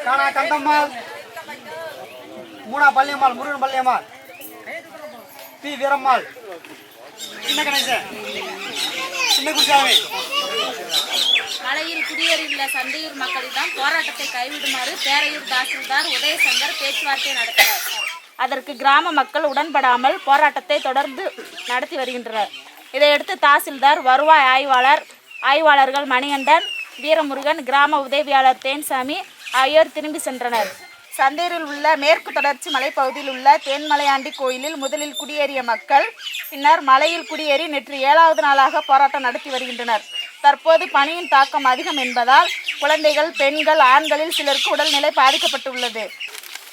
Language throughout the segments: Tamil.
காணா கந்தம்மாள், மூணா பள்ளியம்மாள், முருகன் பள்ளியம்மாள், பி வீரம்மாள், சின்ன கணேசன், சின்ன குருசாமி. மலையில் குடியேறியுள்ள சந்தையூர் மக்களிடம் போராட்டத்தை கைவிடுமாறு பேரையூர் தாசில்தார் உதயசங்கர் பேச்சுவார்த்தை நடத்தினார். அதற்கு கிராம மக்கள் உடன்படாமல் போராட்டத்தை தொடர்ந்து நடத்தி வருகின்றனர். இதையடுத்து தாசில்தார், வருவாய் ஆய்வாளர்கள் மணிகண்டன், வீரமுருகன், கிராம உதவியாளர் தேன்சாமி ஆகியோர் திரும்பி சென்றனர். சந்தேரில் உள்ள மேற்கு தொடர்ச்சி மலைப்பகுதியில் உள்ள தேன்மலையாண்டி கோயிலில் முதலில் குடியேறிய மக்கள் பின்னர் மலையில் குடியேறி நேற்று 7வது நாளாக போராட்டம் நடத்தி வருகின்றனர். தற்போது பனியின் தாக்கம் அதிகம் என்பதால் குழந்தைகள், பெண்கள், ஆண்களில் சிலருக்கு உடல்நிலை பாதிக்கப்பட்டுள்ளது.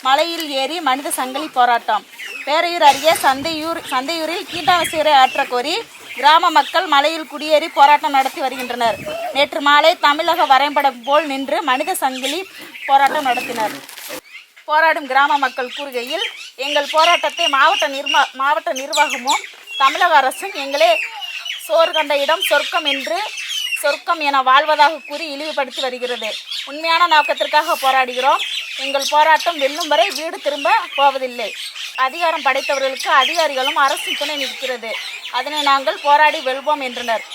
மலையில் ஏறி மனித சங்கிலி போராட்டம். பேரையூர் அருகே சந்தையூரில் கீட்டாவசியரை ஆற்றக் கோரி கிராம மக்கள் மலையில் குடியேறி போராட்டம் நடத்தி வருகின்றனர். நேற்று மாலை தமிழக வரைபடம் போல் நின்று மனித சங்கிலி போராட்டம் நடத்தினர். போராடும் கிராம மக்கள் கூறுகையில், எங்கள் போராட்டத்தை மாவட்ட நிர்வாகமும் தமிழக அரசும் எங்களே சோறு கண்ட இடம் சொர்க்கம் என வாழ்வதாக கூறி இழிவுபடுத்தி வருகிறது. உண்மையான நோக்கத்திற்காக போராடுகிறோம். எங்கள் போராட்டம் வெல்லும் வரை வீடு திரும்ப போவதில்லை. அதிகாரம் படைத்தவர்களுக்கு அதிகாரிகளும் அரசும் துணை நிற்கிறது. அதனை நாங்கள் போராடி வெல்வோம் என்றனர்.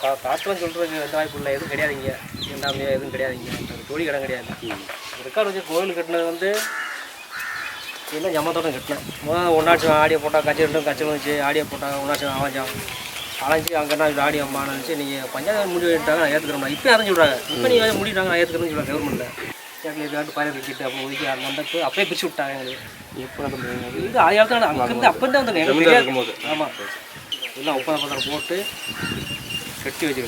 காற்றுலாம் சொல்கிறதுக்கு எந்த வாய்ப்பு இல்லை, எதுவும் கிடையாதுங்க. இரண்டாம் எதுவும் கிடையாதுங்க, தொழில் இடம் கிடையாது. ரெக்கார்டு வச்சு கோயில் கட்டினது வந்து எல்லாம் ஜமத்தோட்டம் கட்டினேன். முதல் ஒன்றாச்சு ஆடியோ போட்டால் கட்சி வந்துச்சு, ஆடியோ போட்டாங்க ஒன்றாச்சு அலைஞ்சி அங்கே ஆடியோ அம்மா இருந்துச்சு. நீங்கள் பஞ்சாயத்து முடிவு எடுத்தாங்க, நான் ஏற்றுக்கிறோம்னா இப்போ அரைஞ்சி விட்றாங்க. இப்போ நீங்கள் முடிவிட்டாங்க, நான் ஏற்றுக்கிறேன்னு சொல்லுவாங்க கவர்மெண்ட்டில். கேட்டு பயிர் வச்சுட்டு அப்போ ஒதுக்கி அந்த மண்டப்பு அப்படியே பிரித்து விட்டாங்க எங்களுக்கு. எப்போ இது ஆயிரத்தான் அங்கேருந்து அப்போ தான் வந்தாங்க எங்களுக்கு தெரியாது. ஆமாம், எல்லாம் ஒப்பந்தம் போட்டு கட்டி வச்சு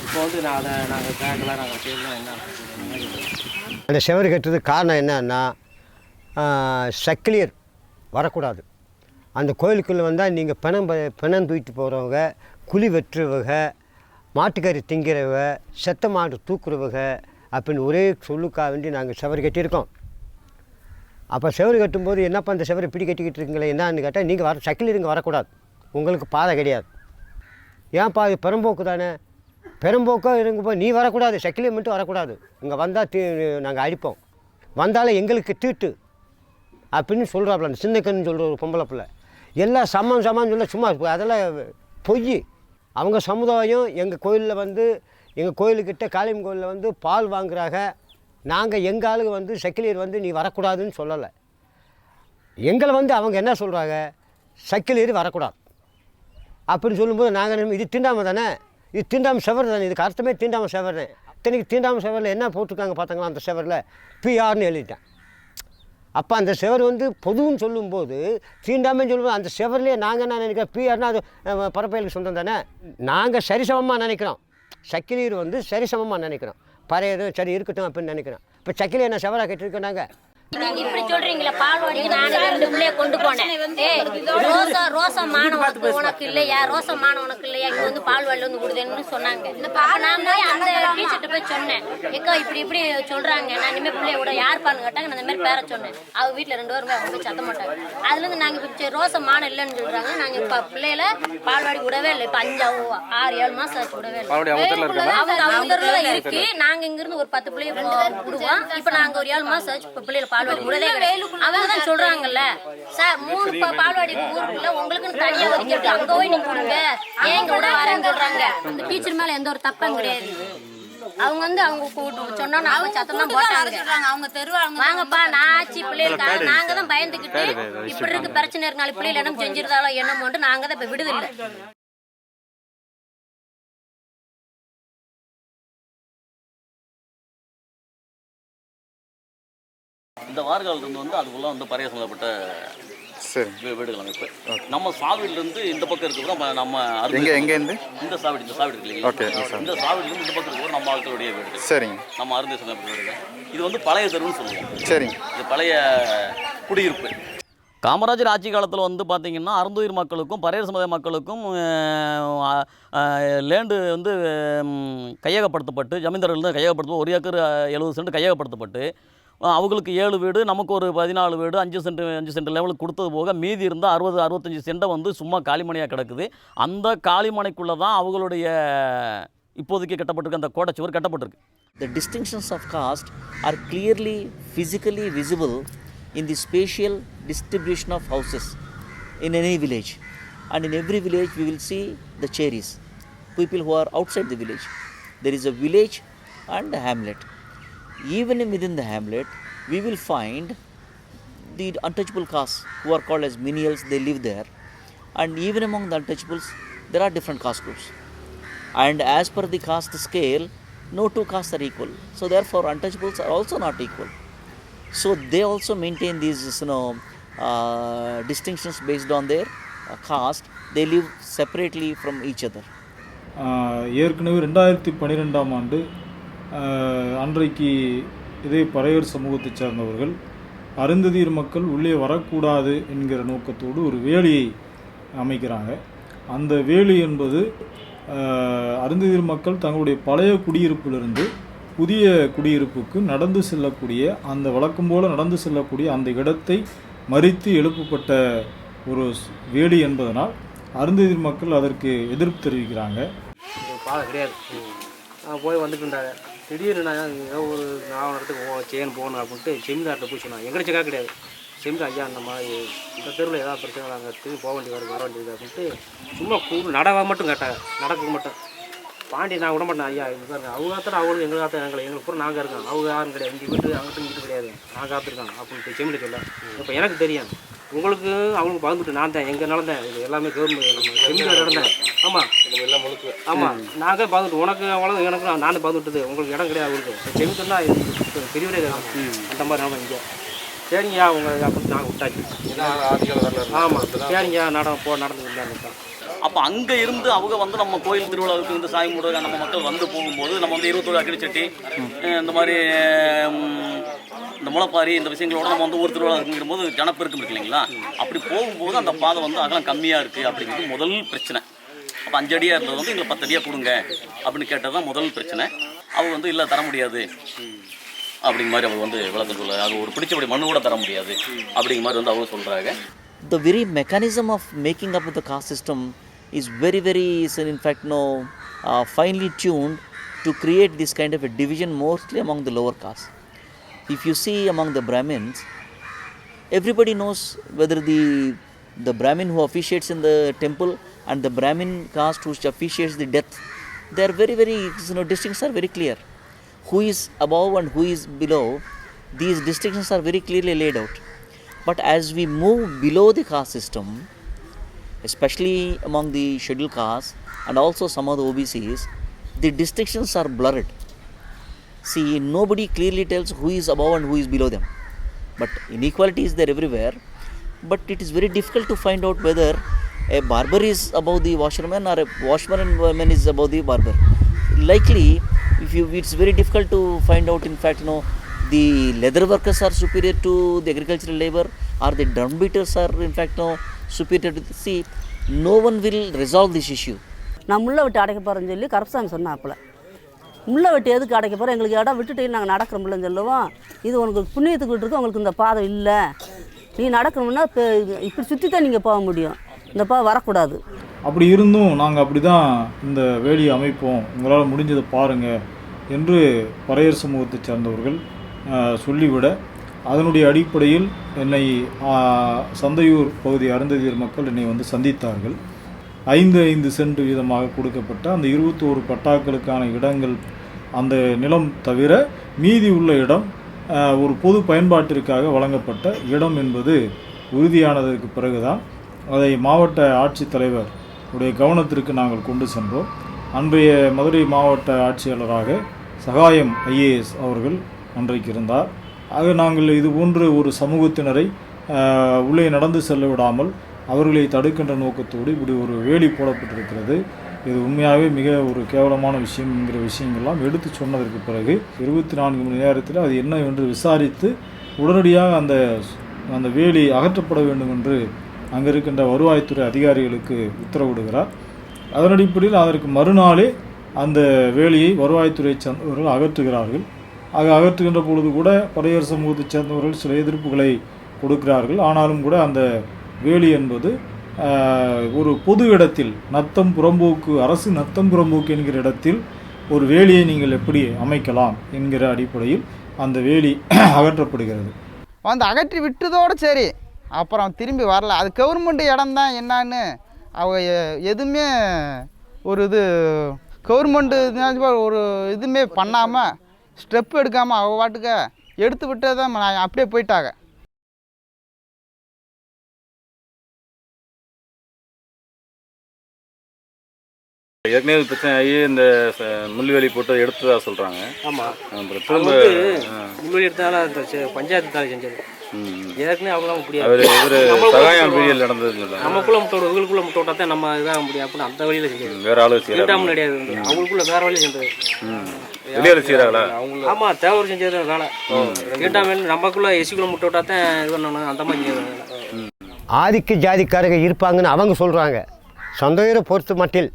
இப்போ வந்து நான் அதை நாங்கள் கேட்கலாம், நாங்கள் செய்யலாம். என்ன அந்த செவரு கட்டுறதுக்கு காரணம் என்னன்னா, சக்கிலியர் வரக்கூடாது. அந்த கோயிலுக்குள்ளே வந்தால் நீங்கள் பிணம் தூக்கிட்டு போகிறவங்க, குழி வெட்டுறவங்க, மாட்டுக்கறி திங்கிறவங்க, செத்த மாடு தூக்குறவங்க அப்படின்னு ஒரே சொல்லுக்காக வேண்டி நாங்கள் செவரு கட்டியிருக்கோம். அப்போ செவரு கட்டும்போது என்னப்பா அந்த செவரை இப்படி கட்டிக்கிட்டு இருக்கீங்களே என்னான்னு கேட்டால், நீங்கள் சக்கிலியர் இங்கே வரக்கூடாது, உங்களுக்கு பாதை கிடையாது. ஏன்ப்பா இது பெரும்போக்கு தானே, பெரும்போக்கோ இருங்கப்போ நீ வரக்கூடாது, சக்கிலியர் மட்டும் வரக்கூடாது, இங்கே வந்தால் நாங்கள் அடிப்போம், வந்தாலும் எங்களுக்கு தீட்டு அப்படின்னு சொல்கிறாப்புல. அந்த சின்னக்கன்னு சொல்கிற ஒரு பொம்பளை பிள்ளை எல்லாம் சமம் சொல்ல சும்மா அதெல்லாம் பொய். அவங்க சமுதாயம் எங்கள் கோயிலில் வந்து எங்கள் கோயிலுக்கிட்ட காளியம்மன் கோயிலில் வந்து பால் வாங்குறாங்க. நாங்கள் எங்கள் ஆளுங்க வந்து சக்கிலியர் வந்து நீ வரக்கூடாதுன்னு சொல்லலை. எங்களை வந்து அவங்க என்ன சொல்கிறாங்க, சக்கிலியர் வரக்கூடாது அப்படின்னு சொல்லும்போது நாங்கள் இது தீண்டாமல் தானே, இது தீண்டாமல் செவர் தானே, இதுக்கு அர்த்தமே தீண்டாமல் செவர் தான். இத்தனைக்கு தீண்டாமல் செவரில் என்ன போட்டிருக்காங்க பார்த்தாங்களா, அந்த செவரில் பிஆர்னு எழுதிட்டேன். அப்போ அந்த செவர் வந்து பொதுன்னு சொல்லும்போது தீண்டாமல் சொல்லும்போது அந்த செவர்லேயே நாங்கள் என்ன நினைக்கிறோம், பிஆர்னா அது பரப்பயலுக்கு சொந்தம் தானே. நாங்கள் சரிசமமாக நினைக்கிறோம், சக்கிலியர் வந்து சரிசமமாக நினைக்கிறோம். பழைய சரி இருக்கட்டும் அப்படின்னு நினைக்கிறோம். இப்போ சக்கிலியர் என்ன செவராக கட்டியிருக்கோம் நாங்கள். நீங்க இப்படி சொல்றீங்களா, பால்வாடிக்கு நானே 2 பிள்ளைய கொண்டு போனேன். ரோசா மானவனுக்கு உனக்கு இல்லையா, ரோசா மானவனுக்கு இல்லையா, இங்க வந்து பால்வாடியில் வந்து விடுதேன்னு சொன்னாங்க. நான் போய் அந்த டீச்சர்ட்ட போய் சொன்னேன், ஏக்கா இப்படி சொல்றாங்க, நான் இனிமேல் பிள்ளைய விட யார் பான்னு கேட்டாங்க. நான் இந்த மாதிரி பேர சொன்னேன். அவங்க வீட்டில் 2 பேருமே அவங்க போய் சத்த மாட்டாங்க. அதுல இருந்து நாங்க இப்போ ரோசா மானம் இல்லைன்னு சொல்றாங்க. நாங்க இப்ப பிள்ளையில பால்வாடி விடவே இல்லை. இப்ப 5-6-7 மாசம் ஆச்சு விடவே இல்லை. அவங்க தெருல இருக்கு. நாங்க இங்க இருந்து ஒரு 10 பிள்ளைய விடுவோம். இப்ப நாங்க ஒரு 7 மாசம் ஆச்சு இப்ப பிள்ளைல பால்வாடி விடவே கிடையாது. அவங்க தான் சொல்றாங்கல்ல சார், 3 பால்வாடி ஊருக்குள்ள உங்களுக்குன்னு தனியா ஒதுக்கிட்டு அங்க போய் நீங்க கொடுங்க, ஏன் இங்க விட வரேன்னு சொல்றாங்க. அந்த டீச்சர் மேல எந்த ஒரு தப்பும் கிடையாது. அவங்க வந்து அவங்க சொன்னா அவங்க சத்தம் தான் போட்டாங்க. அவங்க தெருவாங்க வாங்கப்பா நான் ஆச்சு பிள்ளைகளுக்காக நாங்க தான் பயந்துக்கிட்டு இப்படி இருக்கு பிரச்சனை இருக்கு, நாலு பிள்ளைகள் இடம் செஞ்சிருந்தாலோ என்னமோட்டு நாங்க தான் இப்ப விடுதில்லை. இந்த வார்காலிருந்து வந்து அதுக்குள்ள வந்து பறைய சம்பந்தப்பட்ட வீடுகள் அமைப்பு. நம்ம சாவடியிலிருந்து இந்த பக்கம் இருக்கிறது நம்ம இந்த சாவடி இருக்கு இல்லைங்களா, இந்த சாவடியிலிருந்து இந்த பக்கம் இருக்கிறது நம்ம ஆட்களுடைய வீடு. சரிங்க, நம்ம அருந்தை சம்பந்தப்பட்ட வீடுகள். இது வந்து பழைய தெருன்னு சொல்லுவோம். சரிங்க, இது பழைய குடியிருப்பு. காமராஜர் ஆட்சி காலத்தில் வந்து பார்த்திங்கன்னா அருந்துயிர் மக்களுக்கும் பறையர் சமுதாய மக்களுக்கும் லேண்டு வந்து கையகப்படுத்தப்பட்டு, ஜமீன்தார்கள் கையகப்படுத்த 1 ஏக்கர் 70 சென்ட் கையகப்படுத்தப்பட்டு அவங்களுக்கு 7 வீடு, நமக்கு ஒரு 14 வீடு 5 சென்ட் லெவலுக்கு கொடுத்தது போக மீதி இருந்தால் 60-65 சென்ட்டை வந்து சும்மா காலிமனையாக கிடக்குது. அந்த காலிமனைக்குள்ளே தான் அவங்களுடைய இப்போதைக்கு கட்டப்பட்டிருக்கு அந்த கோட்டைச்சுவர் கட்டப்பட்டிருக்கு. The distinctions of caste are clearly physically visible in the spatial distribution of houses in any village. And in every village we will see the cherries, people who are outside the village. There is a village and a hamlet. Even within the hamlet, we will find the untouchable castes who are called as menials. They live there, and even among the untouchables, there are different caste groups. And as per the caste scale, no 2 castes are equal. So therefore, untouchables are also not equal. So they also maintain these, distinctions based on their caste. They live separately from each other. ஏற்கனவே 2012ஆம் ஆண்டு அன்றைக்கு இதே பறையர் சமூகத்தை சார்ந்தவர்கள் அருந்ததியர் மக்கள் உள்ளே வரக்கூடாது என்கிற நோக்கத்தோடு ஒரு வேலியை அமைக்கிறாங்க. அந்த வேலி என்பது அருந்ததியர் மக்கள் தங்களுடைய பழைய குடியிருப்பிலிருந்து புதிய குடியிருப்புக்கு நடந்து செல்லக்கூடிய, அந்த வழக்கம் போல் நடந்து செல்லக்கூடிய அந்த இடத்தை மறித்து எழுப்பப்பட்ட ஒரு வேலி என்பதனால் அருந்ததியர் மக்கள் அதற்கு எதிர்ப்பு தெரிவிக்கிறாங்க. பாதை கிடையாது, போய் வந்துட்டுருந்தாங்க. திடீர்னு நான் ஏதோ ஒரு இடத்துக்கு செயின் போகணும் அப்படின்ட்டு செமிதார்கிட்ட போய் சொன்னாங்க. எங்கட செக்கா கிடையாது. செமிதார் ஐயா அந்த மாதிரி இந்த தெருவில் ஏதாவது பிரச்சனை நாங்கள் திரும்பி போக வேண்டியது வர வேண்டியது அப்படின்ட்டு சும்மா நடவா மட்டும் கேட்டாங்க, நடக்க மட்டும். பாண்டி நான் விட மாட்டேன் ஐயா இது பாருங்க அவங்க காத்துற அவங்களுக்கு எங்களுக்கு காத்த எங்களுக்கு பூரா நாங்கள் இருக்கோம் அவங்க யாரும் கிடையாது இங்கே வீட்டு அங்கிட்டு இங்கிட்டு கிடையாது நான் காத்திருக்காங்க அப்படின்னு செம்மிட்டு சொல்ல இப்போ எனக்கு தெரியும் உங்களுக்கு அவங்களுக்கு பகிர்ந்துட்டு நான் தான் எங்கள் நிலம் தான் இது எல்லாமே கவர்மெண்ட் நம்ம செம்மிட்டு இடம் தான் ஆமாம் எல்லாம் முழுக்க ஆமாம் நாங்கள் பகிர்ந்துட்டு உனக்கு அவ்வளோ எனக்கு நானும் பகிர்ந்துட்டது உங்களுக்கு இடம் கிடையாது அவங்களுக்கு செம்மிட்டுனா பெரியவரே அந்த மாதிரி நிலம் இங்கே சரிங்கய்யா உங்களை அப்படி நாங்கள் விட்டாச்சு ஆமாம் சரிங்கய்யா நடந்து அப்போ அங்கே இருந்து அவங்க வந்து நம்ம கோயில் திருவிழாவுக்கு வந்து சாமி மூட நம்ம மக்கள் வந்து போகும்போது நம்ம வந்து 21 அக்கிடி சட்டி இந்த மாதிரி இந்த முளைப்பாரி இந்த விஷயங்களோட நம்ம வந்து ஊர் திருவிழா இருக்குங்கிற போது ஜனப்பெருக்கம் இருக்கு இல்லைங்களா அப்படி போகும்போது அந்த பாதை வந்து அகலம் கம்மியாக இருக்குது அப்படிங்கிறது முதல் பிரச்சனை. அப்போ 5 அடியாக இருந்தது வந்து எங்களை 10 அடியாக கொடுங்க அப்படின்னு கேட்டது தான் முதல் பிரச்சனை. அவங்க வந்து இல்லை தர முடியாது அப்படிங்கிற மாதிரி அவங்க வந்து விளக்கம் சொல்ல அது ஒரு பிடிச்சபடி மண்ணு கூட தர முடியாது அப்படிங்கிற மாதிரி வந்து அவங்க சொல்கிறாங்க. The very mechanism of making up the caste system is very in fact finely tuned to create this kind of a division mostly among the lower caste. If you see among the Brahmins, everybody knows whether the Brahmin who officiates in the temple and the Brahmin caste who officiates the death, they are very distinctions are very clear. Who is above and who is below, these distinctions are very clearly laid out. But as we move below the caste system, especially among the scheduled castes and also some of the OBCs, the distinctions are blurred. See, nobody clearly tells who is above and who is below them. But inequality is there everywhere. But it is very difficult to find out whether a barber is above the washerman or a washerman is above the barber. Likely, it's very difficult to find out. In fact, the leather workers are superior to the agricultural labor, or the drum beaters are in fact superior to the sea. No one will resolve this issue. நான் முள்ளை வெட்டி அடைக்க போகிறேன்னு சொல்லி கருப்பசாமி சொன்னாப்புல. முள்ளை வெட்டி எதுக்கு அடைக்க போகிறோம், எங்களுக்கு இடம் விட்டுட்டு நாங்கள் நடக்கிறோம்லன்னு சொல்லுவோம். இது உனக்கு புண்ணியத்துக்கு விட்டுருக்கு, உங்களுக்கு இந்த பாதை இல்லை, நீ நடக்கணும்னா இப்படி சுற்றி தான் நீங்கள் போக முடியும், இந்த பாதை வரக்கூடாது. அப்படி இருந்தும் நாங்கள் அப்படி தான் இந்த வேலியை அமைப்போம், உங்களால் முடிஞ்சதை பாருங்கள் என்று பறையர் சமூகத்தைச் சேர்ந்தவர்கள் சொல்லிவிட, அதனுடைய அடிப்படையில் என்னை சந்தையூர் பகுதி அருந்ததியர் மக்கள் என்னை வந்து சந்தித்தார்கள். 5 சென்ட் வீதமாக கொடுக்கப்பட்ட அந்த 21 பட்டாக்களுக்கான இடங்கள், அந்த நிலம் தவிர மீதி உள்ள இடம் ஒரு பொது பயன்பாட்டிற்காக வழங்கப்பட்ட இடம் என்பது உறுதியானதற்கு பிறகுதான் அதை மாவட்ட ஆட்சித்தலைவர் உடைய கவனத்திற்கு நாங்கள் கொண்டு சென்றோம். அன்றைய மதுரை மாவட்ட ஆட்சியாளராக சகாயம் IAS அவர்கள் அன்றைக்கு இருந்தார். ஆக நாங்கள் இது போன்று ஒரு சமூகத்தினரை உள்ளே நடந்து செல்ல விடாமல் அவர்களை தடுக்கின்ற நோக்கத்தோடு இப்படி ஒரு வேலி போடப்பட்டிருக்கிறது. இது உண்மையாகவே மிக ஒரு கேவலமான விஷயம் என்கிற விஷயங்கள்லாம் எடுத்து சொன்னதற்கு பிறகு 24 மணி நேரத்தில் அது என்ன என்று விசாரித்து உடனடியாக அந்த வேலி அகற்றப்பட வேண்டும் என்று அங்கே இருக்கின்ற வருவாய்த்துறை அதிகாரிகளுக்கு உத்தரவிடுகிறார். அதன் அடிப்படையில் அதற்கு மறுநாளே அந்த வேலியை வருவாய்த்துறை சேர்ந்தவர்கள் அகற்றுகிறார்கள். ஆக அகற்றுகின்ற பொழுது கூட பறையர் சமூகத்தைச் சேர்ந்தவர்கள் சில எதிர்ப்புகளை கொடுக்கிறார்கள். ஆனாலும் கூட அந்த வேலி என்பது ஒரு பொது இடத்தில் நத்தம் புறம்போக்கு, அரசு நத்தம் புறம்போக்கு என்கிற இடத்தில் ஒரு வேலியை நீங்கள் எப்படி அமைக்கலாம் என்கிற அடிப்படையில் அந்த வேலி அகற்றப்படுகிறது. வந்து அகற்றி விட்டதோடு சரி, அப்புறம் திரும்பி வரல. அது கவர்மெண்ட் இடம் தான் என்னான்னு அவங்க எதுவுமே ஒரு கவர்மெண்ட்டு ஒரு இதுவுமே பண்ணாமல், ஸ்டெப் எடுக்காமல் அவங்க பாட்டுக்க எடுத்து விட்டது தான் அப்படியே போயிட்டாங்க. ஏற்கனவே பிரச்சனை ஆகி இந்த முள்வேலி போட்டு எடுத்ததாக சொல்கிறாங்க. ஆமாம், திரும்ப முள்வேலி எடுத்தாலும் பஞ்சாயத்து தாலி செஞ்சது. ஏற்கனவே அவங்களாம் முடியாது, சகாயம் பீரியல் நடந்தது. நமக்குள்ள முட்டோட உங்களுக்குள்ள முட்டோட்டா தான் நம்ம இதாக முடியும் அப்படின்னு அந்த வழியில் செஞ்சது. வேற ஆளு செய்யாமல் கிடையாது, அவங்களுக்குள்ள வேற வழியில் செஞ்சது. வெளியே செய்கிறாங்களா? ஆமாம், தேவர் செஞ்சது வேலை. கேட்டாமல் நமக்குள்ள எசிக்குள்ள முட்டோட்டா தான் இது பண்ணணும், அந்த மாதிரி செஞ்சது. ஆதிக்க ஜாதிக்காரங்க இருப்பாங்கன்னு அவங்க சொல்கிறாங்க. சந்தையூரை பொறுத்த மட்டில்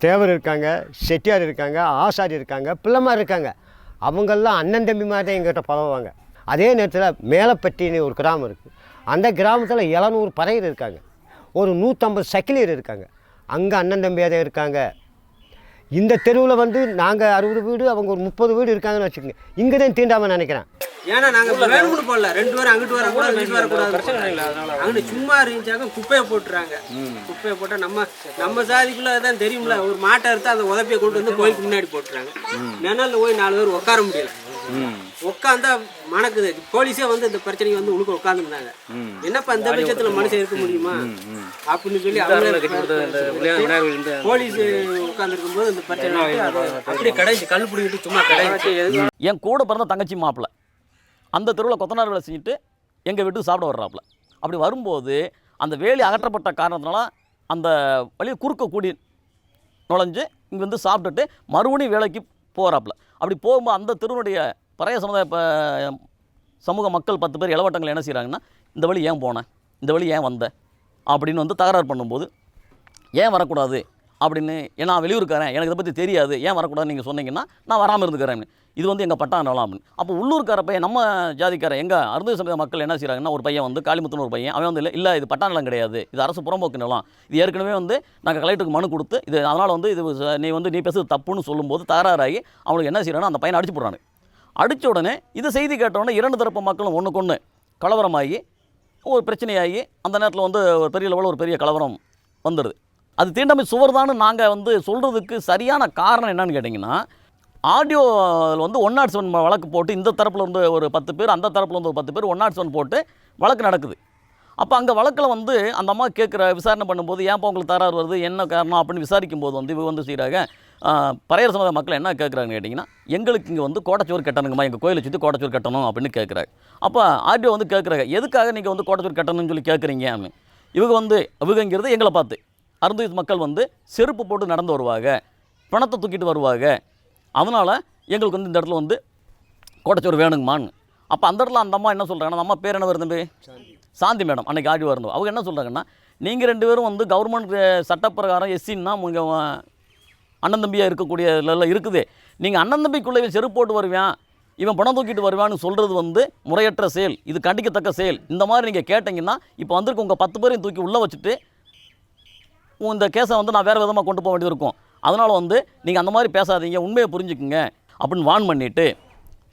தேவர் இருக்காங்க, செட்டியார் இருக்காங்க, ஆசாரி இருக்காங்க, பிள்ளைமார் இருக்காங்க. அவங்கெல்லாம் அண்ணன் தம்பி மாதிரி தான் எங்கிட்ட பழகுவாங்க. அதே நேரத்தில் மேலப்பட்டின்னு ஒரு கிராமம் இருக்குது. அந்த கிராமத்தில் 700 பறையர் இருக்காங்க, ஒரு 150 சக்கிலியர் இருக்காங்க. அங்கே அண்ணன் தம்பியாக தான் இருக்காங்க. இந்த தெருவில் வந்து நாங்கள் 60 வீடு, அவங்க ஒரு 30 வீடு இருக்காங்கன்னு வச்சுக்கோங்க. இங்கே தான் தீண்டாமல் நினைக்கிறேன். ஏன்னா நாங்கள் வேணும்னு போடல, 2 பேரும் அங்கிட்டு வரக்கூடாது, இங்கிட்டு வரக்கூடாது, பிரச்சனை இல்லை. அங்கிட்டு சும்மா இருந்துச்சாக்க குப்பையை போட்டுறாங்க. குப்பையை போட்டால் நம்ம சாதிக்குள்ள தான் தெரியும்ல, ஒரு மாட்டை எடுத்து அந்த உதப்பியை கொண்டு வந்து கோயிலுக்கு முன்னாடி போட்டுறாங்க. நிழலில் போய் 4 பேர் உட்கார முடியல, உட்காந்தா மணக்குது. போலீஸே வந்து இந்த பிரச்சனைக்கு வந்து உழுக்க உட்காந்துருந்தாங்க. என்னப்பா இந்த பட்சத்தில் மனுஷன் இருக்க முடியுமா அப்படின்னு சொல்லி போலீஸ் உட்காந்துருக்கும் போது இந்த பிரச்சனை அப்படி கடைசி கல் பிடிக்கிட்டு சும்மா கடைசி. என் கூட பிறந்த தங்கச்சி மாப்பிள்ள அந்த தெருவில் கொத்தனார் வேலை செஞ்சுட்டு எங்கள் வீட்டுக்கு சாப்பிட வர்றாப்புல. அப்படி வரும்போது அந்த வேலி அகற்றப்பட்ட காரணத்தினால அந்த வழியை குறுக்க கூடி நுழைஞ்சு இங்கே வந்து சாப்பிட்டுட்டு மறுபடியும் வேலைக்கு போகிறாப்புல. அப்படி போகும்போது அந்த தெருவுடைய பழைய சமூக மக்கள் 10 பேர் இளவட்டங்கள் என்ன செய்கிறாங்கன்னா, இந்த வழி ஏன் போனேன், இந்த வழி ஏன் வந்த அப்படின்னு வந்து தகராறு பண்ணும்போது, ஏன் வரக்கூடாது அப்படின்னு, ஏன்னா வெளியூருக்காரன், எனக்கு இதை பற்றி தெரியாது, ஏன் வரக்கூடாதுன்னு நீங்கள் சொன்னீங்கன்னா நான் வராமல் இருந்துக்கிறேன். இது வந்து எங்கள் பட்டா நிலம் அப்படின்னு. அப்போ உள்ளூர்கார பையன், நம்ம ஜாதிக்காரன், எங்கள் அருந்ததி சமூக மக்கள் என்ன செய்கிறாங்கன்னா, ஒரு பையன் வந்து காளிமுத்துன்னு ஒரு பையன், அவன் வந்து இல்லை இது பட்டா நிலம் கிடையாது, இது அரசு புறம்போக்கு நிலம், இது ஏற்கனவே வந்து நாங்கள் கலெக்டருக்கு மனு கொடுத்து இது அதனால் வந்து இது நீ பேசுறது தப்புன்னு சொல்லும்போது தகராறாகி அவனுக்கு என்ன செய்யறான்னா அந்த பையனை அடிச்சு போடுறானு. அடித்த உடனே இது செய்தி கேட்டவுடனே 2 தரப்பு மக்களும் ஒன்றுக்கொன்று கலவரமாகி ஒரு பிரச்சனையாகி அந்த நேரத்தில் வந்து ஒரு பெரிய லெவலில் ஒரு பெரிய கலவரம் வந்துடுது. அது தீண்டாமை சுவர் தான் நாங்கள் வந்து சொல்கிறதுக்கு சரியான காரணம் என்னன்னு கேட்டிங்கன்னா, ஆடியோவில் வந்து 107 வழக்கு போட்டு இந்த தரப்பில் வந்து ஒரு 10 பேர், அந்த தரப்பில் வந்து ஒரு 10 பேர் 107 போட்டு வழக்கு நடக்குது. அப்போ அங்கே வழக்கில் வந்து அந்த அம்மா கேட்குற விசாரணை பண்ணும்போது ஏன்ப்பா உங்களுக்கு தகராறு வருது, என்ன காரணம் அப்படின்னு விசாரிக்கும் போது வந்து இவங்க வந்து செய்கிறாங்க, பறையர் சமூக மக்கள் என்ன கேட்குறாங்கன்னு கேட்டிங்கன்னா, எங்களுக்கு இங்கே வந்து கோட்டச்சுவர் கட்டணுங்கம்மா, எங்கள் கோயிலை சுற்றி கோட்டச்சுவர் கட்டணும் அப்படின்னு கேட்குறாங்க. அப்போ ஆர்டிஓ வந்து கேட்குறாங்க, எதுக்காக நீங்கள் வந்து கோட்டச்சுவர் கட்டணும்னு சொல்லி கேட்குறீங்க அப்படின்னு. இவங்கிறது எங்களை பார்த்து அருந்ததி மக்கள் வந்து செருப்பு போட்டு நடந்து வருவாங்க, பணத்தை தூக்கிட்டு வருவாங்க, அதனால் எங்களுக்கு வந்து இந்த இடத்துல வந்து கோட்டச்சுவர் வேணுங்கம்மான்னு. அப்போ அந்த இடத்துல அந்த அம்மா என்ன சொல்கிறாங்கன்னா, அந்த அம்மா பேர் என்ன வருது, சாந்தி மேடம், அன்றைக்கி ஆடியோ இருந்தோம். அவங்க என்ன சொல்கிறாங்கன்னா, நீங்கள் 2 பேரும் வந்து கவர்மெண்ட் சட்டப்பிரகாரம் எஸ்சின்னா உங்கள் அண்ணன் தம்பியாக இருக்கக்கூடிய இதெல்லாம் இருக்குது, நீங்கள் அண்ணன் தம்பிக்குள்ளே செருப்பு போட்டு வருவான், இவன் பணம் தூக்கிட்டு வருவான்னு சொல்கிறது வந்து முறையற்ற செயல், இது கண்டிக்கத்தக்க செயல். இந்த மாதிரி நீங்கள் கேட்டிங்கன்னா இப்போ வந்திருக்க உங்கள் 10 பேரையும் தூக்கி உள்ளே வச்சுட்டு இந்த கேஸை வந்து நான் வேறு விதமாக கொண்டு போக வேண்டியது இருக்கும். அதனால் வந்து நீங்கள் அந்த மாதிரி பேசாதீங்க, உண்மையை புரிஞ்சுக்குங்க அப்படின்னு வார்ன் பண்ணிவிட்டு,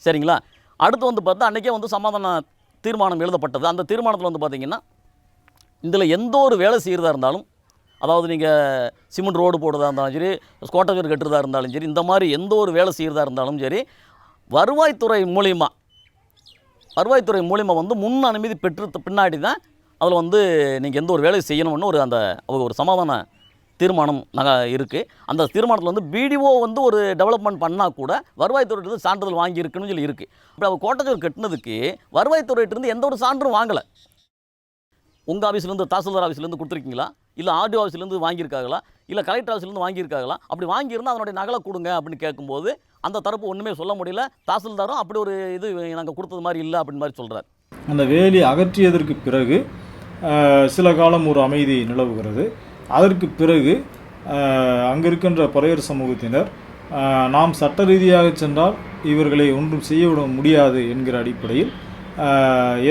சரிங்களா. அடுத்து வந்து பார்த்தா அன்றைக்கே வந்து சமாதான தீர்மானம் எழுதப்பட்டது. அந்த தீர்மானத்தில் வந்து பார்த்திங்கன்னா, இதில் எந்த ஒரு வேலை செய்கிறதா இருந்தாலும், அதாவது நீங்கள் சிமெண்ட் ரோடு போடுறதா இருந்தாலும் சரி, கோட்டச்சுவர் கட்டுறதா இருந்தாலும் சரி, இந்த மாதிரி எந்த ஒரு வேலை செய்கிறதா இருந்தாலும் சரி, வருவாய்த்துறை மூலிமா வந்து முன் அனுமதி பெற்று பின்னாடி தான் அதில் வந்து நீங்கள் எந்த ஒரு வேலையை செய்யணும்னு ஒரு சமாதான தீர்மானம் இருக்குது. அந்த தீர்மானத்தில் வந்து பிடிஓ வந்து ஒரு டெவலப்மெண்ட் பண்ணால் கூட வருவாய்த்துறையிட்டு சான்றிதழ் வாங்கியிருக்குன்னு சொல்லி இருக்குது. அப்படி அவர் கோட்டச்சுவர் கட்டினதுக்கு வருவாய்த்துறையிட்டிருந்து எந்த ஒரு சான்றும் வாங்கலை. உங்கள் ஆஃபீஸ்லேருந்து தாசில்தார் ஆஃபீஸ்லேருந்து கொடுத்துருக்கீங்களா, இல்லை ஆர்டிஓ ஆஃபீஸ்லேருந்து வாங்கியிருக்காங்களா, இல்லை கலெக்டர் ஆஃபீஸ்லேருந்து வாங்கியிருக்காங்களா, அப்படி வாங்கியிருந்தால் அதனுடைய நகலை கொடுங்க அப்படின்னு கேட்கும்போது அந்த தரப்பு ஒன்றுமே சொல்ல முடியல. தாசில்தாரும் அப்படி ஒரு இது நாங்கள் கொடுத்தது மாதிரி இல்லை அப்படின்னு மாதிரி சொல்கிறார். அந்த வேலி அகற்றியதற்கு பிறகு சில காலம் ஒரு அமைதி நிலவுகிறது. அதற்கு பிறகு அங்கே இருக்கின்ற பறையர் சமூகத்தினர் நாம் சட்ட ரீதியாக சென்றால் இவர்களை ஒன்றும் செய்யவிட முடியாது என்கிற அடிப்படையில்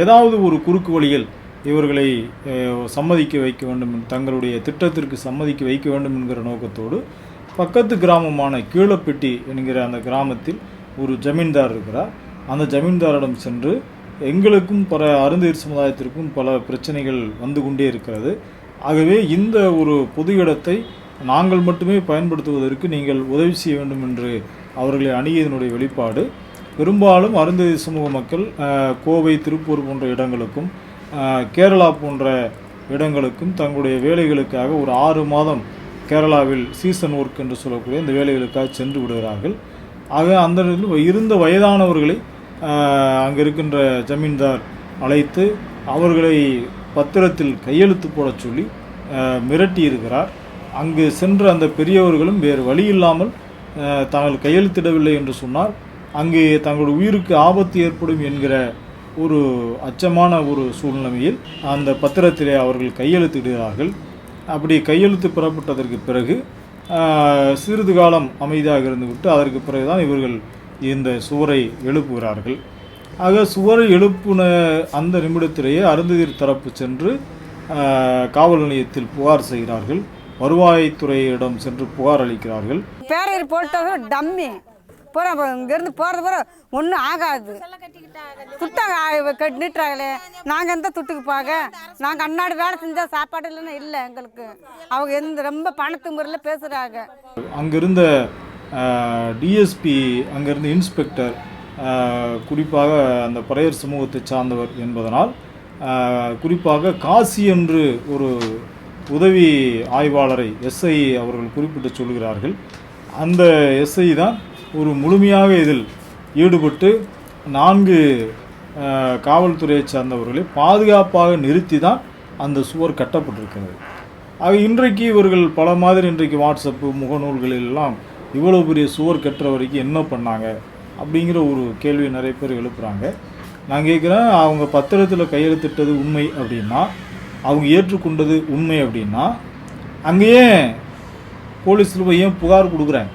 ஏதாவது ஒரு குறுக்கு வழியில் இவர்களை சம்மதிக்க வைக்க வேண்டும், தங்களுடைய திட்டத்திற்கு சம்மதிக்க வைக்க வேண்டும் என்கிற நோக்கத்தோடு பக்கத்து கிராமமான கீழப்பட்டி என்கிற அந்த கிராமத்தில் ஒரு ஜமீன்தார் இருக்கிறார். அந்த ஜமீன்தாரிடம் சென்று எங்களுக்கும் அருந்ததி சமுதாயத்திற்கும் பல பிரச்சனைகள் வந்து கொண்டே இருக்கிறது, ஆகவே இந்த ஒரு பொது இடத்தை நாங்கள் மட்டுமே பயன்படுத்துவதற்கு நீங்கள் உதவி செய்ய வேண்டும் என்று அவர்களை அணுகியதனுடைய வெளிப்பாடு. பெரும்பாலும் அருந்ததி சமூக மக்கள் கோவை, திருப்பூர் போன்ற இடங்களுக்கும் கேரளா போன்ற இடங்களுக்கும் தங்களுடைய வேலைகளுக்காக ஒரு 6 மாதம் கேரளாவில் சீசன் ஒர்க் என்று சொல்லக்கூடிய இந்த வேலைகளுக்காக சென்று விடுகிறார்கள். ஆக அந்த இருந்த வயதானவர்களை அங்கே இருக்கின்ற ஜமீன்தார் அழைத்து அவர்களை பத்திரத்தில் கையெழுத்து போட சொல்லி மிரட்டியிருக்கிறார். அங்கு சென்ற அந்த பெரியவர்களும் வேறு வழி இல்லாமல் தாங்கள் கையெழுத்திடவில்லை என்று சொன்னால் அங்கே தங்களுடைய உயிருக்கு ஆபத்து ஏற்படும் என்கிற ஒரு அச்சமான ஒரு சூழ்நிலையில் அந்த பத்திரத்திலே அவர்கள் கையெழுத்திடுகிறார்கள். அப்படி கையெழுத்து பெறப்பட்டதற்கு பிறகு சிறிது காலம் அமைதியாக இருந்துவிட்டு அதற்கு பிறகுதான் இவர்கள் இந்த சுவரை எழுப்புகிறார்கள். ஆக சுவரை எழுப்புன அந்த நிமிடத்திலேயே அருந்ததியர் தரப்பு சென்று காவல் நிலையத்தில் புகார் செய்கிறார்கள். வருவாய்த்துறையிடம் சென்று புகார் அளிக்கிறார்கள். பேரையர் போட்டதும் டம்மி பூரா இங்கேருந்து போகிறது பூரா ஒன்றும் ஆகாது. துட்டாக கட்டிட்டாங்களே, நாங்கள் எந்த துட்டுக்கு போக? நாங்கள் அன்னாடு வேலை செஞ்சால் சாப்பாடு இல்லைன்னா இல்லை எங்களுக்கு. அவங்க ரொம்ப பணத்து முறையில் பேசுகிறாங்க. அங்கிருந்த டிஎஸ்பி, அங்கிருந்த இன்ஸ்பெக்டர் குறிப்பாக அந்த பறையர் சமூகத்தை சார்ந்தவர் என்பதனால் குறிப்பாக காசி என்று ஒரு உதவி ஆய்வாளரை எஸ்ஐ அவர்கள் குறிப்பிட்டு சொல்கிறார்கள். அந்த எஸ்ஐ தான் ஒரு முழுமையாக இதில் ஈடுபட்டு 4 காவல்துறையை சார்ந்தவர்களை பாதுகாப்பாக நிறுத்தி தான் அந்த சுவர் கட்டப்பட்டிருக்கிறது. ஆக இன்றைக்கு இவர்கள் பல மாதிரி இன்றைக்கு வாட்ஸ்அப்பு முகநூல்களெல்லாம் இவ்வளோ பெரிய சுவர் கட்டுற வரைக்கும் என்ன பண்ணாங்க அப்படிங்கிற ஒரு கேள்வி நிறைய பேர் எழுப்புகிறாங்க. நான் கேட்குறேன், அவங்க பத்திரத்தில் கையெழுத்திட்டது உண்மை அப்படின்னா, அவங்க ஏற்றுக்கொண்டது உண்மை அப்படின்னா, அங்கேயே போலீஸில் போய் ஏன் புகார் கொடுக்குறாங்க?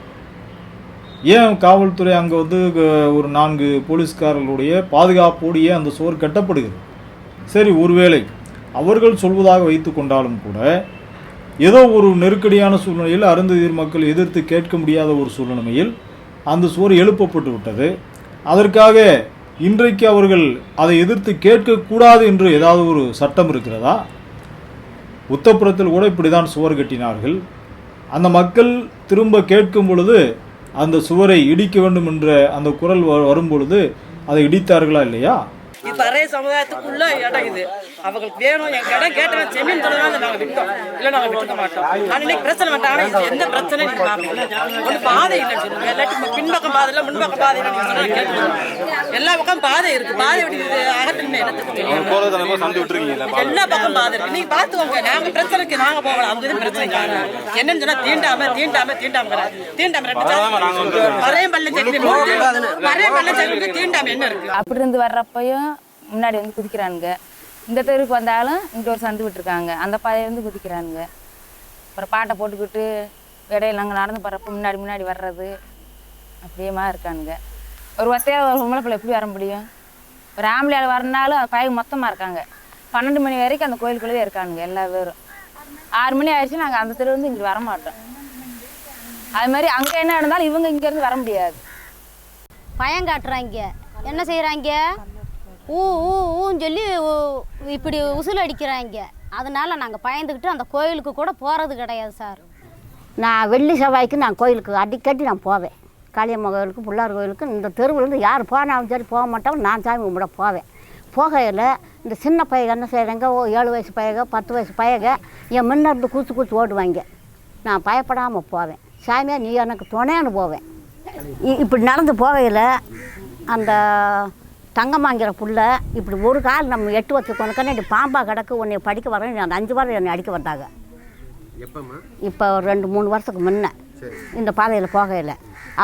ஏன் காவல்துறை அங்கே வந்து ஒரு 4 போலீஸ்காரர்களுடைய பாதுகாப்போடு ஏன் அந்த சுவர் கட்டப்படுகிறது? சரி, ஒருவேளை அவர்கள் சொல்வதாக வைத்து கொண்டாலும் கூட ஏதோ ஒரு நெருக்கடியான சூழ்நிலையில் அருந்ததியர் மக்கள் எதிர்த்து கேட்க முடியாத ஒரு சூழ்நிலையில் அந்த சுவர் எழுப்பப்பட்டு விட்டது. அதற்காக இன்றைக்கு அவர்கள் அதை எதிர்த்து கேட்கக்கூடாது என்று ஏதாவது ஒரு சட்டம் இருக்கிறதா? உத்தப்புறத்தில் கூட இப்படி தான் சுவர் கட்டினார்கள். அந்த மக்கள் திரும்ப கேட்கும் பொழுது அந்த சுவரை இடிக்க வேண்டும் என்ற அந்த குரல் வரும் பொழுது அதை இடித்தார்களா இல்லையா? இது பறைய சமுதாயத்துக்குள்ள இடம். இது அவங்களுக்கு வேணும். எங்க இடம் கேட்டவன் செமீன் தொடர்ந்து நாங்கள் விட்டோம், இல்லை நாங்கள் விட்டுக்க மாட்டோம். ஆனால் இன்னைக்கு பிரச்சனை வேண்டாம். இது எந்த பிரச்சனையும் ஒன்று பாதை இல்லைன்னு சொல்லுங்க. இல்லாட்டி பின்பக்கம் பாதை இல்லை, முன்பக்கம் பாதை இல்லைன்னு சொன்னா கேட்கணும். எல்லா பக்கம் பாதை இருக்கு. பாதை விட்டு அகற்றுமே என்னத்துக்கு எல்லா பக்கம் பாதை இருக்கு. நீங்க பார்த்துக்கோங்க. நாங்கள் பிரச்சனைக்கு நாங்கள் போகலாம். அவங்க எதுவும் பிரச்சனை காணும். என்னன்னு சொன்னா தீண்டாம பறையம் பள்ளம் தீண்டாம என்ன இருக்கு? அப்படி இருந்து வர்றப்பையும் முன்னாடி வந்து குதிக்கிறானுங்க. இந்த தெருவுக்கு வந்தாலும் இங்கே ஒரு சந்து விட்டுருக்காங்க, அந்த பாதையிலேருந்து குதிக்கிறானுங்க. அப்புறம் பாட்டை போட்டுக்கிட்டு இடையில நாங்கள் நடந்து போகிறப்ப முன்னாடி வர்றது அப்படியேமா இருக்கானுங்க. ஒரு ஒத்தையால் ஒரு பொம்பளை பிள்ளை எப்படி வர முடியும்? ஒரு ஆம்பளையால் வரனாலும் பையன் மொத்தமாக இருக்காங்க. 12 மணி வரைக்கும் அந்த கோயிலுக்குள்ளே இருக்கானுங்க எல்லா பேரும். 6 மணி ஆயிடுச்சு நாங்கள் அந்த தெரு வந்து இங்கே வரமாட்டோம். அது மாதிரி அங்கே என்ன நடந்தாலும் இவங்க இங்கேருந்து வர முடியாது. பயம் காட்டுறாங்க. என்ன செய்கிறாங்க? ஊன்னு சொல்லி இப்படி உசுல் அடிக்கிறாங்க. அதனால நாங்கள் பயந்துக்கிட்டு அந்த கோயிலுக்கு கூட போகிறது கிடையாது சார். நான் வெள்ளி செவ்வாய்க்கு நான் கோயிலுக்கு அடிக்கடி நான் போவேன். காளியம்மா கோயிலுக்கு, பிள்ளார் கோயிலுக்கு. இந்த தெருவிலேருந்து யார் போனாலும் சரி போக மாட்டோம். நான் சாமி கும்பிட போவேன். போகையில் இந்த சின்ன பையக என்ன செய்கிறாங்க, 7 வயசு பையக 10 வயசு பையக என் முன்ன இருந்து கூச்சு ஓடுவாங்க. நான் பயப்படாமல் போவேன். சாமியா நீ எனக்கு துணையானு போவேன். இப்படி நடந்து போகையில் அந்த தங்கம்மாங்கிற புள்ள இப்படி ஒரு கால் நம்ம 8 வச்சுக்கொனக்கன்னு இப்படி பாம்பாக கிடக்கு, உன்னை படிக்க வரேன். அந்த 5 வாரம் என்னை அடிக்க வந்தாங்க. இப்போ ஒரு 2-3 வருஷத்துக்கு முன்னே இந்த பாதையில் போகையில்.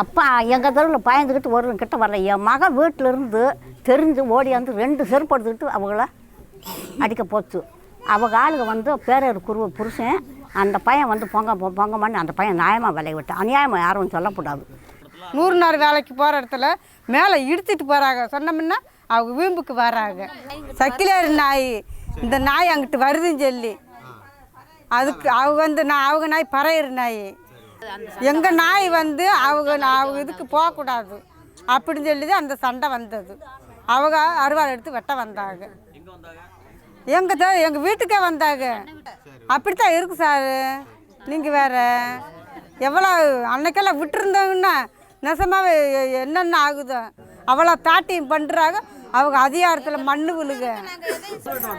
அப்போ எங்கள் தெருவில் பயந்துக்கிட்டு ஒரு கிட்ட வரல. என் மகன் வீட்டிலேருந்து தெரிஞ்சு ஓடியாந்து 2 செருப்பு எடுத்துக்கிட்டு அவங்கள அடிக்க போச்சு. அவங்க ஆளுங்க வந்து பேரர் குருவ புருஷன். அந்த பையன் வந்து பொங்கம்மான்னு அந்த பையன் நியாயமாக விளைய விட்டான். அநியாயமாக யாரும் சொல்லக்கூடாது. 100 நாள் வேலைக்கு போகிற இடத்துல மேலே இடிச்சிட்டு போகிறாங்க. சொன்னோம்னா அவங்க வீம்புக்கு வராங்க. சக்கிலேறு நாய், இந்த நாய் அங்கிட்டு வருதுன்னு சொல்லி அதுக்கு அவங்க வந்து அவங்க நாய் பறையிற நாய். எங்கள் நாய் வந்து அவங்க இதுக்கு போகக்கூடாது அப்படின்னு சொல்லி தான் அந்த சண்டை வந்தது. அவங்க அருவாள் எடுத்து வெட்ட வந்தாங்க. எங்கள் வீட்டுக்கே வந்தாங்க. அப்படித்தான் இருக்கு சார். நீங்கள் வேறு எவ்வளோ அன்னைக்கெல்லாம் விட்டுருந்தாங்கன்னா நெசமாவே என்னென்ன ஆகுதோ அவ்வளோ தாட்டியும் பண்ணுறாங்க. அவங்க அதிகாரத்தில் மண்ணு விழுக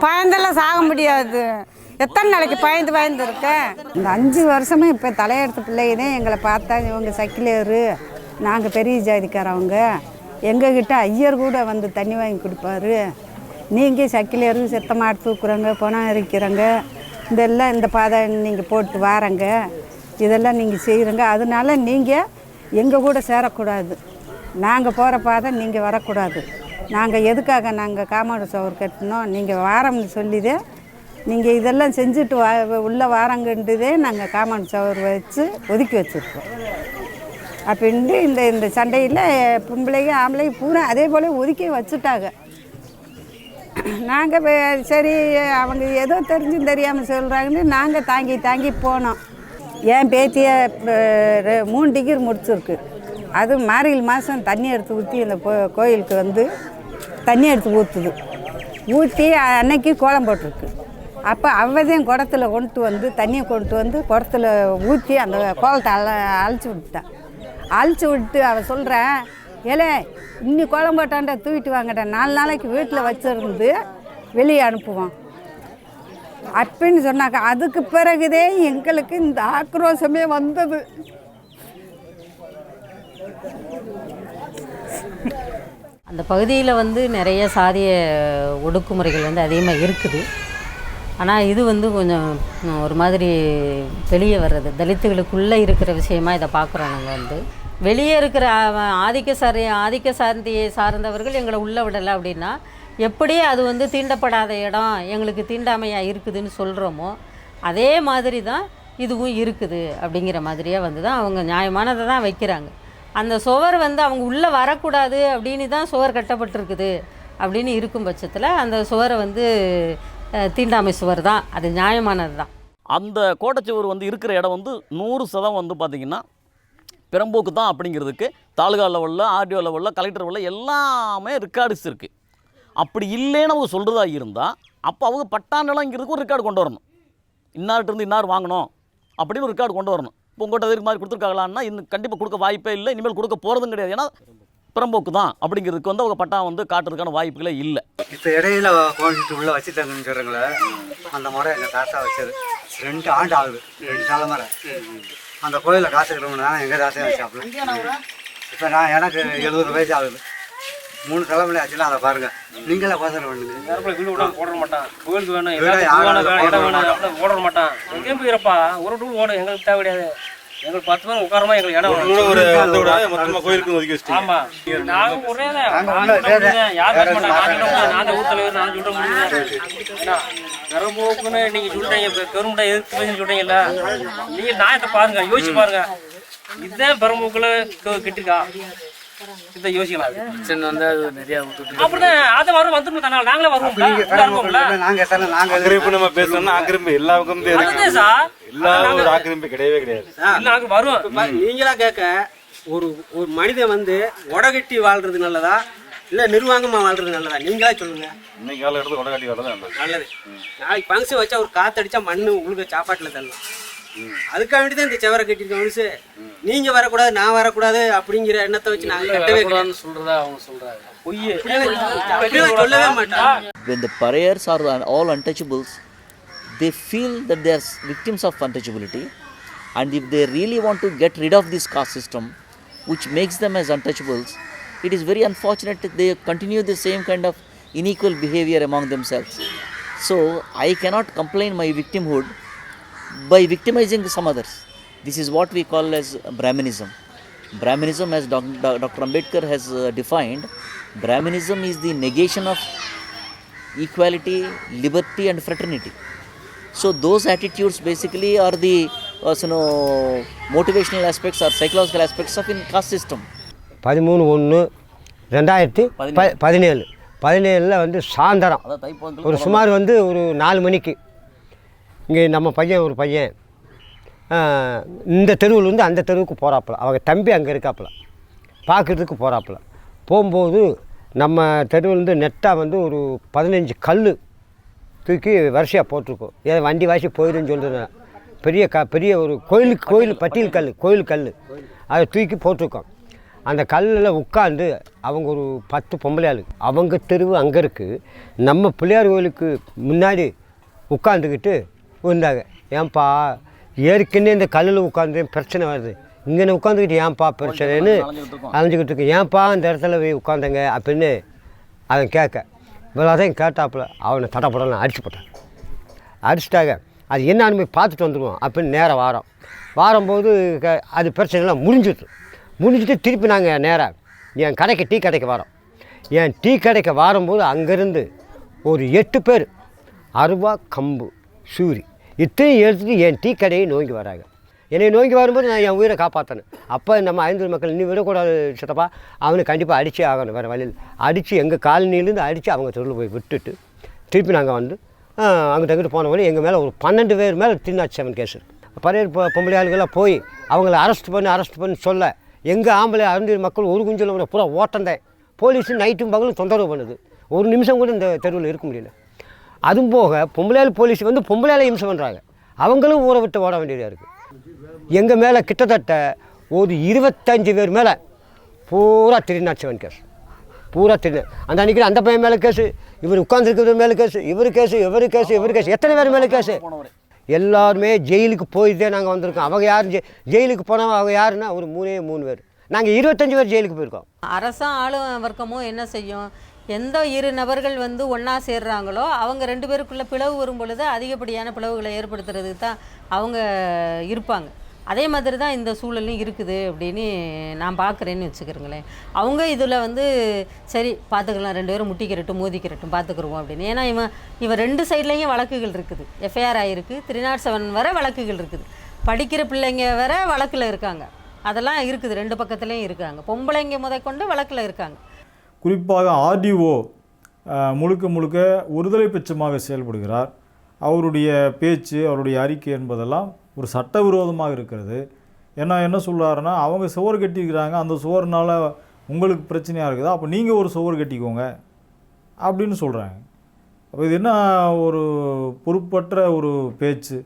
பயந்தெல்லாம் சாக முடியாது. எத்தனை நாளைக்கு பயந்து இருக்கேன். இந்த 5 வருஷமே இப்போ தலையெடுத்த பிள்ளைங்க எங்களை பார்த்தா இவங்க சக்கிலேரு, நாங்கள் பெரிய ஜாதிக்காரவங்க, எங்ககிட்ட ஐயர் கூட வந்து தண்ணி வாங்கி கொடுப்பாரு. நீங்கள் சக்கிலேரு செத்த மாடு தூக்குறங்க, பணம் இருக்கிறங்க, இதெல்லாம் இந்த பாதை நீங்கள் போட்டு வாரங்க, இதெல்லாம் நீங்கள் செய்கிறங்க. அதனால நீங்கள் எங்கள் கூட சேரக்கூடாது. நாங்கள் போகிற பாதை நீங்கள் வரக்கூடாது. நாங்கள் எதுக்காக நாங்கள் காம்பவுண்டு சுவர் கட்டினோம், நீங்கள் வாரம்னு சொல்லிதே நீங்கள் இதெல்லாம் செஞ்சுட்டு உள்ளே வாரங்கன்றதே நாங்கள் காம்பவுண்டு சுவர் வச்சு ஒதுக்கி வச்சுருக்கோம் அப்படின்ட்டு இந்த சண்டையில் பொம்பளைங்க ஆம்பளைங்க பூரா அதே போல் ஒதுக்கி வச்சுட்டாங்க. நாங்கள் சரி அவங்க ஏதோ தெரிஞ்சும் தெரியாமல் சொல்கிறாங்கன்னு நாங்கள் தாங்கி போனோம். என் பேத்தியை 3 டிகிரி முடிச்சிருக்கு. அது மார்கழி மாதம் தண்ணி எடுத்து ஊற்றி இந்த கோயிலுக்கு வந்து தண்ணி எடுத்து ஊற்றுது. ஊற்றி அன்னைக்கு கோலம் போட்டிருக்கு. அப்போ அவதையும் குடத்தில் கொண்டு வந்து தண்ணியை கொண்டு வந்து குடத்தில் ஊற்றி அந்த கோலத்தை அழைச்சி விட்டுட்டான். அழைச்சி விட்டு அவள் சொல்கிறேன், ஏலே இன்னி கோலம் போட்டான்டா தூக்கிட்டு வாங்கடா, 4 நாளைக்கு வீட்டில் வச்சுருந்து வெளியே அனுப்புவான் அப்படின்னு சொன்னாங்க. அதுக்கு பிறகுதே எங்களுக்கு இந்த ஆக்ரோஷமே வந்தது. அந்த பகுதியில் வந்து நிறைய சாதிய ஒடுக்குமுறைகள் வந்து அதிகமாக இருக்குது. ஆனால் இது வந்து கொஞ்சம் ஒரு மாதிரி வெளியே வர்றது, தலித்துகளுக்குள்ளே இருக்கிற விஷயமா இதை பார்க்குறோம். நாங்கள் வந்து வெளியே இருக்கிற ஆதிக்க சாந்தியை சார்ந்தவர்கள் எங்களை உள்ளே விடலை அப்படின்னா எப்படி அது வந்து தீண்டப்படாத இடம் எங்களுக்கு தீண்டாமையாக இருக்குதுன்னு சொல்கிறோமோ அதே மாதிரி தான் இதுவும் இருக்குது அப்படிங்கிற மாதிரியே வந்து தான் அவங்க நியாயமானதை தான் வைக்கிறாங்க. அந்த சுவர் வந்து அவங்க உள்ளே வரக்கூடாது அப்படின்னு தான் சுவர் கட்டப்பட்டிருக்குது அப்படின்னு இருக்கும் பட்சத்தில் அந்த சுவரை வந்து தீண்டாமை சுவர் தான், அது நியாயமானது தான். அந்த கோட்டைச்சுவர் வந்து இருக்கிற இடம் வந்து 100% வந்து பார்த்திங்கன்னா பெரம்போக்கு தான் அப்படிங்கிறதுக்கு தாலுகா லெவலில், ஆர்டிஓ லெவலில், கலெக்டர் லெவலில் எல்லாமே ரெக்கார்ட்ஸ் இருக்குது. அப்படி இல்லைன்னு அவங்க சொல்கிறதா இருந்தால் அப்போ அவங்க பட்டா நிலங்கிறதுக்கு ஒரு ரெக்கார்டு கொண்டு வரணும். இன்னார்கிட்டருந்து இன்னார் வாங்கணும் அப்படின்னு ஒரு ரெக்கார்டு கொண்டு வரணும். இப்போ உங்கள்கிட்ட இதுக்கு மாதிரி கொடுத்துருக்காங்களான்னா இன்னும் கண்டிப்பாக கொடுக்க வாய்ப்பே இல்லை, இனிமேல் கொடுக்க போகிறதும் கிடையாது. ஏன்னா பெரம்போக்கு தான் அப்படிங்கிறதுக்கு வந்து அவங்க பட்டா வந்து காட்டுறதுக்கான வாய்ப்புகளே இல்லை. இப்போ இடையில கோழிட்டு உள்ளே வச்சுட்டாங்கன்னு சொல்கிறாங்களே, அந்த முறை எங்கள் தாத்தா வச்சது 2 ஆண்டு ஆகுது, 2 தலைமுறை. அந்த கோயிலில் காசு இருக்கிறவங்க எங்கள் தாத்தையும் வச்சாப்புல. இப்போ எனக்கு 70 வயசு ஆகுது, 3 தலைமுறை ஆச்சுன்னா அதை பாருங்கள். நீங்களே கோசனை பண்ணுங்க. வீடு விட போட மாட்டான், கோயிலுக்கு வேணும் இடம் வேணும் ஓட மாட்டான். எங்கேயும் போயிருப்பா ஒரு டூல் ஓடும், எங்களுக்கு தேவை கிடையாது. எங்களுக்கு 10 பேர் உட்காரமா எங்களுக்கு இடம் கோயிலுக்கு ஒதுக்கி வச்சுட்டு. ஆமா, நாங்க ஒரே யார் நான் ஊர் தலைவர் நான் சொல்ல முடியுது. பெரம்போக்குன்னு நீங்க சொல்றீங்க, கவர்மெண்ட்டை எதிர்த்து பேசி சொல்றீங்கல்ல, நீங்க நியாயத்தை பாருங்க, யோசிச்சு பாருங்க. இதுதான் பெரம்போக்குல கிட்டிருக்கா, இதை யோசிக்கலாம். அப்படிதான் அதை வரும் வந்துடும் தானே, நாங்களே வருவோம். ஆக்கிரமிப்பு நம்ம பேசணும்னா ஆக்கிரமிப்பு எல்லாருக்கும் எல்லாரும் ஒரு ஆக்கிரமிப்பு கிடையவே கிடையாது. நாங்க வருவோம். நீங்களா கேட்க, ஒரு மனிதன் வந்து உடகட்டி வாழ்றது நல்லதா இல்லை நிர்வாகமாக வாழ்றது நல்லதா? நீங்களா சொல்லுங்க. இன்னைக்கு கால எடுத்து உடகட்டி வாழ்றது நல்லது. நாளைக்கு ஃபங்க்ஷன் வச்சா ஒரு காற்றடிச்சா மண்ணு உங்களுக்கு சாப்பாட்டில் தரலாம். அதுக்காக வேண்டி தான் இந்த செவரை கட்டியிருக்கோம். மனுஷு நீங்க வரக்கூடாது நான் வரக்கூடாது அப்படிங்கிற எண்ணத்தை வச்சு நாங்கள் கட்டவே கூடாதுன்னு சொல்றதா அவங்க சொல்றாங்க. சொல்லவே மாட்டாங்க. When the pariahs are all untouchables, they feel that they are victims of untouchability, and if they really want to get rid of this caste system which makes them as untouchables, it is very unfortunate that they continue the same kind of unequal behavior among themselves. So I cannot complain my victimhood by victimizing some others. This is what we call as Brahminism. Brahminism, as Dr. Ambedkar has defined, Brahminism is the negation of equality, liberty and fraternity. So those attitudes basically are the motivational aspects or psychological aspects of in caste system. 13/1/2017 வந்து சாயந்தரம் ஒரு சுமார் வந்து ஒரு 4 மணிக்கு இங்கே நம்ம பையன் ஒரு பையன் இந்த தெருவில் வந்து அந்த தெருவுக்கு போகிறாப்புல, அவங்க தம்பி அங்கே இருக்காப்புல பார்க்குறதுக்கு போகிறாப்புல. போகும்போது நம்ம தெருவிலேருந்து நெட்டாக வந்து ஒரு 15 கல் தூக்கி வரிசையாக போட்டிருக்கோம். ஏன் வண்டி வாசி போயிடுன்னு சொல்கிறது பெரிய ஒரு கோயில் பட்டியல் கல், கோயில் கல் அதை தூக்கி போட்டிருக்கோம். அந்த கல்லில் உட்காந்து அவங்க ஒரு 10 பொம்பளையாள், அவங்க தெருவு அங்கே இருக்குது. நம்ம பிள்ளையார் கோயிலுக்கு முன்னாடி உட்காந்துக்கிட்டு இருந்தாங்க. ஏன்பா ஏற்கனவே இந்த கல்லில் உட்காந்து பிரச்சனை வருது, இங்கே உட்காந்துக்கிட்டு ஏன்பா பிரச்சனைன்னு அலைஞ்சிக்கிட்டு இருக்கு, ஏன்பா அந்த இடத்துல போய் உட்காந்தங்க அப்படின்னு அவன் கேட்க, இவ்வளோதான் கேட்டாப்புல அவனை தடப்படலாம் அடிச்சுட்டாங்க. அது என்னன்னு போய் பார்த்துட்டு வந்துடுவோம் அப்படின்னு நேராக வாரம்போது அது பிரச்சனைலாம் முடிஞ்சிட்டு திருப்பி நாங்கள் நேராக என் கடைக்கு டீ கடைக்கு வரோம். என் டீ கடைக்கு வரும்போது அங்கேருந்து ஒரு 8 பேர் அருவா கம்பு சூரி இத்தனையும் எடுத்துகிட்டு என் டீ கடையை நோங்கி வராங்க. என்னை நோங்கி வரும்போது நான் என் உயிரை காப்பாற்றணும். அப்போ நம்ம 5 மக்கள் இன்னும் விடக்கூடாது சித்தப்பா, அவனை கண்டிப்பாக அடித்தே ஆகணும், வேறு வழியில் அடித்து எங்கள் காலனிலேருந்து அடித்து அவங்க தெருவில் போய் விட்டுட்டு திருப்பி நாங்கள் வந்து அங்கிட்ட போன உடனே எங்கள் மேலே ஒரு 12 பேர் மேலே 307 கேஸ் பரையர் பொம்பளை ஆளுகள்லாம் போய் அவங்கள அரெஸ்ட் பண்ணி சொல்ல எங்கள் ஆம்பளை அருந்ததி மக்கள் ஒரு குஞ்சல் பூரா ஓட்டந்தேன். போலீஸு நைட்டும் பகலும் தொந்தரவு பண்ணுது. ஒரு நிமிஷம் கூட இந்த தெருவில் இருக்க முடியல. அதுவும் போக பொம்பளையால் போலீஸ் வந்து பொம்பளையால் இம்சை பண்ணுறாங்க. அவங்களும் ஊரை விட்டு ஓட வேண்டியதாக இருக்குது. எங்கள் மேலே கிட்டத்தட்ட ஒரு 25 பேர் மேலே பூரா 307 கேஸ், பூரா அந்த அன்றைக்கி அந்த பையன் மேலே கேஸு, இவர் உட்காந்துருக்கிறது மேலே கேஸு, இவர் கேஸு, எத்தனை பேர் மேலே கேஸு. எல்லாருமே ஜெயிலுக்கு போயிட்டே நாங்கள் வந்திருக்கோம். அவங்க யார் ஜெயிலுக்கு போனவங்க அவங்க யாருன்னா ஒரு 3 பேர். நாங்கள் 25 பேர் ஜெயிலுக்கு போயிருக்கோம். அரசும் ஆளும் வர்க்கமும் என்ன செய்யும், எந்த 2 நபர்கள் வந்து ஒன்றா சேர்றாங்களோ அவங்க 2 பேருக்குள்ளே பிளவு வரும் பொழுது அதிகப்படியான பிளவுகளை ஏற்படுத்துறதுக்கு தான் அவங்க இருப்பாங்க. அதே மாதிரி தான் இந்த சூழலும் இருக்குது அப்படின்னு நான் பார்க்குறேன்னு வச்சுக்கிறேங்களேன். அவங்க இதில் வந்து சரி பார்த்துக்கலாம், 2 பேரும் முட்டிக்கிறட்டும் மோதிக்கிறட்டும் பார்த்துக்குருவோம் அப்படின்னு. ஏன்னா இவன் 2 சைட்லேயும் வழக்குகள் இருக்குது. எஃப்ஐஆர் ஆகிருக்கு, 307 வரை வழக்குகள் இருக்குது. படிக்கிற பிள்ளைங்க வர வழக்கில் இருக்காங்க. அதெல்லாம் இருக்குது, 2 பக்கத்துலேயும் இருக்காங்க. பொம்பளைங்க முதற்கொண்டு வழக்கில் இருக்காங்க. குறிப்பாக ஆர்டிஓ முழுக்க ஒருதலை பட்சமாக செயல்படுகிறார். அவருடைய பேச்சு, அவருடைய அறிக்கை என்பதெல்லாம் ஒரு சட்டவிரோதமாக இருக்கிறது. ஏன்னா என்ன சொல்கிறாருன்னா, அவங்க சுவர் கட்டிக்கிறாங்க, அந்த சுவர்னால் உங்களுக்கு பிரச்சனையாக இருக்குதா, அப்போ நீங்கள் ஒரு சுவர் கட்டிக்கோங்க அப்படின்னு சொல்கிறாங்க. அப்போ இது என்ன ஒரு பொறுப்பற்ற ஒரு பேச்சு.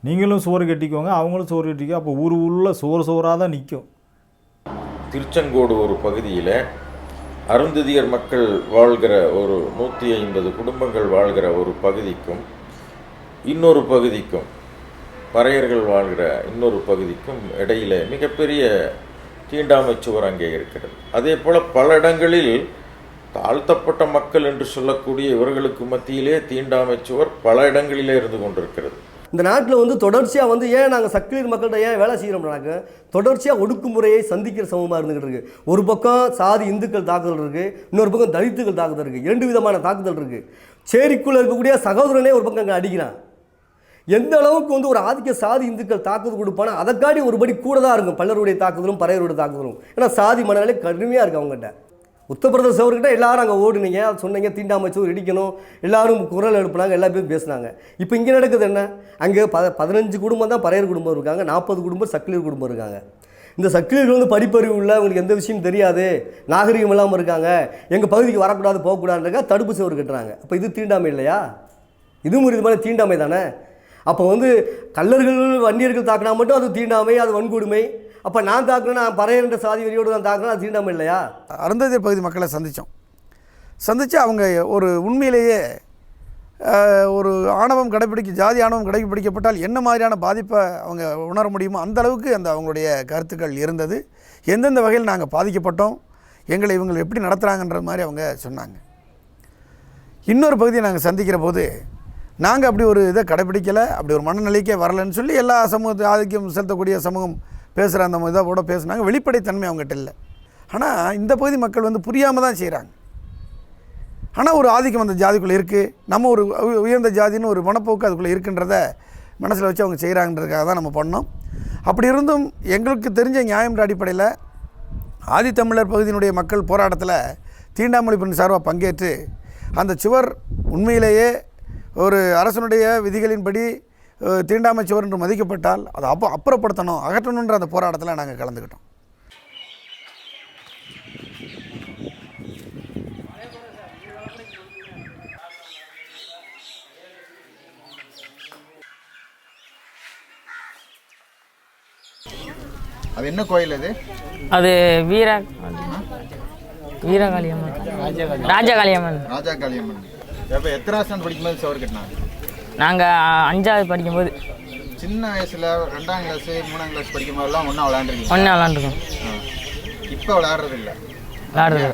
நீங்களும் சுவர் கட்டிக்கோங்க, அவங்களும் சுவர் கட்டிக்கோ, அப்போ ஊர் உள்ள சுவராக தான் நிற்கும். திருச்செங்கோடு ஒரு பகுதியில் அருந்ததியர் மக்கள் வாழ்கிற ஒரு 150 குடும்பங்கள் வாழ்கிற ஒரு பகுதிக்கும் இன்னொரு பகுதிக்கும், பறையர்கள் வாழ்கிற இன்னொரு பகுதிக்கும் இடையில் மிகப்பெரிய தீண்டாமை சுவர் அங்கே இருக்கிறது. அதே போல் பல இடங்களில் தாழ்த்தப்பட்ட மக்கள் என்று சொல்லக்கூடிய இவர்களுக்கு மத்தியிலே தீண்டாமை சுவர் பல இடங்களிலே இருந்து கொண்டிருக்கிறது. இந்த நாட்டில் வந்து தொடர்ச்சியாக வந்து ஏன் நாங்கள் சக்கிலியர் மக்கள்கிட்ட ஏன் வேலை செய்கிறோம்னாக்க, தொடர்ச்சியாக ஒடுக்குமுறையை சந்திக்கிற சமூகமாக இருந்துக்கிட்டு இருக்குது. ஒரு பக்கம் சாதி இந்துக்கள் தாக்குதல் இருக்குது, இன்னொரு பக்கம் தலித்துகள் தாக்குதல் இருக்குது. 2 விதமான தாக்குதல் இருக்குது. சேரிக்குள்ளே இருக்கக்கூடிய சகோதரனே ஒரு பக்கம் அங்கே அடிக்கிறான். எந்த அளவுக்கு வந்து ஒரு ஆதிக்க சாதி இந்துக்கள் தாக்குதல் கொடுப்பானா அதைக்காடி ஒருபடி கூட தான் இருக்கும் பல்லருடைய தாக்குதலும் பறையருடைய தாக்குதலும். ஏன்னா சாதி மனநிலை கடுமையாக இருக்குது அவங்ககிட்ட. உத்தரப்பிரதேச அவர்கிட்ட எல்லாரும் அங்கே ஓடுனீங்க, அது சொன்னீங்க, தீண்டாமை சுவர் இடிக்கணும், எல்லாரும் குரல் எழுப்புனாங்க, எல்லா பேரும் பேசுனாங்க. இப்போ இங்கே நடக்குது என்ன, அங்கே 15 குடும்பம் தான் பறையர் குடும்பம் இருக்காங்க, 40 குடும்பம் சக்கிலியர் குடும்பம் இருக்காங்க. இந்த சக்கிலியர்கள் வந்து படிப்பறிவு இல்லை, அவங்களுக்கு எந்த விஷயம் தெரியாது, நாகரிகம் இல்லாமல் இருக்காங்க, எங்கள் பகுதிக்கு வரக்கூடாது போகக்கூடாதுன்றக்கா தடுப்பு சுவர் கட்டுறாங்க. அப்போ இது தீண்டாமை இல்லையா? இதுவும் ஒரு விதமான தீண்டாமை தானே. அப்போ வந்து கள்ளர்கள் வன்னியர்கள் தாக்கினா மட்டும் அது தீண்டாமை, அது வன்கொடுமை. அப்போ நான் தாக்குறேன், நான் பறையன்ற சாதி வரியோடு நான் தாக்குறேன், அது தீண்டாமை இல்லையா? அருந்ததியர் பகுதி மக்களை சந்தித்து அவங்க ஒரு உண்மையிலேயே ஒரு ஆணவம் ஜாதி ஆணவம் கடைபிடிக்கப்பட்டால் என்ன மாதிரியான பாதிப்பை அவங்க உணர முடியுமோ அந்த அளவுக்கு அந்த அவங்களுடைய கருத்துக்கள் இருந்தது. எந்தெந்த வகையில் நாங்கள் பாதிக்கப்பட்டோம், எங்களை இவங்களை எப்படி நடத்துகிறாங்கன்ற மாதிரி அவங்க சொன்னாங்க. இன்னொரு பகுதியை நாங்கள் சந்திக்கிற போது நாங்கள் அப்படி ஒரு இதை கடைபிடிக்கலை, அப்படி ஒரு மனநிலைக்கே வரலைன்னு சொல்லி எல்லா சமூகத்தை ஆதிக்கம் செலுத்தக்கூடிய சமூகம் பேசுகிற அந்த இதை கூட பேசுனாங்க. வெளிப்படைத்தன்மை அவங்ககிட்ட இல்லை. ஆனால் இந்த பகுதி மக்கள் வந்து புரியாமல் தான் செய்கிறாங்க. ஆனால் ஒரு ஆதிக்கம் அந்த ஜாதிக்குள்ளே இருக்குது, நம்ம ஒரு உயர்ந்த ஜாதின்னு ஒரு மனப்போக்கு அதுக்குள்ளே இருக்குன்றத மனசில் வச்சு அவங்க செய்கிறாங்கன்றதுக்காக தான் நம்ம பண்ணோம். அப்படி இருந்தும் எங்களுக்கு தெரிஞ்ச நியாயம்ன்ற அடிப்படையில் ஆதித்தமிழர் பகுதியினுடைய மக்கள் போராட்டத்தில் தீண்டாமை ஒழிப்பின் சார்பாக பங்கேற்று அந்த சுவர் உண்மையிலேயே ஒரு அரசனுடைய விதிகளின்படி தீண்டாமை சுவர் என்று மதிக்கப்பட்டால் அதை அப்புறப்படுத்தணும், அகற்றணுன்ற அந்த போராட்டத்தில் நாங்கள் கலந்துக்கிட்டோம். அது என்ன கோயில் அது? அது வீரகாளியம்மன், ராஜகாளியம்மன். ராஜகாளியம்மன். எப்போ எத்தனை வருஷம் படிக்கும்போது சுவர் கட்டினாங்க? நாங்கள் 5ஆவது படிக்கும்போது. சின்ன வயசில் 2ஆம் கிளாஸ் 3ஆம் கிளாஸ் படிக்கும் போதெல்லாம் ஒன்றா விளையாண்டுருக்கீங்க? ஒன்றா விளையாண்டுருக்கோம். இப்போ விளையாடுறது இல்லை? விளையாடுறது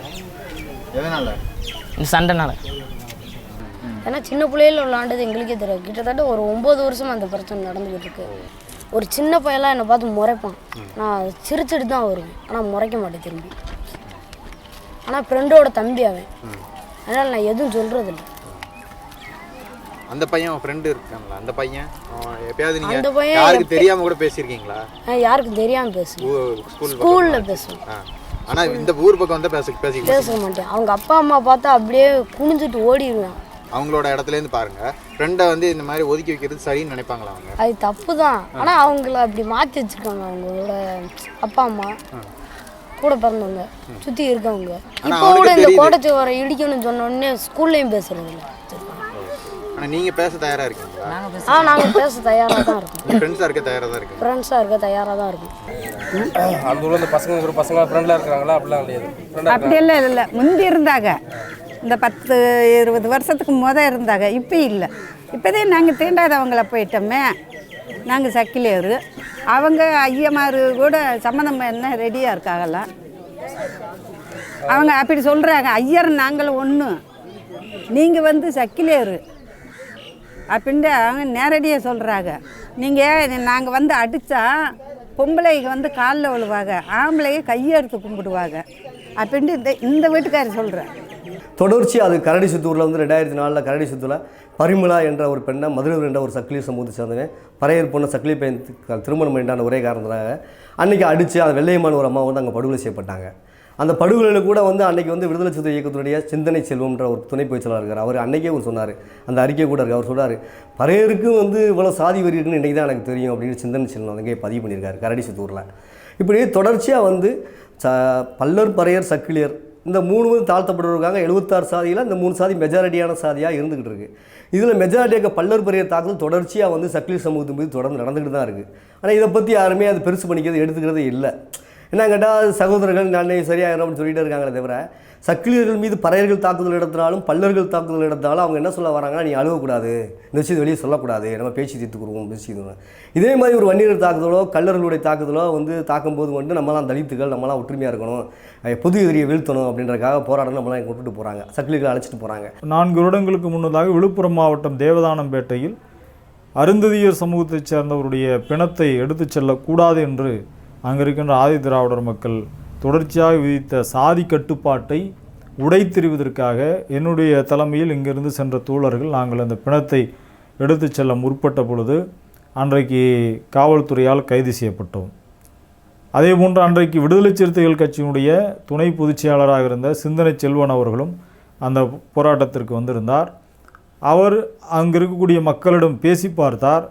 எதனால்? இந்த சண்டைனால. ஏன்னா சின்ன பிள்ளையில விளையாண்டது எங்களுக்கே தெரியாது. கிட்டத்தட்ட ஒரு 9 வருஷம் அந்த பிரச்சனை நடந்துக்கிட்டு இருக்கு. ஒரு சின்ன பையெல்லாம் என்னை பார்த்து முறைப்பான், நான் சிரிச்சிட்டு தான் வருவேன், ஆனால் முறைக்க மாட்டேன் திரும்பி. ஆனால் ஃப்ரெண்டோட தம்பி அவன், அதனால் நான் எதுவும் சொல்கிறதில்ல. அந்த பையன் ஃப்ரெண்டு இருக்காங்களா? அந்த பையன் எப்பயாவது நீங்கள் யாருக்கு தெரியாமல் கூட பேசியிருக்கீங்களா? யாருக்கும் தெரியாமல் பேசுவேன், ஸ்கூலில் பேசுவேன். ஆனால் இந்த ஊர் பக்கம் வந்து பேச மாட்டேன். அவங்க அப்பா அம்மா பார்த்தா அப்படியே குனிஞ்சிட்டு ஓடிடுவேன். அவங்களோட இடத்துலேருந்து பாருங்கள், ஃப்ரெண்டை வந்து இந்த மாதிரி ஒதுக்கி வைக்கிறது சரின்னு நினைப்பாங்களா அவங்க? அது தப்பு தான். ஆனால் அவங்கள அப்படி மாற்றி வச்சுருக்காங்க. அவங்களோட அப்பா அம்மா கூட பிறந்தவங்க சுற்றி இருக்கவங்க இப்போ கூட இந்த கோட்டச்சுவரை இடிக்கணும்னு சொன்ன உடனே ஸ்கூல்லையும் பேசுறது இல்லை. ஆனால் நீங்கள் பேச தயாராக இருக்கீங்களா? நாங்கள் பேச தயாராக தான் இருக்கோம். ஃப்ரெண்ட்ஸாக இருக்க தயாராக தான் இருக்கீங்க? ஃப்ரெண்ட்ஸாக இருக்க தயாராக தான் இருக்கும். அந்த ஊரில் இந்த பசங்க ஃப்ரெண்டில் இருக்கிறாங்களா? அப்படிலாம் கிடையாது. அப்படியெல்லாம் இல்லை. முந்தி இருந்தாங்க, இந்த 10-20 வருஷத்துக்கு இருந்தாங்க. இப்போ இல்லை. இப்போதே நாங்கள் தீண்டாதவங்கள போயிட்டோமே. நாங்கள் சக்கிலியர், அவங்க ஐயமாரு கூட சம்மந்தம் என்ன ரெடியாக இருக்காங்கல்ல. அவங்க அப்படி சொல்கிறாங்க, ஐயர் நாங்களும் ஒன்று, நீங்கள் வந்து சக்கிலியர் அப்படின்ட்டு அவங்க நேரடியாக சொல்கிறாங்க. நாங்கள் வந்து அடித்தா பொம்பளைக்கு வந்து காலில் விழுவாங்க, ஆம்பளைக்கு கையெடுத்து கும்பிடுவாங்க அப்படின்ட்டு இந்த வீட்டுக்காரர் சொல்கிறேன். தொடர்ச்சி அது கரடி சித்தூரில் வந்து 2004 கரடி சித்தூரில் பரிமளா என்ற ஒரு பெண்ணை மதுரை என்ற ஒரு சக்கிலியர் சமூகத்தை சேர்ந்தவன் பறையர் பொண்ணை சக்கிலி பையன் திருமணம் பண்ணிட்டான ஒரே காரணத்தினாக அன்றைக்கி அடித்து அந்த வெள்ளையமான ஒரு அம்மா வந்து அங்கே படுகொலை செய்யப்பட்டாங்க. அந்த படுகொலையில் கூட வந்து அன்றைக்கி வந்து விடுதலை சிறுத்தை இயக்கத்தினுடைய சிந்தனை செல்வம்ன்ற ஒரு துணை பேச்சாளர் இருக்கார். அவர் அன்றைக்கே அவர் சொன்னார், அந்த அறிக்கை கூட இருக்குது. அவர் சொல்கிறார், பறையருக்கும் வந்து இவ்வளோ சாதி வரி இருக்குன்னு இன்றைக்கி தான் எனக்கு தெரியும் அப்படின்னு சிந்தனை செல்வம் அங்கே பதிவு பண்ணியிருக்காரு கரடி சித்தூரில். இப்படி தொடர்ச்சியாக வந்து பல்லர், பறையர், சக்கிலியர் இந்த 3 வந்து தாழ்த்தப்பட்டிருக்காங்க. 76 சாதியில் இந்த 3 சாதி மெஜாரிட்டியான சாதியாக இருந்துக்கிட்டு இருக்குது. இதில் மெஜாரிட்டியாக பல்லர், பறையர் தாக்குதல் தொடர்ச்சியாக வந்து சக்கிலியர் சமூகத்தின் மீது தொடர்ந்து நடந்துக்கிட்டு தான் இருக்குது. ஆனால் இதை பற்றி யாருமே அது பெருசு பண்ணிக்கிறது எடுத்துக்கிறதே இல்லை. என்ன கேட்டால் சகோதரர்கள் நான் சரியாயிரும் அப்படின்னு சொல்லிட்டு இருக்காங்களே தவிர, சக்கிலியர்கள் மீது பறையர்கள் தாக்குதல் எடுத்தாலும் பல்லர்கள் தாக்குதல் எடுத்தாலும் அவங்க என்ன சொல்ல வராங்கன்னா, நீ அழுவக்கூடாது, இந்த விஷயத்தை வெளியே சொல்லக்கூடாது, நம்ம பேச்சு தீர்த்துக்குருவோம் பேசிடுவோம். இதே மாதிரி ஒரு வன்னியர் தாக்குதலோ கல்லர்களுடைய தாக்குதலோ வந்து தாக்கும்போது வந்து நம்மளாம் தலித்துகள், நம்மளாம் ஒற்றுமையாக இருக்கணும், பொது எதிரியை வீழ்த்தணும் அப்படின்றக்காக போராடணும், நம்மளாம் கொண்டுட்டு போகிறாங்க, சக்கிலியர்களை அழைச்சிட்டு போகிறாங்க. 4 வருடங்களுக்கு முன்னதாக விழுப்புரம் மாவட்டம் தேவதானம்பேட்டையில் அருந்ததியர் சமூகத்தைச் சேர்ந்தவருடைய பிணத்தை எடுத்துச் செல்லக்கூடாது என்று அங்கே இருக்கின்ற ஆதி திராவிடர் மக்கள் தொடர்ச்சியாக விதித்த சாதி கட்டுப்பாட்டை உடைத்தெறிவதற்காக என்னுடைய தலைமையில் இங்கிருந்து சென்ற தோழர்கள் நாங்கள் அந்த பிணத்தை எடுத்து செல்ல முற்பட்ட பொழுது அன்றைக்கு காவல்துறையால் கைது செய்யப்பட்டோம். அதே போன்று அன்றைக்கு விடுதலை சிறுத்தைகள் கட்சியினுடைய துணை பொதுச் செயலாளராக இருந்த சிந்தனை செல்வன் அவர்களும் அந்த போராட்டத்திற்கு வந்திருந்தார். அவர் அங்கு இருக்கக்கூடிய மக்களிடம் பேசி பார்த்தார்.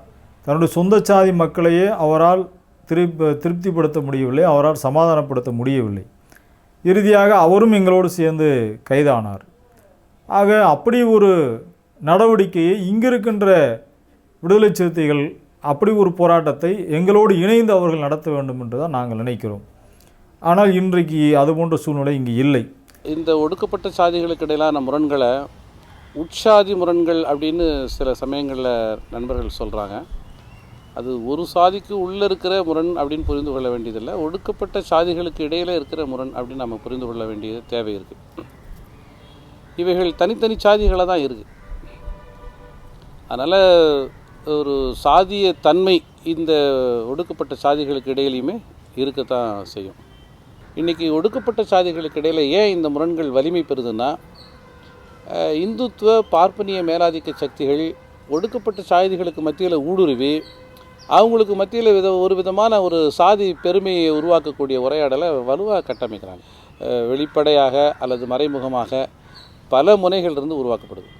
தன்னுடைய சொந்த சாதி மக்களையே அவரால் திருப்திப்படுத்த முடியவில்லை, அவரால் சமாதானப்படுத்த முடியவில்லை. இறுதியாக அவரும் எங்களோடு சேர்ந்து கைதானார். ஆக அப்படி ஒரு நடவடிக்கையை இங்கே இருக்கின்ற விடுதலை சிறுத்தைகள் அப்படி ஒரு போராட்டத்தை எங்களோடு இணைந்து அவர்கள் நடத்த வேண்டும் என்று தான் நாங்கள் நினைக்கிறோம். ஆனால் இன்றைக்கு அதுபோன்ற சூழ்நிலை இங்கு இல்லை. இந்த ஒடுக்கப்பட்ட சாதிகளுக்கு இடையிலான முரண்களை உட்சாதி முரண்கள் அப்படின்னு சில சமயங்களில் நண்பர்கள் சொல்கிறாங்க. அது ஒரு சாதிக்கு உள்ளே இருக்கிற முரண் அப்படின்னு புரிந்து கொள்ள வேண்டியதில்லை, ஒடுக்கப்பட்ட சாதிகளுக்கு இடையில் இருக்கிற முரண் அப்படின்னு நம்ம புரிந்து கொள்ள வேண்டியது தேவை இருக்குது. இவைகள் தனித்தனி சாதிகளாக தான் இருக்குது. அதனால் ஒரு சாதிய தன்மை இந்த ஒடுக்கப்பட்ட சாதிகளுக்கு இடையிலையுமே இருக்கத்தான் செய்யும். இன்றைக்கி ஒடுக்கப்பட்ட சாதிகளுக்கு இடையில் ஏன் இந்த முரண்கள் வலிமை பெறுதுன்னா, இந்துத்துவ பார்ப்பனிய மேலாதிக்க சக்திகள் ஒடுக்கப்பட்ட சாதிகளுக்கு மத்தியில் ஊடுருவி அவங்களுக்கு மத்தியில் ஒரு விதமான ஒரு சாதி பெருமையை உருவாக்கக்கூடிய உரையாடலை வலுவாக கட்டமைக்கிறாங்க. வெளிப்படையாக அல்லது மறைமுகமாக பல முனைகளிலிருந்து உருவாக்கப்படுது.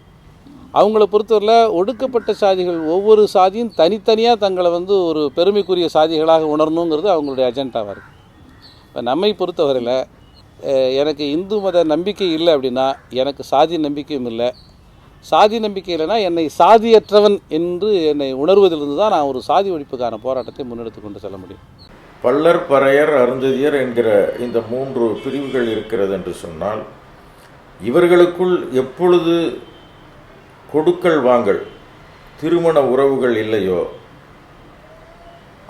அவங்கள பொறுத்தவரையில் ஒடுக்கப்பட்ட சாதிகள் ஒவ்வொரு சாதியும் தனித்தனியாக தங்களை வந்து ஒரு பெருமைக்குரிய சாதிகளாக உணரணுங்கிறது அவங்களுடைய அஜெண்டாவாக இருக்குது. இப்போ நம்மை பொறுத்தவரையில் எனக்கு இந்து மத நம்பிக்கை இல்லை அப்படின்னா எனக்கு சாதி நம்பிக்கையும் இல்லை, சாதி நம்பிக்கை இல்லைன்னா என்னை சாதியற்றவன் என்று என்னை உணர்வதிலிருந்து தான் நான் ஒரு சாதி ஒழிப்புக்கான போராட்டத்தை முன்னெடுத்து கொண்டு செல்ல முடியும். பல்லர், பறையர், அருந்ததியர் என்கிற இந்த 3 பிரிவுகள் இருக்கிறது என்று சொன்னால், இவர்களுக்குள் எப்பொழுது கொடுக்கல் வாங்கல் திருமண உறவுகள் இல்லையோ,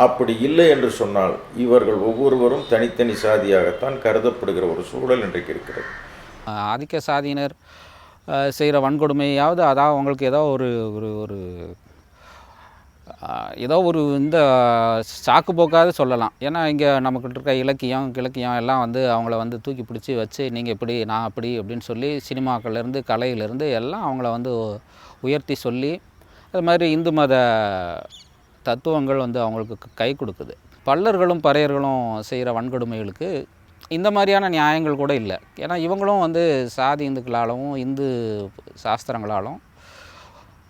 அப்படி இல்லை என்று சொன்னால் இவர்கள் ஒவ்வொருவரும் தனித்தனி சாதியாகத்தான் கருதப்படுகிற ஒரு சூழல் இன்றைக்கு இருக்கிறது. ஆதிக்க சாதியினர் செய்கிற வன்கொடுமையாவது அதாவது அவங்களுக்கு ஏதோ ஒரு ஒரு ஒரு ஏதோ ஒரு இந்த சாக்கு போக்காவது சொல்லலாம். ஏன்னா இங்கே நமக்கிட்ட இருக்க இலக்கியம் எல்லாம் வந்து அவங்கள வந்து தூக்கி பிடிச்சி வச்சு நீங்கள் இப்படி நான் அப்படி அப்படின்னு சொல்லி சினிமாக்கள்லேருந்து கலையிலேருந்து எல்லாம் அவங்கள வந்து உயர்த்தி சொல்லி அது மாதிரி இந்து மத தத்துவங்கள் வந்து அவங்களுக்கு கை கொடுக்குது. பல்லர்களும் பறையர்களும் செய்கிற வன்கொடுமைகளுக்கு இந்த மாதிரியான நியாயங்கள் கூட இல்லை. ஏன்னா இவங்களும் வந்து சாதி இந்துக்களாலும் இந்து சாஸ்திரங்களாலும்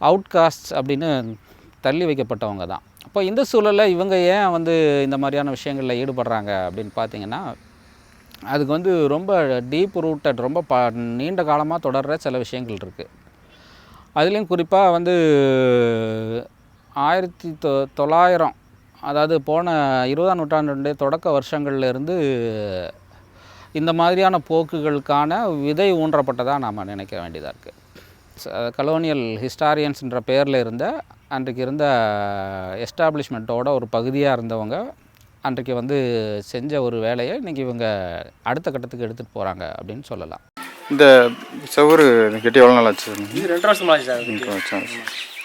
அவுட்காஸ்ட் அப்படின்னு தள்ளி வைக்கப்பட்டவங்க தான். அப்போ இந்த சூழலில் இவங்க ஏன் வந்து இந்த மாதிரியான விஷயங்களில் ஈடுபடுறாங்க அப்படின்னு பார்த்தீங்கன்னா, அதுக்கு வந்து ரொம்ப டீப் ரூட்டட், ரொம்ப நீண்ட காலமாக தொடர்கிற சில விஷயங்கள் இருக்குது. அதுலேயும் குறிப்பாக வந்து 1900, அதாவது போன 20ஆம் நூற்றாண்டுடைய தொடக்க வருஷங்கள்லேருந்து இந்த மாதிரியான போக்குகளுக்கான விதை ஊன்றப்பட்டதாக நாம் நினைக்க வேண்டியதாக இருக்குது. கலோனியல் ஹிஸ்டாரியன்ஸ்ன்ற பேரில் இருந்த அன்றைக்கு இருந்த எஸ்டாப்ளிஷ்மெண்ட்டோட ஒரு பகுதியாக இருந்தவங்க அன்றைக்கு வந்து செஞ்ச ஒரு வேலையை இன்றைக்கி இவங்க அடுத்த கட்டத்துக்கு எடுத்துகிட்டு போகிறாங்க அப்படின்னு சொல்லலாம். இந்த செவரு கட்டி எவ்வளோ நாள் ஆச்சு? இது 2 வருஷம் ஆச்சு சார்.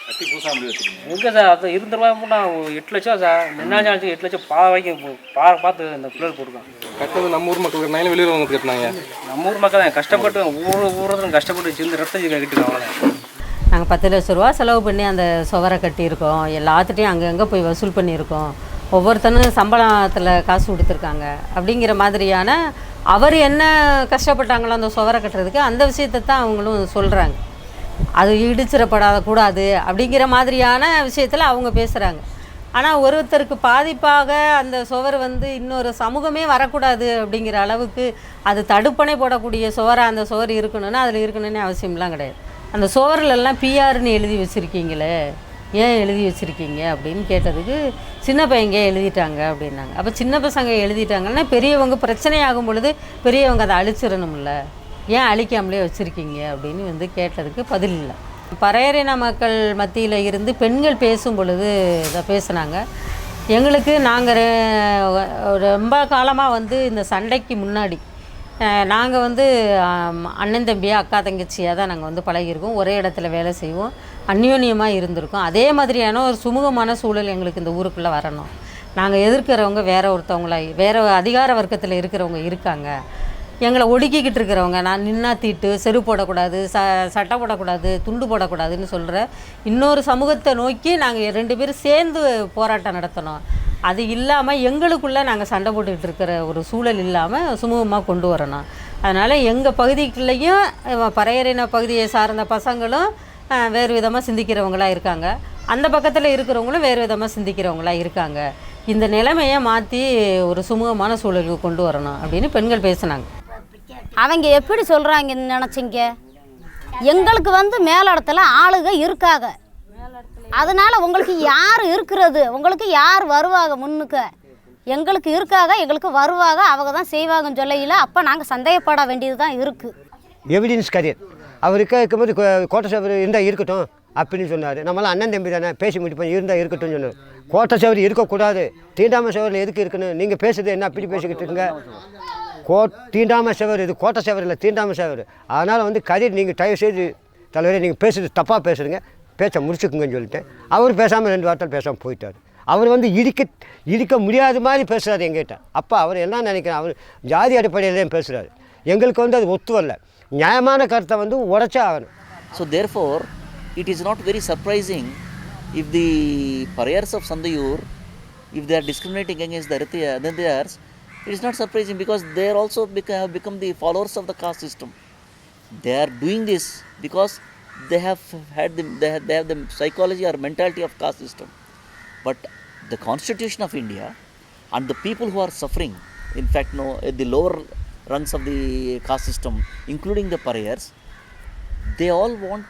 கட்டி பூசா முடிவு வச்சுருக்கீங்க எங்கே சார்? அது இருந்துருவாங்க 8 லட்சம் சார். முன்னாடி 8 லட்சம் வரைக்கும் பார்த்து இந்த பிள்ளைகள் போட்டுருக்காங்க. கட்டுறது நம்ம ஊர் மக்களுக்கு நாங்களும் வெளியூர் வந்து கட்டினாங்க. நம்ம ஊர் மக்கள் தான் கஷ்டப்பட்டு ஊரதும் கஷ்டப்பட்டு சேர்ந்து ரத்தம் கட்டிருக்காங்க. நாங்கள் 10 லட்ச ரூபா செலவு பண்ணி அந்த சுவரை கட்டியிருக்கோம். எல்லாத்துட்டையும் அங்கங்கே போய் வசூல் பண்ணியிருக்கோம். ஒவ்வொருத்தனும் சம்பளத்தில் காசு கொடுத்துருக்காங்க. அப்படிங்கிற மாதிரியான அவர் என்ன கஷ்டப்பட்டாங்களோ அந்த சுவரை கட்டுறதுக்கு, அந்த விஷயத்தை தான் அவங்களும் சொல்கிறாங்க. அது இடிச்சிடப்படாதக்கூடாது அப்படிங்கிற மாதிரியான விஷயத்தில் அவங்க பேசுகிறாங்க. ஆனால் ஒருத்தருக்கு பாதிப்பாக அந்த சுவர் வந்து இன்னொரு சமூகமே வரக்கூடாது அப்படிங்கிற அளவுக்கு அது தடுப்பணை போடக்கூடிய சுவராக அந்த சுவர் இருக்கணும்னா அதில் இருக்கணும்னு அவசியம்லாம் கிடையாது. அந்த சுவர்லெல்லாம் பிஆர்னு எழுதி வச்சுருக்கீங்களே, ஏன் எழுதி வச்சுருக்கீங்க அப்படின்னு கேட்டதுக்கு, சின்ன பையங்க எழுதிட்டாங்க அப்படின்னாங்க. அப்போ சின்ன பசங்க எழுதிட்டாங்கன்னா பெரியவங்க பிரச்சனை ஆகும் பொழுது பெரியவங்க அதை அழிச்சிடணும்ல, ஏன் அழிக்காமலே வச்சுருக்கீங்க அப்படின்னு வந்து கேட்டதுக்கு பதில் இல்லை. பறையரின மக்கள் மத்தியில் இருந்து பெண்கள் பேசும் பொழுது இதை பேசுனாங்க. எங்களுக்கு நாங்கள் ரொம்ப காலமாக வந்து இந்த சண்டைக்கு முன்னாடி நாங்கள் வந்து அண்ணன் தம்பியாக அக்கா தங்கச்சியாக தான் நாங்கள் வந்து பழகியிருக்கோம். ஒரே இடத்துல வேலை செய்வோம், அந்யோன்யமாக இருந்திருக்கோம். அதே மாதிரியான ஒரு சுமூகமான சூழல் எங்களுக்கு இந்த ஊருக்குள்ளே வரணும். நாங்கள் எதிர்க்கிறவங்க வேறு ஒருத்தவங்களா, வேறு அதிகார வர்க்கத்தில் இருக்கிறவங்க இருக்காங்க, எங்களை ஒடுக்கிக்கிட்டு இருக்கிறவங்க, நான் நின்னா தீட்டு, செரு போடக்கூடாது, சட்டை போடக்கூடாது, துண்டு போடக்கூடாதுன்னு சொல்கிற இன்னொரு சமூகத்தை நோக்கி நாங்கள் 2 பேரும் சேர்ந்து போராட்டம் நடத்தணும். அது இல்லாமல் எங்களுக்குள்ளே நாங்கள் சண்டை போட்டுக்கிட்டு இருக்கிற ஒரு சூழல் இல்லாமல் சுமூகமாக கொண்டு வரணும். அதனால் எங்கள் பகுதிக்குள்ளேயும் பறையரின பகுதியை சார்ந்த பசங்களும் வேறு விதமாக சிந்திக்கிறவங்களாக இருக்காங்க, அந்த பக்கத்தில் இருக்கிறவங்களும் வேறு விதமாக சிந்திக்கிறவங்களாக இருக்காங்க. இந்த நிலைமையை மாற்றி ஒரு சுமூகமான சூழலுக்கு கொண்டு வரணும் அப்படின்னு பெண்கள் பேசுனாங்க. அவங்க எப்படி சொல்கிறாங்கன்னு நினச்சிங்க, எங்களுக்கு வந்து மேலிடத்துல ஆளுங்க இருக்காங்க, அதனால் உங்களுக்கு யார் இருக்கிறது, உங்களுக்கு யார் வருவாங்க முன்னுக்கு, எங்களுக்கு இருக்காங்க, எங்களுக்கு வருவாங்க, அவங்க தான் செய்வாங்கன்னு சொல்லையில் அப்போ நாங்கள் சந்தேகப்பட வேண்டியது தான் இருக்குது. எவிடன்ஸ் கரியர் அவருக்கு இருக்கும்போது கோட்டை சவர் இருந்தால் இருக்கட்டும் அப்படின்னு சொன்னார். நம்மளாம் அண்ணன் தம்பி தானே, பேசி முடிப்போம், இருந்தால் இருக்கட்டும் சொன்னார். கோட்டை சவர் இருக்கக்கூடாது, தீண்டாமை சவரில் எதுக்கு இருக்கணும், நீங்கள் பேசுறது என்ன அப்படி பேசிக்கிட்டு இருக்குங்க, தீண்டாமை சவர் இது கோட்டை சவர் இல்லை, தீண்டாமை சவர். அதனால் வந்து கரியர் நீங்கள் தயவு செய்து தலைவரே நீங்கள் பேசுறது தப்பாக பேசுகிறீங்க, பேச்ச முடிச்சுக்குங்கன்னு சொல்லிட்டேன். அவர் பேசாமல் 2 வார்த்தை பேசாமல் போயிட்டார். அவர் வந்து இடிக்க முடியாத மாதிரி பேசுகிறாரு எங்கிட்ட. அப்போ அவர் என்ன நினைக்கிறார், அவர் ஜாதி அடிப்படையில் தான் பேசுகிறாரு. எங்களுக்கு வந்து அது ஒத்து வரல, நியாயமான கருத்தை வந்து உடைச்சே ஆகணும். So therefore, it is not very surprising if the Parayars of Sandayur, if they are discriminating against the Adinthayars, it is not surprising because they are also have become the followers of the caste system. They are doing this because they have the psychology or mentality of caste system. But the Constitution of India and the people who are suffering, in fact, at the lower rungs of the caste system, including the Parayars, they all want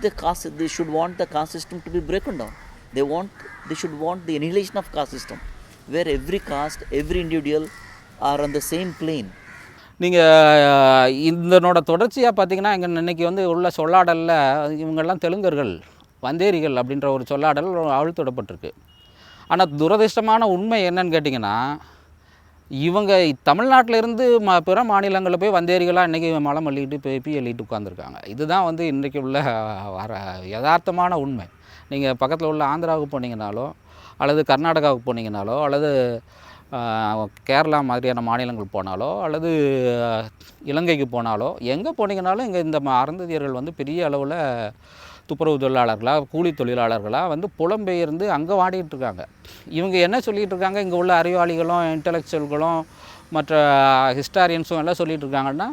they should want the caste system to be broken down. They should want the annihilation of caste system, where every caste, every individual are on the same plane. நீங்கள் இதனோட தொடர்ச்சியாக பார்த்தீங்கன்னா இன்றைக்கி வந்து உள்ள சொல்லாடலில் இவங்கெல்லாம் தெலுங்கர்கள், வந்தேரிகள் அப்படின்ற ஒரு சொல்லாடல் அழுத்தப்பட்டிருக்கு. ஆனால் துரதிர்ஷ்டமான உண்மை என்னன்னு கேட்டிங்கன்னா, இவங்க தமிழ்நாட்டிலேருந்து பிற மாநிலங்களில் போய் வந்தேரிகளாக இன்றைக்கி மலம் அள்ளிக்கிட்டு போய் எழுதிட்டு உட்காந்துருக்காங்க. இதுதான் வந்து இன்றைக்கி உள்ள யதார்த்தமான உண்மை. நீங்கள் பக்கத்தில் உள்ள ஆந்திராவுக்கு போனீங்கனாலோ அல்லது கர்நாடகாவுக்கு போனீங்கனாலோ அல்லது கேரளா மாதிரியான மாநிலங்கள் போனாலோ அல்லது இலங்கைக்கு போனாலோ எங்கே போனீங்கனாலும் இங்கே இந்த அருந்ததியர்கள் வந்து பெரிய அளவில் துப்புரவு தொழிலாளர்களாக, கூலி தொழிலாளர்களாக வந்து புலம்பெயர்ந்து அங்கே வாடிக்கிட்டு இருக்காங்க. இவங்க என்ன சொல்லிகிட்டு இருக்காங்க, இங்கே உள்ள அறிவாளிகளும் இன்டலெக்சுவல்களும் மற்ற ஹிஸ்டாரியன்ஸும் எல்லாம் சொல்லிகிட்டு இருக்காங்கன்னா,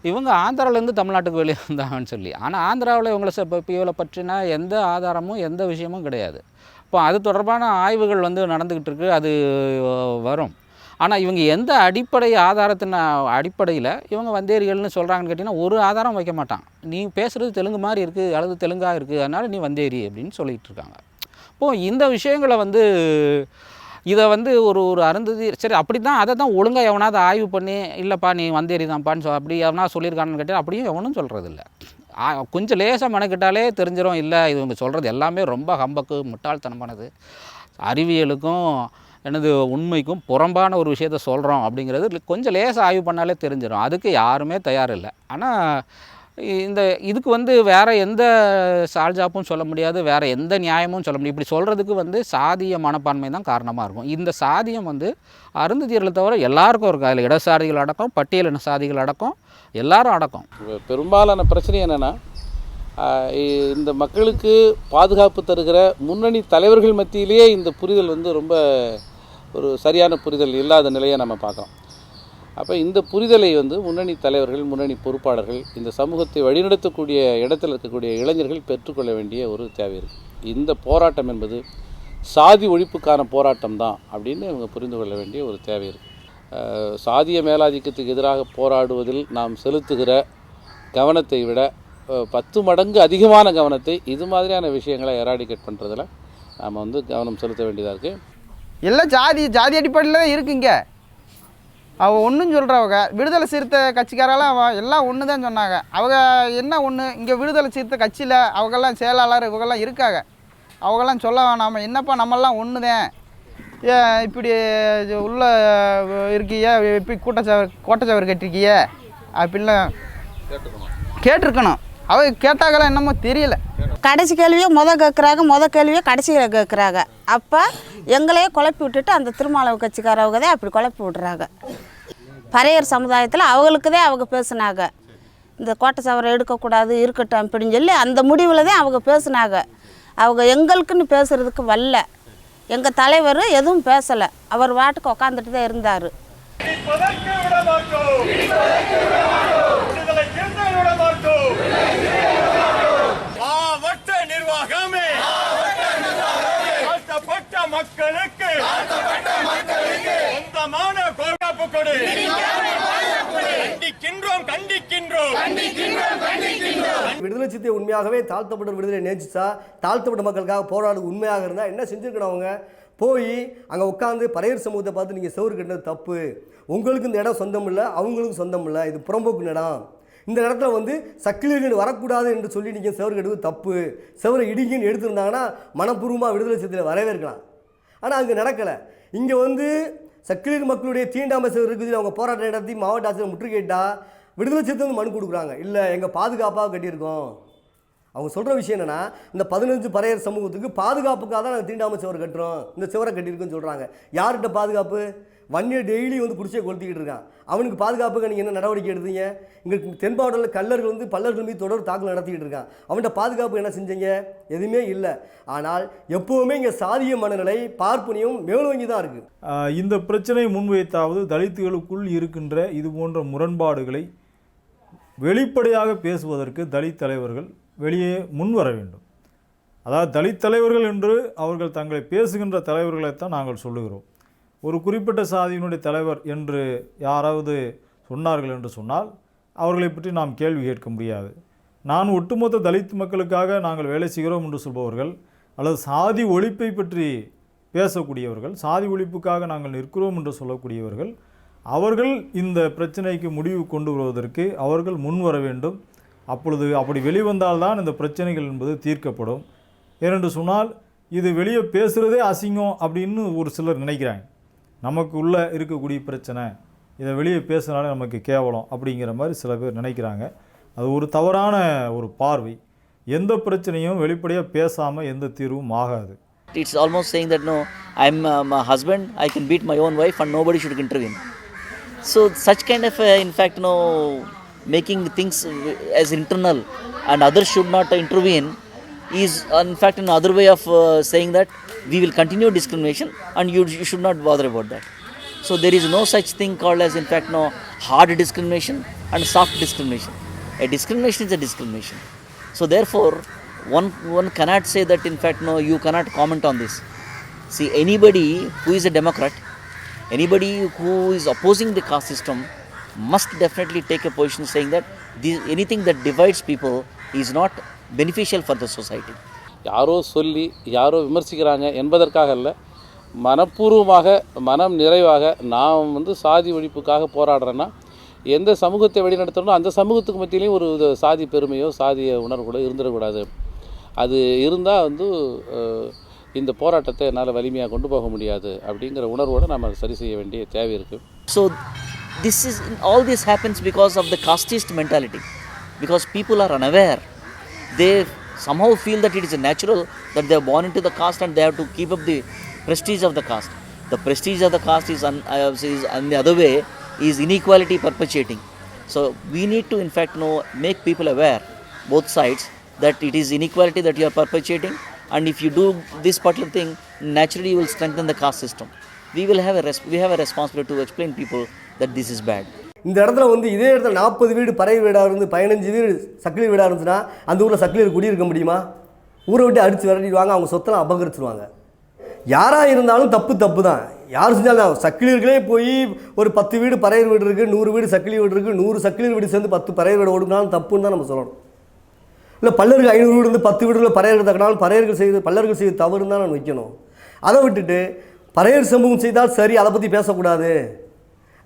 இவங்க ஆந்திராவிலேருந்து தமிழ்நாட்டுக்கு வெளியே வந்தாங்கன்னு சொல்லி. ஆனால் ஆந்திராவில் இவங்களை இப்போ இவளை பற்றின எந்த ஆதாரமும் எந்த விஷயமும் கிடையாது. இப்போ அது தொடர்பான ஆய்வுகள் வந்து நடந்துக்கிட்டு இருக்குது, அது வரும். ஆனால் இவங்க எந்த ஆதாரத்தின் அடிப்படையில் இவங்க வந்தேரிகள்னு சொல்கிறாங்கன்னு கேட்டிங்கன்னா ஒரு ஆதாரம் வைக்க மாட்டான். நீ பேசுகிறது தெலுங்கு மாதிரி இருக்குது அல்லது தெலுங்காக இருக்குது, அதனால் நீ வந்தேரி அப்படின்னு சொல்லிகிட்டு இருக்காங்க. இப்போது இந்த விஷயங்களை வந்து இதை வந்து ஒரு அருந்ததி சரி அப்படி தான் அதை தான் ஒழுங்காக எவனாவது ஆய்வு பண்ணி இல்லைப்பா நீ வந்தேரி தான்ப்பான்னு அப்படி எவனா சொல்லியிருக்கான்னு கேட்டால் அப்படியும் எவனும் சொல்கிறதில்ல. கொஞ்சம் லேசாக மெனக்கிட்டாலே தெரிஞ்சிடும், இல்லை இவங்க சொல்கிறது எல்லாமே ரொம்ப ஹம்பக்கு முட்டாள்தனமானது, அறிவியலுக்கும் உண்மைக்கும் புறம்பான ஒரு விஷயத்த சொல்கிறோம் அப்படிங்கிறது கொஞ்சம் லேசாக ஆய்வு பண்ணாலே தெரிஞ்சிடும். அதுக்கு யாருமே தயாரில்லை. ஆனால் இதுக்கு வந்து வேறு எந்த சால்ஜாப்பும் சொல்ல முடியாது, வேறு எந்த நியாயமும் சொல்ல முடியாது. இப்படி சொல்கிறதுக்கு வந்து சாதிய மனப்பான்மை தான் காரணமாக இருக்கும். இந்த சாதியம் வந்து அருந்ததியர்களை தவிர எல்லாருக்கும் இருக்குது. அதில் இடசாதிகள் அடக்கம், பட்டியலின சாதிகள் அடக்கம், எல்லாரும் அடக்கம். பெரும்பாலான பிரச்சனை என்னென்னா, இந்த மக்களுக்கு பாதுகாப்பு தருகிற முன்னணி தலைவர்கள் மத்தியிலேயே இந்த புரிதல் வந்து ரொம்ப ஒரு சரியான புரிதல் இல்லாத நிலையை நம்ம பார்க்குறோம். அப்போ இந்த புரிதலை வந்து முன்னணி தலைவர்கள், முன்னணி பொறுப்பாளர்கள், இந்த சமூகத்தை வழிநடத்தக்கூடிய இடத்தில் இருக்கக்கூடிய இளைஞர்கள் பெற்றுக்கொள்ள வேண்டிய ஒரு தேவை இருக்குது. இந்த போராட்டம் என்பது சாதி ஒழிப்புக்கான போராட்டம் தான் அப்படின்னு இவங்க புரிந்து கொள்ள வேண்டிய ஒரு தேவை இருக்குது. சாதிய மேலாதிக்கத்துக்கு எதிராக போராடுவதில் நாம் செலுத்துகிற கவனத்தை விட 10 மடங்கு அதிகமான கவனத்தை இது மாதிரியான விஷயங்களை எராடிகேட் பண்ணுறதுல நாம் வந்து கவனம் செலுத்த வேண்டியதாக இருக்குது. எல்லாம் ஜாதி அடிப்படையில் தான் இருக்குங்க. அவள் ஒன்றும் சொல்கிறவங்க விடுதலை சிறுத்தை கட்சிக்காரெல்லாம் எல்லாம் ஒன்று தான் சொன்னாங்க. அவங்க என்ன ஒன்று இங்கே விடுதலை சிறுத்தை கட்சியில் அவங்கெல்லாம் செயலாளர் இவங்கெல்லாம் இருக்காங்க. அவங்கெல்லாம் சொல்ல வேணாம என்னப்பா நம்மெல்லாம் ஒன்று தான், இப்படி உள்ள இருக்கிய இப்படி கோட்டச்சவர் கட்டிருக்கிய அப்படின்லாம் கேட்டிருக்கணும். அவங்க கேட்டாங்களா என்னமோ தெரியல. கடைசி கேள்வியை கேட்குறாங்க, கேள்வியை கடைசியில் கேட்குறாங்க. அப்போ எங்களையே குழப்பி விட்டுட்டு அந்த திருமாவளவு கட்சிக்காரவங்க தான் அப்படி குழப்பி விட்றாங்க. பறையர் சமுதாயத்தில் அவங்களுக்கு தான் அவங்க பேசுனாங்க, இந்த கோட்டை சவரை எடுக்கக்கூடாது இருக்கட்டும் அப்படின்னு சொல்லி அந்த முடிவில் தான் அவங்க பேசுனாங்க. அவங்க எங்களுக்குன்னு பேசுகிறதுக்கு வரல. எங்கள் தலைவர் எதுவும் பேசலை, அவர் வாட்டுக்கு உக்காந்துட்டு தான் இருந்தார். மக்களுக்கு சொந்தமான பாதுகாப்பு கொடு. கண்டிக்கின்றோம். விடுதலை சிறுத்தை உண்மையாகவே தாழ்த்தப்பட்ட விடுதலை நேசிச்சா, தாழ்த்தப்பட்ட மக்களுக்காக போராடு உண்மையாக இருந்தால் என்ன செஞ்சுருக்கணும்? அவங்க போய் அங்கே உட்காந்து பறையர் சமூகத்தை பார்த்து நீங்கள் செவரு கட்டினது தப்பு, உங்களுக்கு இந்த இடம் சொந்தம் இல்லை, அவங்களுக்கும் சொந்தம் இல்லை, இது புறம்போக்கு இடம், இந்த இடத்துல வந்து சக்கிலியர்கள் வரக்கூடாது என்று சொல்லி நீங்கள் செவரு கட்டுவது தப்பு, செவரை இடிங்கன்னு எடுத்துருந்தாங்கன்னா மனப்பூர்வமாக விடுதலை சிறுத்தையில் வரவேற்கலாம். ஆனால் அங்கே நடக்கலை. இங்கே வந்து சக்கிலியர் மக்களுடைய தீண்டாமை செவரு இருக்குது, அவங்க போராட்டம் நடத்தி மாவட்ட ஆட்சியர் முற்றுகையிட்டால் விடுதலை சிறுத்தை வந்து மனு கொடுக்குறாங்க, இல்லை எங்கள் பாதுகாப்பாக கட்டியிருக்கோம். அவங்க சொல்கிற விஷயம் என்னென்னா, இந்த 15 பறையர் சமூகத்துக்கு பாதுகாப்புக்காக தான் நாங்கள் தீண்டாமை செவரை கட்டுறோம், இந்த செவரை கட்டியிருக்கோன்னு சொல்கிறாங்க. யார்கிட்ட பாதுகாப்பு? வன்னியை டெய்லி வந்து பிடிச்சே கொளுத்திக்கிட்டு இருக்கான். அவனுக்கு பாதுகாப்புக்கு நீங்கள் என்ன நடவடிக்கை எடுத்தீங்க? இங்கே தென் மாவட்டத்தில் கல்லர்கள் வந்து பல்லர்கள் மீது தொடர் தாக்குதல் நடத்திக்கிட்டு இருக்கான். அவன்கிட்ட பாதுகாப்பு என்ன செஞ்சீங்க? எதுவுமே இல்லை. ஆனால் எப்போவுமே இங்கே சாதிய மனநிலை பார்ப்பனியும் மேலோங்கி தான் இருக்குது. இந்த பிரச்சனை முன்வைத்தாவது தலித்துகளுக்குள் இருக்கின்ற இது போன்ற முரண்பாடுகளை வெளிப்படையாக பேசுவதற்கு தலித் தலைவர்கள் வெளியே முன்வர வேண்டும். அதாவது தலித் தலைவர்கள் என்று அவர்கள் தங்களை பேசுகின்ற தலைவர்களைத்தான் நாங்கள் சொல்லுகிறோம். ஒரு குறிப்பிட்ட சாதியினுடைய தலைவர் என்று யாராவது சொன்னார்கள் என்று சொன்னால் அவர்களை பற்றி நாம் கேள்வி கேட்க முடியாது. நான் ஒட்டுமொத்த தலித் மக்களுக்காக நாங்கள் வேலை செய்கிறோம் என்று சொல்பவர்கள், அல்லது சாதி ஒழிப்பை பற்றி பேசக்கூடியவர்கள், சாதி ஒழிப்புக்காக நாங்கள் நிற்கிறோம் என்று சொல்லக்கூடியவர்கள், அவர்கள் இந்த பிரச்சனைக்கு முடிவு கொண்டு வருவதற்கு அவர்கள் முன்வர வேண்டும். அப்பொழுது அப்படி வெளிவந்தால்தான் இந்த பிரச்சனைகள் என்பது தீர்க்கப்படும். ஏனென்று சொன்னால் இது வெளியே பேசுகிறதே அசிங்கம் அப்படின்னு ஒரு சிலர் நினைக்கிறாங்க. நமக்கு உள்ளே இருக்கக்கூடிய பிரச்சனை இதை வெளியே பேசுனாலே நமக்கு கேவலம் அப்படிங்கிற மாதிரி சில பேர் நினைக்கிறாங்க. அது ஒரு தவறான ஒரு பார்வை. எந்த பிரச்சனையும் வெளிப்படையாக பேசாமல் எந்த தீர்வும் ஆகாது. It's almost saying that no, I'm my husband, I can beat my own wife and nobody should intervene. So such kind of in fact making things as internal and others should not intervene is in fact another way of saying that we will continue discrimination and you should not bother about that. So there is no such thing called as, in fact, no hard discrimination and soft discrimination. A discrimination is a discrimination. So therefore, one cannot say that, in fact, no, you cannot comment on this. See, anybody who is a Democrat, anybody who is opposing the caste system must definitely take a position saying that anything that divides people is not beneficial for the society. யாரோ சொல்லி யாரோ விமர்சிக்கிறாங்க என்பதற்காக அல்ல, மனப்பூர்வமாக மனம் நிறைவாக நான் வந்து சாதி ஒழிப்புக்காக போராடுறேன்னா எந்த சமூகத்தை வழிநடத்தணும் அந்த சமூகத்துக்கு மத்தியிலையும் ஒரு சாதி பெருமையோ சாதிய உணர்வு கூட இருந்துடக்கூடாது. அது இருந்தால் வந்து இந்த போராட்டத்தை என்னால் வலிமையாக கொண்டு போக முடியாது அப்படிங்கிற உணர்வோடு நம்ம சரி செய்ய வேண்டிய தேவை இருக்குது. So all this happens because of the casteist mentality, because people are unaware. They somehow feel that it is natural that they are born into the caste and they have to keep up the prestige of the caste. The prestige of the caste is on the other way is inequality perpetuating. So we need to, in fact, make people aware, both sides, that it is inequality that you are perpetuating, and if you do this particular thing, naturally you will strengthen the caste system. We have a responsibility to explain people that this is bad. இந்த இடத்துல வந்து இதே இடத்துல 40 வீடு பறை வீடாக இருந்து 15 வீடு சக்கிலி வீடாக இருந்துச்சுன்னா அந்த ஊரில் சக்கிலியர் குடியிருக்க முடியுமா? ஊரை விட்டு அடித்து விரட்டிடுவாங்க, அவங்க சொத்தெல்லாம் அபகரிச்சிருவாங்க. யாராக இருந்தாலும் தப்பு தான். யார் செஞ்சாலும் சக்கிலியர்களே போய் ஒரு 10 வீடு பறையர் வீடு இருக்குது, 100 வீடு சக்கிலி வீடு இருக்குது, 100 சக்கிலி வீடு சேர்ந்து 10 பறையர் வீடு ஒடுக்கினாலும் தப்புன்னு தான் நம்ம சொல்லணும். இல்லை பல்லருக்கு 500 வீடு இருந்து 10 வீடுகளில் பறையர்கள் தக்கினாலும் பல்லர்கள் செய்து தவறுன்னு தான் நான் வைக்கணும். அதை விட்டுட்டு பறையர் சமூகம் செய்தால் சரி, அதை பற்றி பேசக்கூடாது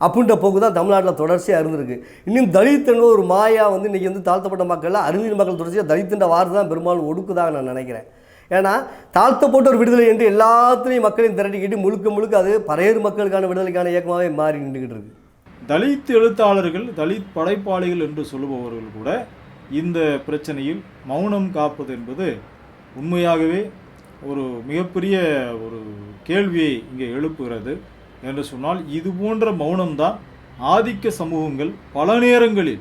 அப்படின்ற போக்கு தான் தமிழ்நாட்டில் தொடர்ச்சியாக இருந்திருக்கு. இன்னும் தலித்துன்ற ஒரு மாயா வந்து இன்றைக்கி வந்து தாழ்த்தப்பட்ட மக்கள் அறிவியல் மக்கள் தொடர்ச்சியாக தலித்துன்ற வார்த்தை தான் பெரும்பாலும் ஒடுக்குதாக நான் நினைக்கிறேன். ஏன்னா தாழ்த்தப்பட்ட ஒரு விடுதலை என்று எல்லாத்துலேயும் மக்களையும் திரட்டிக்கிட்டு முழுக்க அது பறையர் மக்களுக்கான விடுதலைக்கான இயக்கமாகவே மாறி நின்றுக்கிட்டு இருக்கு. தலித் எழுத்தாளர்கள், தலித் படைப்பாளிகள் என்று சொல்லுபவர்கள் கூட இந்த பிரச்சனையில் மௌனம் காப்பது என்பது உண்மையாகவே ஒரு மிகப்பெரிய ஒரு கேள்வியை இங்கே எழுப்புகிறது என்று சொன்னால், இது போன்ற மௌனம்தான் ஆதிக்க சமூகங்கள் பல நேரங்களில்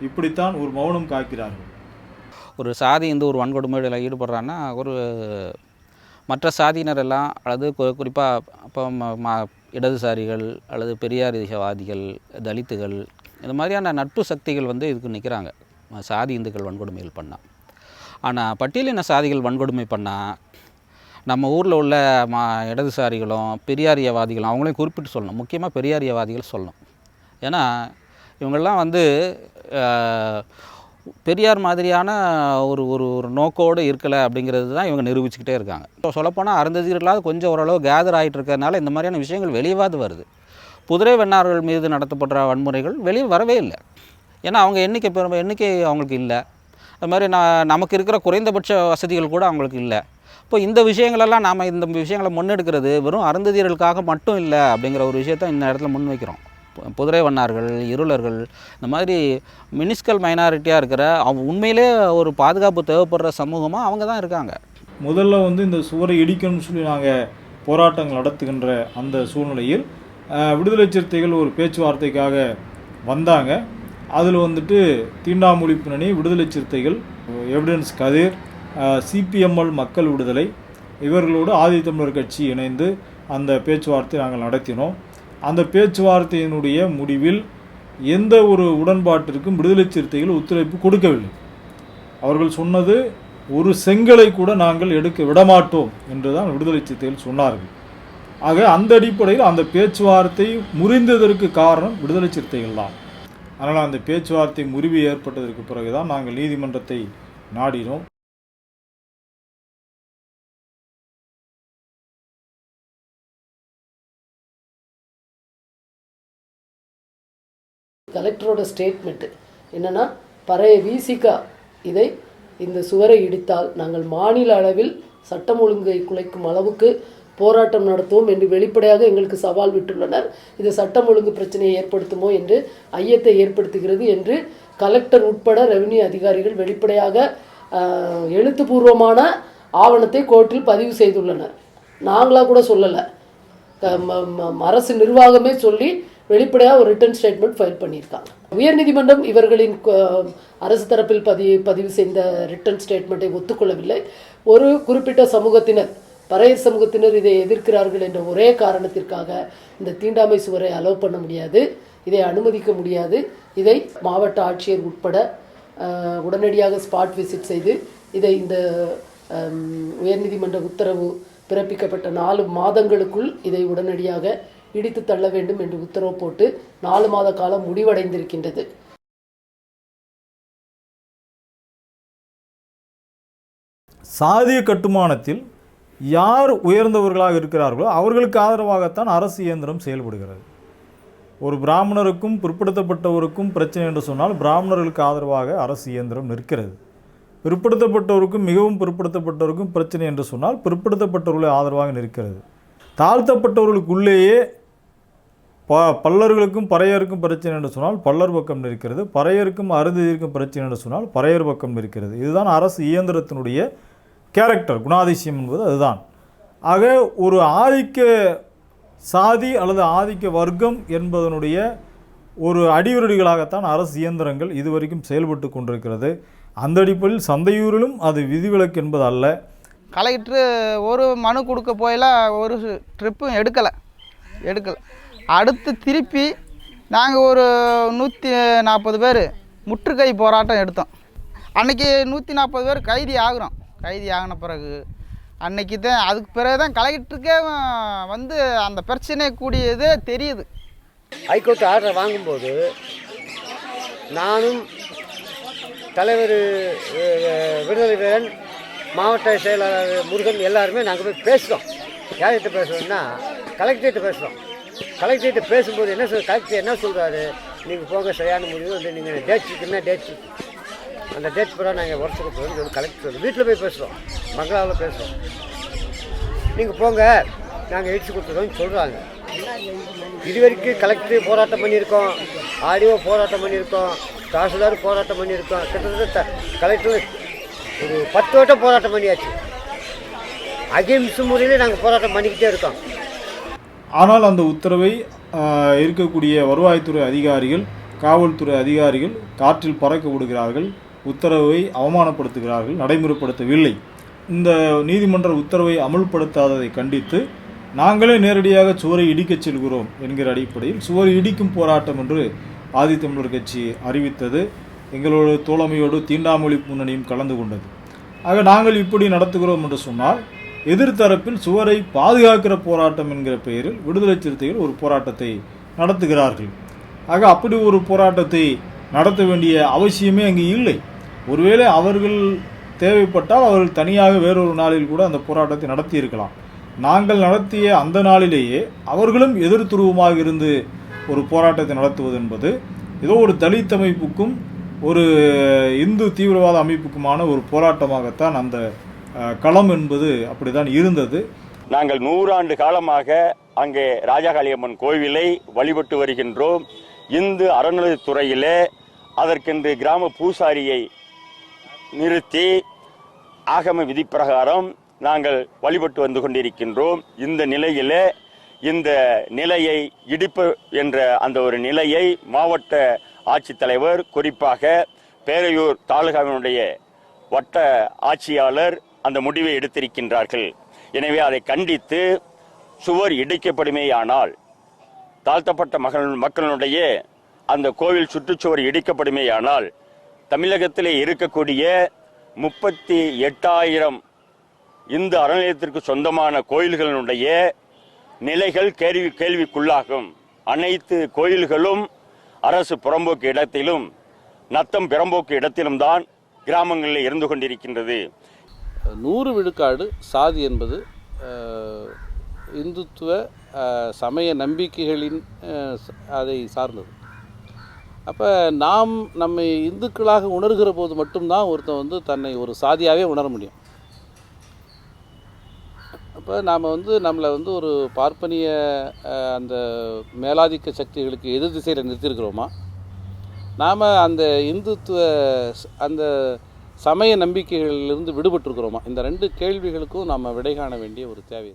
இப்படித்தான் ஒரு மௌனம் காக்கிறார்கள். ஒரு சாதி இந்த ஒரு வன்கொடுமையில் ஈடுபடுறான்னா ஒரு மற்ற சாதியினர் எல்லாம் அல்லது குறிப்பாக இப்போ இடதுசாரிகள் அல்லது பெரியாரிசவாதிகள், தலித்துகள், இந்த மாதிரியான நட்பு சக்திகள் வந்து இதுக்கு நிற்கிறாங்க சாதி இந்துக்கள் வன்கொடுமைகள் பண்ணால். ஆனால் பட்டியலின சாதிகள் வன்கொடுமை பண்ணால் நம்ம ஊரில் உள்ள இடதுசாரிகளும் பெரியாரியவாதிகளும் அவங்களையும் குறிப்பிட்டு சொல்லணும், முக்கியமாக பெரியாரியவாதிகள் சொல்லணும். ஏன்னா இவங்கெல்லாம் வந்து பெரியார் மாதிரியான ஒரு ஒரு ஒரு நோக்கோடு இருக்கலை அப்படிங்கிறது தான் இவங்க நிரூபிச்சுக்கிட்டே இருக்காங்க. இப்போ சொல்லப்போனால் அருந்ததிகளாவது கொஞ்சம் ஓரளவு கேதர் ஆகிட்டு இருக்கிறதுனால இந்த மாதிரியான விஷயங்கள் வெளியவாது வருது. குதிரை வெண்ணார்கள் மீது நடத்தப்படுற வன்முறைகள் வெளியே வரவே இல்லை. ஏன்னா அவங்க எண்ணிக்கை அவங்களுக்கு இல்லை. அது மாதிரி நமக்கு இருக்கிற குறைந்தபட்ச வசதிகள் கூட அவங்களுக்கு இல்லை. இப்போ இந்த விஷயங்களெல்லாம் நாம் இந்த விஷயங்களை முன்னெடுக்கிறது வெறும் அருந்ததியர்களுக்காக மட்டும் இல்லை அப்படிங்கிற ஒரு விஷயத்த இந்த இடத்துல முன்வைக்கிறோம். குதிரை வண்ணார்கள், இருளர்கள், இந்த மாதிரி மினிஸ்கல் மைனாரிட்டியாக இருக்கிற அவங்க உண்மையிலே ஒரு பாதுகாப்பு தேவைப்படுற சமூகமாக அவங்க தான் இருக்காங்க. முதல்ல வந்து இந்த சுவரை இடிக்கணும்னு சொல்லி நாங்கள் போராட்டங்கள் நடத்துகின்ற அந்த சூழ்நிலையில் விடுதலை சிறுத்தைகள் ஒரு பேச்சுவார்த்தைக்காக வந்தாங்க. அதில் வந்துட்டு தீண்டாமொழி பின்னணி, விடுதலை சிறுத்தைகள், எவிடன்ஸ் கதிர், சிபிஎம்எல் மக்கள் விடுதலை, இவர்களோடு ஆதித்தமிழர் கட்சி இணைந்து அந்த பேச்சுவார்த்தை நாங்கள் நடத்தினோம். அந்த பேச்சுவார்த்தையினுடைய முடிவில் எந்த ஒரு உடன்பாட்டிற்கும் விடுதலை சிறுத்தைகள் ஒத்துழைப்பு கொடுக்கவில்லை. அவர்கள் சொன்னது ஒரு செங்கலை கூட நாங்கள் எடுக்க விடமாட்டோம் என்று தான் விடுதலை சிறுத்தைகள் சொன்னார்கள். ஆக அந்த அடிப்படையில் அந்த பேச்சுவார்த்தை முறிந்ததற்கு காரணம் விடுதலை சிறுத்தைகள் தான். அதனால் அந்த பேச்சுவார்த்தை முறிவு ஏற்பட்டதற்கு பிறகுதான் நாங்கள் நீதிமன்றத்தை நாடினோம். கலெக்டரோட ஸ்டேட்மெண்ட்டு என்னென்னா, விசிகா இந்த சுவரை இடித்தால் நாங்கள் மாநில அளவில் சட்டம் ஒழுங்கை குலைக்கும் அளவுக்கு போராட்டம் நடத்துவோம் என்று வெளிப்படையாக எங்களுக்கு சவால் விட்டுள்ளனர். இது சட்டம் ஒழுங்கு பிரச்சனையை ஏற்படுத்துமோ என்று ஐயத்தை ஏற்படுத்துகிறது என்று கலெக்டர் உட்பட ரெவென்யூ அதிகாரிகள் வெளிப்படையாக எழுத்துப்பூர்வமான ஆவணத்தை கோர்ட்டில் பதிவு செய்துள்ளனர். நாங்களாக கூட சொல்லலை, அரசு நிர்வாகமே சொல்லி வெளிப்படையாக ஒரு ரிட்டன் ஸ்டேட்மெண்ட் ஃபைல் பண்ணியிருக்காங்க. உயர்நீதிமன்றம் இவர்களின் அரசு தரப்பில் பதிவு செய்த ரிட்டன் ஸ்டேட்மெண்ட்டை ஒத்துக்கொள்ளவில்லை. ஒரு குறிப்பிட்ட சமூகத்தினர் பறையர் சமூகத்தினர் இதை எதிர்க்கிறார்கள் என்ற ஒரே காரணத்திற்காக இந்த தீண்டாமை சுவரை அலோவ் பண்ண முடியாது, இதை அனுமதிக்க முடியாது. இதை மாவட்ட ஆட்சியர் உட்பட உடனடியாக ஸ்பாட் விசிட் செய்து இதை இந்த உயர்நீதிமன்ற உத்தரவு பிறப்பிக்கப்பட்ட 4 மாதங்களுக்குள் இதை உடனடியாக இடித்து தள்ள வேண்டும் என்று உத்தரவு போட்டு 4 மாத காலம் முடிவடைந்திருக்கின்றது. சாதிய கட்டுமானத்தில் யார் உயர்ந்தவர்களாக இருக்கிறார்களோ அவர்களுக்கு ஆதரவாகத்தான் அரசு இயந்திரம் செயல்படுகிறது. ஒரு பிராமணருக்கும் பிற்படுத்தப்பட்டவருக்கும் பிரச்சனை என்று சொன்னால் பிராமணர்களுக்கு ஆதரவாக அரசு இயந்திரம் நிற்கிறது. பிற்படுத்தப்பட்டவருக்கும் மிகவும் பிற்படுத்தப்பட்டவருக்கும் பிரச்சனை என்று சொன்னால் பிற்படுத்தப்பட்டவர்களுக்கு ஆதரவாக நிற்கிறது. தாழ்த்தப்பட்டவர்களுக்குள்ளேயே பல்லர்களுக்கும் பறையருக்கும் பிரச்சனை என்று சொன்னால் பல்லர் பக்கம் நிற்கிறது. பறையருக்கும் அருந்ததியருக்கும் பிரச்சனை என்று சொன்னால் பறையர் பக்கம் நிற்கிறது. இதுதான் அரசு இயந்திரத்தினுடைய கேரக்டர், குணாதிசயம் என்பது அதுதான். ஆக ஒரு ஆதிக்க சாதி அல்லது ஆதிக்க வர்க்கம் என்பதனுடைய ஒரு அடிவருடிகளாகத்தான் அரசு இயந்திரங்கள் இதுவரைக்கும் செயல்பட்டு கொண்டிருக்கிறது. அந்த அடிப்படையில் சந்தையூரிலும் அது விதிவிலக்கு என்பது அல்ல. கலெக்டரு ஒரு மனு கொடுக்க போயெல்லாம் ஒரு ட்ரிப்பும் எடுக்கலை. அடுத்து திருப்பி நாங்கள் ஒரு 140 பேர் முற்றுகை போராட்டம் எடுத்தோம். அன்றைக்கி 140 பேர் கைதி ஆகின பிறகு அன்றைக்கி தான் அதுக்கு பிறகு தான் கலெக்டருக்கே வந்து அந்த பிரச்சனை கூடியதே தெரியுது. ஹைகோர்ட் ஆர்டர் வாங்கும்போது நானும் தலைவர் விடுதலை வீரன், மாவட்ட செயலாளர் முருகன் எல்லாருமே நாங்கள் போய் பேசுகிறோம். யார்கிட்ட பேசுகிறோம்னா கலெக்டர்கிட்ட பேசுகிறோம். கலெக்டர்கிட்ட பேசும்போது கலெக்டர் என்ன சொல்கிறாரு, நீங்கள் போங்க சரியான முடிவு வந்து நீங்கள் டேட் இருக்குன்னா டேட் அந்த டேட் பிறகு நாங்கள் வருஷத்துக்கு போகிறோம் கலெக்டர் வீட்டில் போய் பேசுகிறோம், மங்களாவில் பேசுகிறோம். நீங்கள் போங்க நாங்கள் இடிச்சு கொடுத்துருவோம்னு சொல்கிறாங்க. இது வரைக்கும் கலெக்டர் போராட்டம் பண்ணியிருக்கோம், ஆடியோ போராட்டம் பண்ணியிருக்கோம், தாசில்தார் போராட்டம் பண்ணியிருக்கோம். கிட்டத்தட்ட கலெக்டர் ஒரு 10 வட்டம் போராட்டம் பண்ணியாச்சு. அகிம்சை முறையில் நாங்கள் போராட்டம் பண்ணிக்கிட்டே இருக்கோம். ஆனால் அந்த உத்தரவை இருக்கக்கூடிய வருவாய்த்துறை அதிகாரிகள், காவல்துறை அதிகாரிகள் காற்றில் பறக்க விடுகிறார்கள், உத்தரவை அவமானப்படுத்துகிறார்கள், நடைமுறைப்படுத்தவில்லை. இந்த நீதிமன்ற உத்தரவை அமுல்படுத்தாததை கண்டித்து நாங்களே நேரடியாக சுவரை இடிக்கச் செல்கிறோம் என்கிற அடிப்படையில் சுவரை இடிக்கும் போராட்டம் என்று ஆதித்தமிழர் கட்சி அறிவித்தது. எங்களோட தோழமையோடு தீண்டாமொழி முன்னணியும் கலந்து கொண்டது. ஆக நாங்கள் இப்படி நடத்துகிறோம் என்று சொன்னால் எதிர்த்தரப்பில் சுவரை பாதுகாக்கிற போராட்டம் என்கிற பெயரில் விடுதலை சிறுத்தைகள் ஒரு போராட்டத்தை நடத்துகிறார்கள். ஆக அப்படி ஒரு போராட்டத்தை நடத்த வேண்டிய அவசியமே அங்கு இல்லை. ஒருவேளை அவர்கள் தேவைப்பட்டால் அவர்கள் தனியாக வேறொரு நாளில் கூட அந்த போராட்டத்தை நடத்தி இருக்கலாம். நாங்கள் நடத்திய அந்த நாளிலேயே அவர்களும் எதிர்த்துருவமாக இருந்து ஒரு போராட்டத்தை நடத்துவது என்பது ஏதோ ஒரு தலித் அமைப்புக்கும் ஒரு இந்து தீவிரவாத அமைப்புக்குமான ஒரு போராட்டமாகத்தான் அந்த களம் என்பது அப்படிதான் இருந்தது. நாங்கள் 100 ஆண்டு காலமாக அங்கே ராஜகாளியம்மன் கோவிலை வழிபட்டு வருகின்றோம். இந்து அறநிலையத்துறையிலே அதற்கென்று கிராம பூசாரியை நிறுத்தி ஆகம விதி பிரகாரம் நாங்கள் வழிபட்டு வந்து கொண்டிருக்கின்றோம். இந்த நிலையிலே இந்த நிலையை இடிப்பு என்ற அந்த ஒரு நிலையை மாவட்ட ஆட்சித்தலைவர், குறிப்பாக பேரையூர் தாலுகாவினுடைய வட்ட ஆட்சியாளர் அந்த முடிவை எடுத்திருக்கின்றார்கள். எனவே அதை கண்டித்து சுவர் இடிக்கப்படுமேயானால், தாழ்த்தப்பட்ட மக்களுடைய அந்த கோவில் சுற்றுச்சுவர் இடிக்கப்படுமேயானால், தமிழகத்திலே இருக்கக்கூடிய 38,000 இந்து அறநிலையத்திற்கு சொந்தமான கோயில்களினுடைய நிலைகள் கேள்விக்குள்ளாகும். அனைத்து கோயில்களும் அரசு புறம்போக்கு இடத்திலும் நத்தம் பிறம்போக்கு இடத்திலும் தான் கிராமங்களில் இருந்து கொண்டிருக்கின்றது. 100 விழுக்காடு சாதி என்பது இந்துத்துவ சமய நம்பிக்கைகளின் அதை சார்ந்தது. அப்போ நாம் நம்மை இந்துக்களாக உணர்கிற போது மட்டும்தான் ஒருத்தன் வந்து தன்னை ஒரு சாதியாகவே உணர முடியும். அப்போ நாம் வந்து நம்மளை வந்து ஒரு பார்ப்பனிய அந்த மேலாதிக்க சக்திகளுக்கு எதிர் திசையில் நிறுத்தியிருக்கிறோமா, நாம் அந்த இந்துத்துவ அந்த சமய நம்பிக்கைகளிலிருந்து விடுபட்டிருக்கிறோமா? இந்த 2 கேள்விகளுக்கும் நாம் விடை காண வேண்டிய ஒரு தேவை.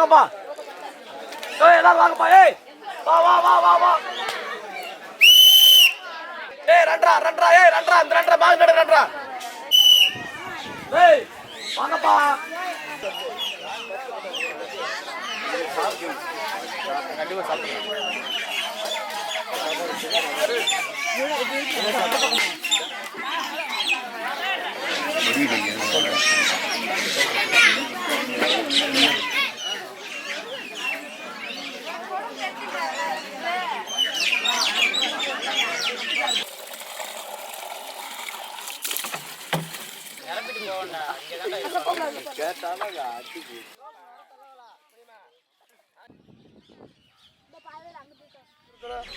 வாங்கப்பா. எல்லாரும் வாங்கப்பா. வா வா வா வா வா. ரெண்டரா இந்த ரெண்டரா பாங்க நடு ரெண்டரா. வாங்கப்பா. கண்டிப்பா சாப்பிடுங்க.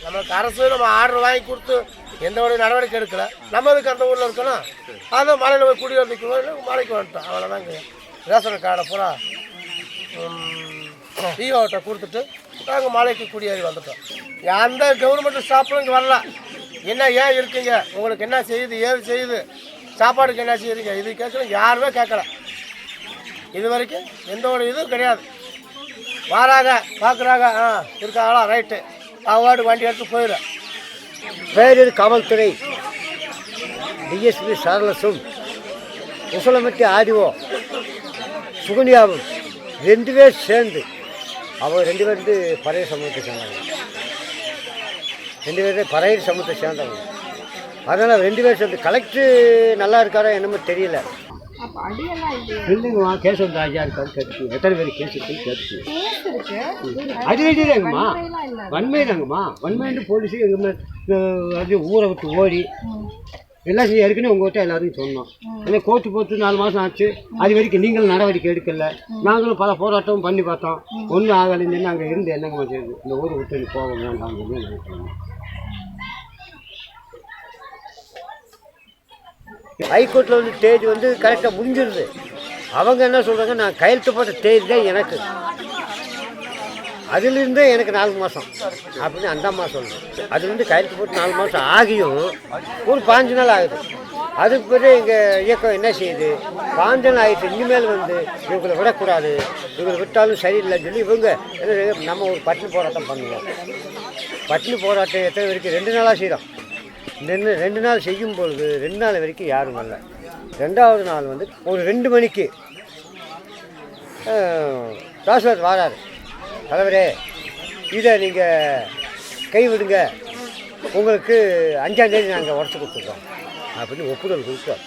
நமக்கு அரசு நம்ம ஆர்டர் வாங்கி கொடுத்து எந்த ஒரு நடவடிக்கை எடுக்கல. நம்ம இதுக்கு அந்த ஊரில் இருக்கணும். அதான் மலையில் போய் குடியோர் நிற்கணும். மலைக்கு வந்துட்டோம். அவ்வளோதாங்க. ரேஷன் கார்டை பூரா டிஓட்ட கொடுத்துட்டு நாங்கள் மலைக்கு குடியேறி வந்துட்டோம். எந்த கவர்மெண்ட் ஸ்டாஃப்லும் இங்கே வரல. என்ன ஏன் இருக்குங்க, உங்களுக்கு என்ன செய்யுது, ஏது செய்யுது, சாப்பாடுக்கு என்ன செய்யுறீங்க, இது கேட்கல. யாருமே கேட்கல. இது வரைக்கும் எந்த ஒரு இதுவும் கிடையாது. வராங்க பார்க்குறாங்க, இருக்காங்களா, ரைட்டு, அவார்டு வண்டி எடுத்து போயிடும். பேரூர் காவல்துறை டிஎஸ்பி சாரலசும் உசலமட்டி ஆடிஓ சுகன்யாவும் 2 பேர் சேர்ந்து, அவங்க 2 பேர் வந்து பறையர் சமூகத்தை சேர்ந்தவங்க. 2 பேர் பறையர் சமூகத்தை சேர்ந்தவங்க. அதனால் 2 பேர் சேர்ந்து கலெக்டர் நல்லா இருக்காரோ என்னமோ தெரியல. இல்லைங்கம்மா, கேஸ் வந்து ராஜா இருக்காரு கேட்டு எத்தனை பேர் கேஸ் இருக்குன்னு கேட்டு அடிதாங்கம்மா. வன்மை தாங்கம்மா. வன்மைன்னு போலீஸு எங்கள் அது ஊரை விட்டு ஓடி எல்லாம் செஞ்சு ஏற்கனவே உங்கள்கிட்ட எல்லாருக்கும் சொன்னோம். ஏன்னா கோர்ட்டு போட்டு 4 மாதம் ஆச்சு. அது வரைக்கும் நீங்களும் நடவடிக்கை எடுக்கல. நாங்களும் பல போராட்டமும் பண்ணி பார்த்தோம். ஒன்றும் ஆகலைன்னு நாங்கள் இருந்து என்னங்கம்மா செய்யுது, இந்த ஊரை விட்டு போக வேண்டாம் நினைக்கிறோம். ஹைகோர்ட்டில் வந்து தேதி வந்து கரெக்டாக முடிஞ்சிருது. அவங்க என்ன சொல்கிறாங்க, நான் கையெழுத்து போட்ட தேதி தான் எனக்கு, அதுலேருந்தே எனக்கு 4 மாதம் அப்படின்னு அந்த அம்மா சொல்கிறேன். அதுலேருந்து கையெழுத்து போட்டு 4 மாதம் ஆகியும் ஒரு 5 நாள் ஆகுது. அதுக்கு பிறகு எங்கள் இயக்கம் என்ன செய்யுது, 5 நாள் ஆகிட்டு இனிமேல் வந்து இவங்களை விடக்கூடாது, இவங்களை விட்டாலும் சரியில்லைன்னு சொல்லி இவங்க நம்ம ஒரு பட்டினி போராட்டம் பண்ணுவோம். பட்டினி போராட்டம் எத்தனை வரைக்கும் 2 நாளாக செய்கிறோம். 2 நாள் செய்யும் பொழுது 2 நாள் வரைக்கும் யாரும் வரல. 2வது நாள் வந்து ஒரு 2 மணிக்கு தாசில்தார் வாராரு. தலைவரே, இதை நீங்கள் கைவிடுங்க, உங்களுக்கு 5ஆம் தேதி நாங்கள் உடச்சி கொடுத்துருக்கோம் அப்படின்னு ஒப்புதல் கொடுத்தோம்.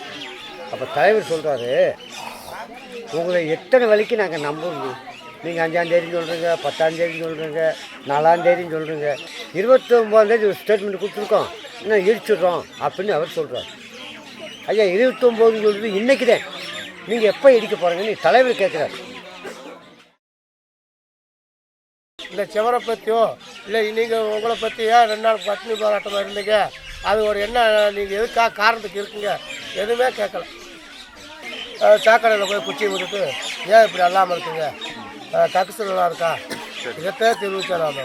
அப்போ தலைவர் சொல்கிறாரு, உங்களை எத்தனை வரைக்கும் நாங்கள் நம்புறோம், நீங்கள் 5ஆம் தேதின்னு சொல்கிறீங்க, 10ஆம் தேதின்னு சொல்கிறீங்க, 4ஆம் தேதின்னு சொல்கிறீங்க, 29ஆம் தேதி ஒரு ஸ்டேட்மெண்ட் கொடுத்துருக்கோம், இன்னும் இடிச்சிடுறோம் அப்படின்னு அவர் சொல்கிறார். ஐயா 29 சொல்கிறது இன்றைக்கி தான், நீங்கள் எப்போ இடிக்க போகிறீங்கன்னு தலைவர் கேட்குறாரு. இந்த செவரை பற்றியோ இல்லை நீங்கள் உங்களை பற்றி ஏன் 2 நாள் பட்டினி போராட்டமாக இருந்தீங்க, அது ஒரு என்ன நீங்கள் எதுக்காக காரணத்துக்கு இருக்குங்க, எதுவுமே கேட்கல. சாக்கடையில் போய் குச்சியை விட்டுட்டு ஏன் இப்படி அல்லாமல் இருக்குங்க, கக்குசு நல்லா இருக்கா, இதைத்தான் தெரிவிச்சாராம்.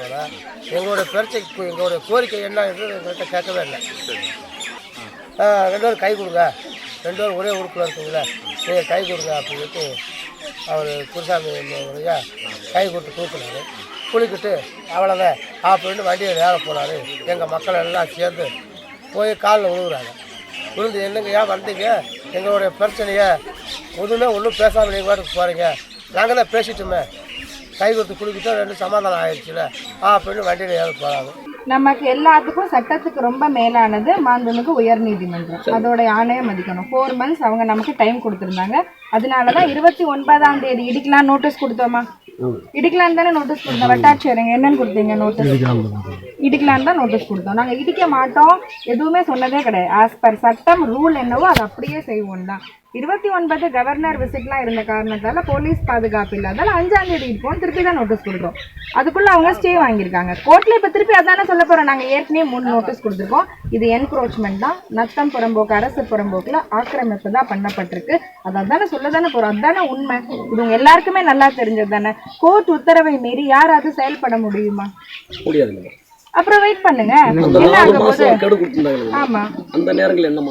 எங்களுடைய பிரச்சனைக்கு எங்களுடைய கோரிக்கை என்ன என்று எங்கள்கிட்ட கேட்கவே இல்லை. 2 பேரும் கை கொடுங்க, 2 பேரும் ஒரே உறுப்பில் இருக்குங்களே, நீங்கள் கை கொடுங்க அப்படின்னு சொல்லிட்டு அவர் குருசாமி கை கொடுத்து தூக்குனாரு. குளிக்கிட்டு அவ்வளோதான் அப்படின்னு வண்டியை வேற போனார். எங்கள் மக்கள் எல்லாம் சேர்ந்து போய் காலில் விழுகுறாங்க. விழுந்து என்னங்க ஏன் வந்தீங்க, எங்களுடைய பிரச்சனையை எதுவுமே ஒன்றும் பேசாமல் நீங்கள் வாட்டுக்கு போகிறீங்க, நாங்கள் தான் பேசிட்டோமே, கை கொடுத்து குளிக்கிட்டோம், 2 சமாதானம் ஆயிடுச்சுல அப்படின்னு வண்டியில் ஏற போகிறாங்க. நமக்கு எல்லாத்துக்கும் சட்டத்துக்கு ரொம்ப மேலானது மாண்புமிகு உயர்நீதிமன்றம். அதோட ஆணையை மதிக்கணும். 4 months அவங்க நமக்கு டைம் கொடுத்துருந்தாங்க. அதனால தான் 29ஆம் தேதி இடிக்கலாம் நோட்டீஸ் கொடுத்தோமா, இடிக்கலான்னு தானே நோட்டீஸ் கொடுத்தோம். வட்டாட்சியருங்க என்னன்னு கொடுத்தீங்க நோட்டீஸ், இடிக்கலான்னு தான் நோட்டீஸ் கொடுத்தோம். நாங்கள் இடிக்க மாட்டோம் எதுவுமே சொன்னதே கிடையாது. ஆஸ் பர் சட்டம் ரூல் என்னவோ அது அப்படியே செய்வோம் தான். 29 கவர்னர் விசிட்லாம் இருந்த காரணத்தால் போலீஸ் பாதுகாப்பு இல்லாதால 5ஆம் தேதி இடிப்போம் திருப்பி தான் நோட்டீஸ் கொடுத்தோம். அதுக்குள்ளே அவங்க ஸ்டே வாங்கியிருக்காங்க கோர்ட்டில். இப்போ திருப்பி அதானே சொல்ல போகிறோம், நாங்கள் ஏற்கனவே 3 நோட்டீஸ் கொடுத்துருக்கோம். இது என்க்ரோச்மெண்ட் தான், நத்தம் புறம்போக்கு அரசு புறம்போக்கில் ஆக்கிரமிப்பு தான் பண்ணப்பட்டிருக்கு. அதை தானே சொல்ல தானே போகிறோம், அதுதானே உண்மை. இது உங்க எல்லாருக்குமே நல்லா தெரிஞ்சது தானே. கோர்ட் உத்தரவை மீறி யாராவது செயல்பட முடியுமா? முடியாது. அப்புறம் வெயிட் பண்ணுங்க. ஆமா, அந்த நேரங்கள் என்ன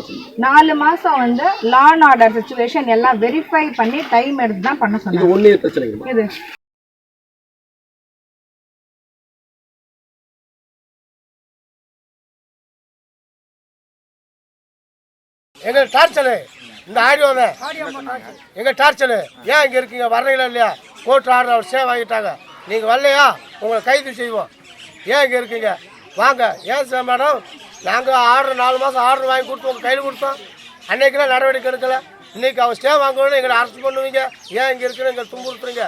4 மாசம் வந்து லா அண்ட் ஆர்டர் சிச்சுவேஷன் எல்லாம் வெரிஃபை பண்ணி டைம் எடுத்து தான் பண்ண சொன்னாங்க. இது எங்கள் டார்ச்சலு இந்த ஆடியோவில் எங்கள் டார்ச்சலு ஏன் இங்கே இருக்கீங்க வர்றீங்களா இல்லையா? கோர்ட் ஆர்டர் அவர் ஸ்டே வாங்கிட்டாங்க. நீங்கள் வரலையா உங்களை கைது செய்வோம். ஏன் இங்கே இருக்கீங்க? வாங்க. ஏன் சார் மேடம் நாங்கள் ஆர்டர் 4 மாதம் ஆர்டர் வாங்கி கொடுத்து உங்கள் கையில் கொடுத்தோம். அன்றைக்கெல்லாம் நடவடிக்கை எடுக்கலை. இன்றைக்கி அவர் ஸ்டே வாங்கணும்னு எங்களை அரெஸ்ட் பண்ணுவீங்க. ஏன் இங்கே இருக்குன்னு எங்களை துன்புறுத்துறீங்க.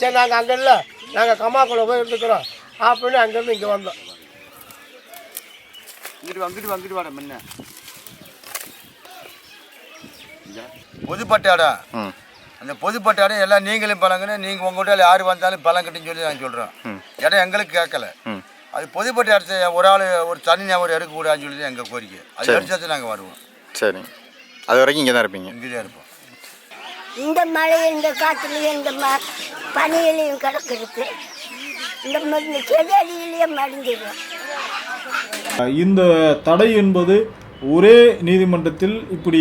சரி நாங்கள் அங்கே இல்லை, நாங்கள் கம்மாக்குள்ளே போய் இருந்துக்கிறோம் அப்படின்னு அங்கேருந்து இங்கே வந்தோம். வந்துட்டு வாட முன்ன பொதுப்பட்ட இடம். அந்த பொதுப்பட்ட இடம் எல்லாம் நீங்களும் பழங்குன்னு நீங்கள் உங்கள்கிட்ட யார் வந்தாலும் பழங்கட்டுன்னு சொல்லி நாங்கள் சொல்கிறோம். இடம் எங்களுக்கு கேட்கல. அது பொதுப்பட்ட இடத்த ஒரு ஆள் ஒரு தனி நபர் எடுக்கக்கூடாதுன்னு சொல்லி எங்கள் கோரிக்கை. அது எடுத்து நாங்கள் வருவோம். சரி, அது வரைக்கும் இங்கே தான் இருப்பீங்க? இங்கே தான் இருப்போம். இந்த மழை இந்த காற்றுலையும் இந்த பனியிலையும் கிடக்கு. இந்த செடியிலேயே மடிஞ்சிடும். இந்த தடை என்பது ஒரே நீதிமன்றத்தில் இப்படி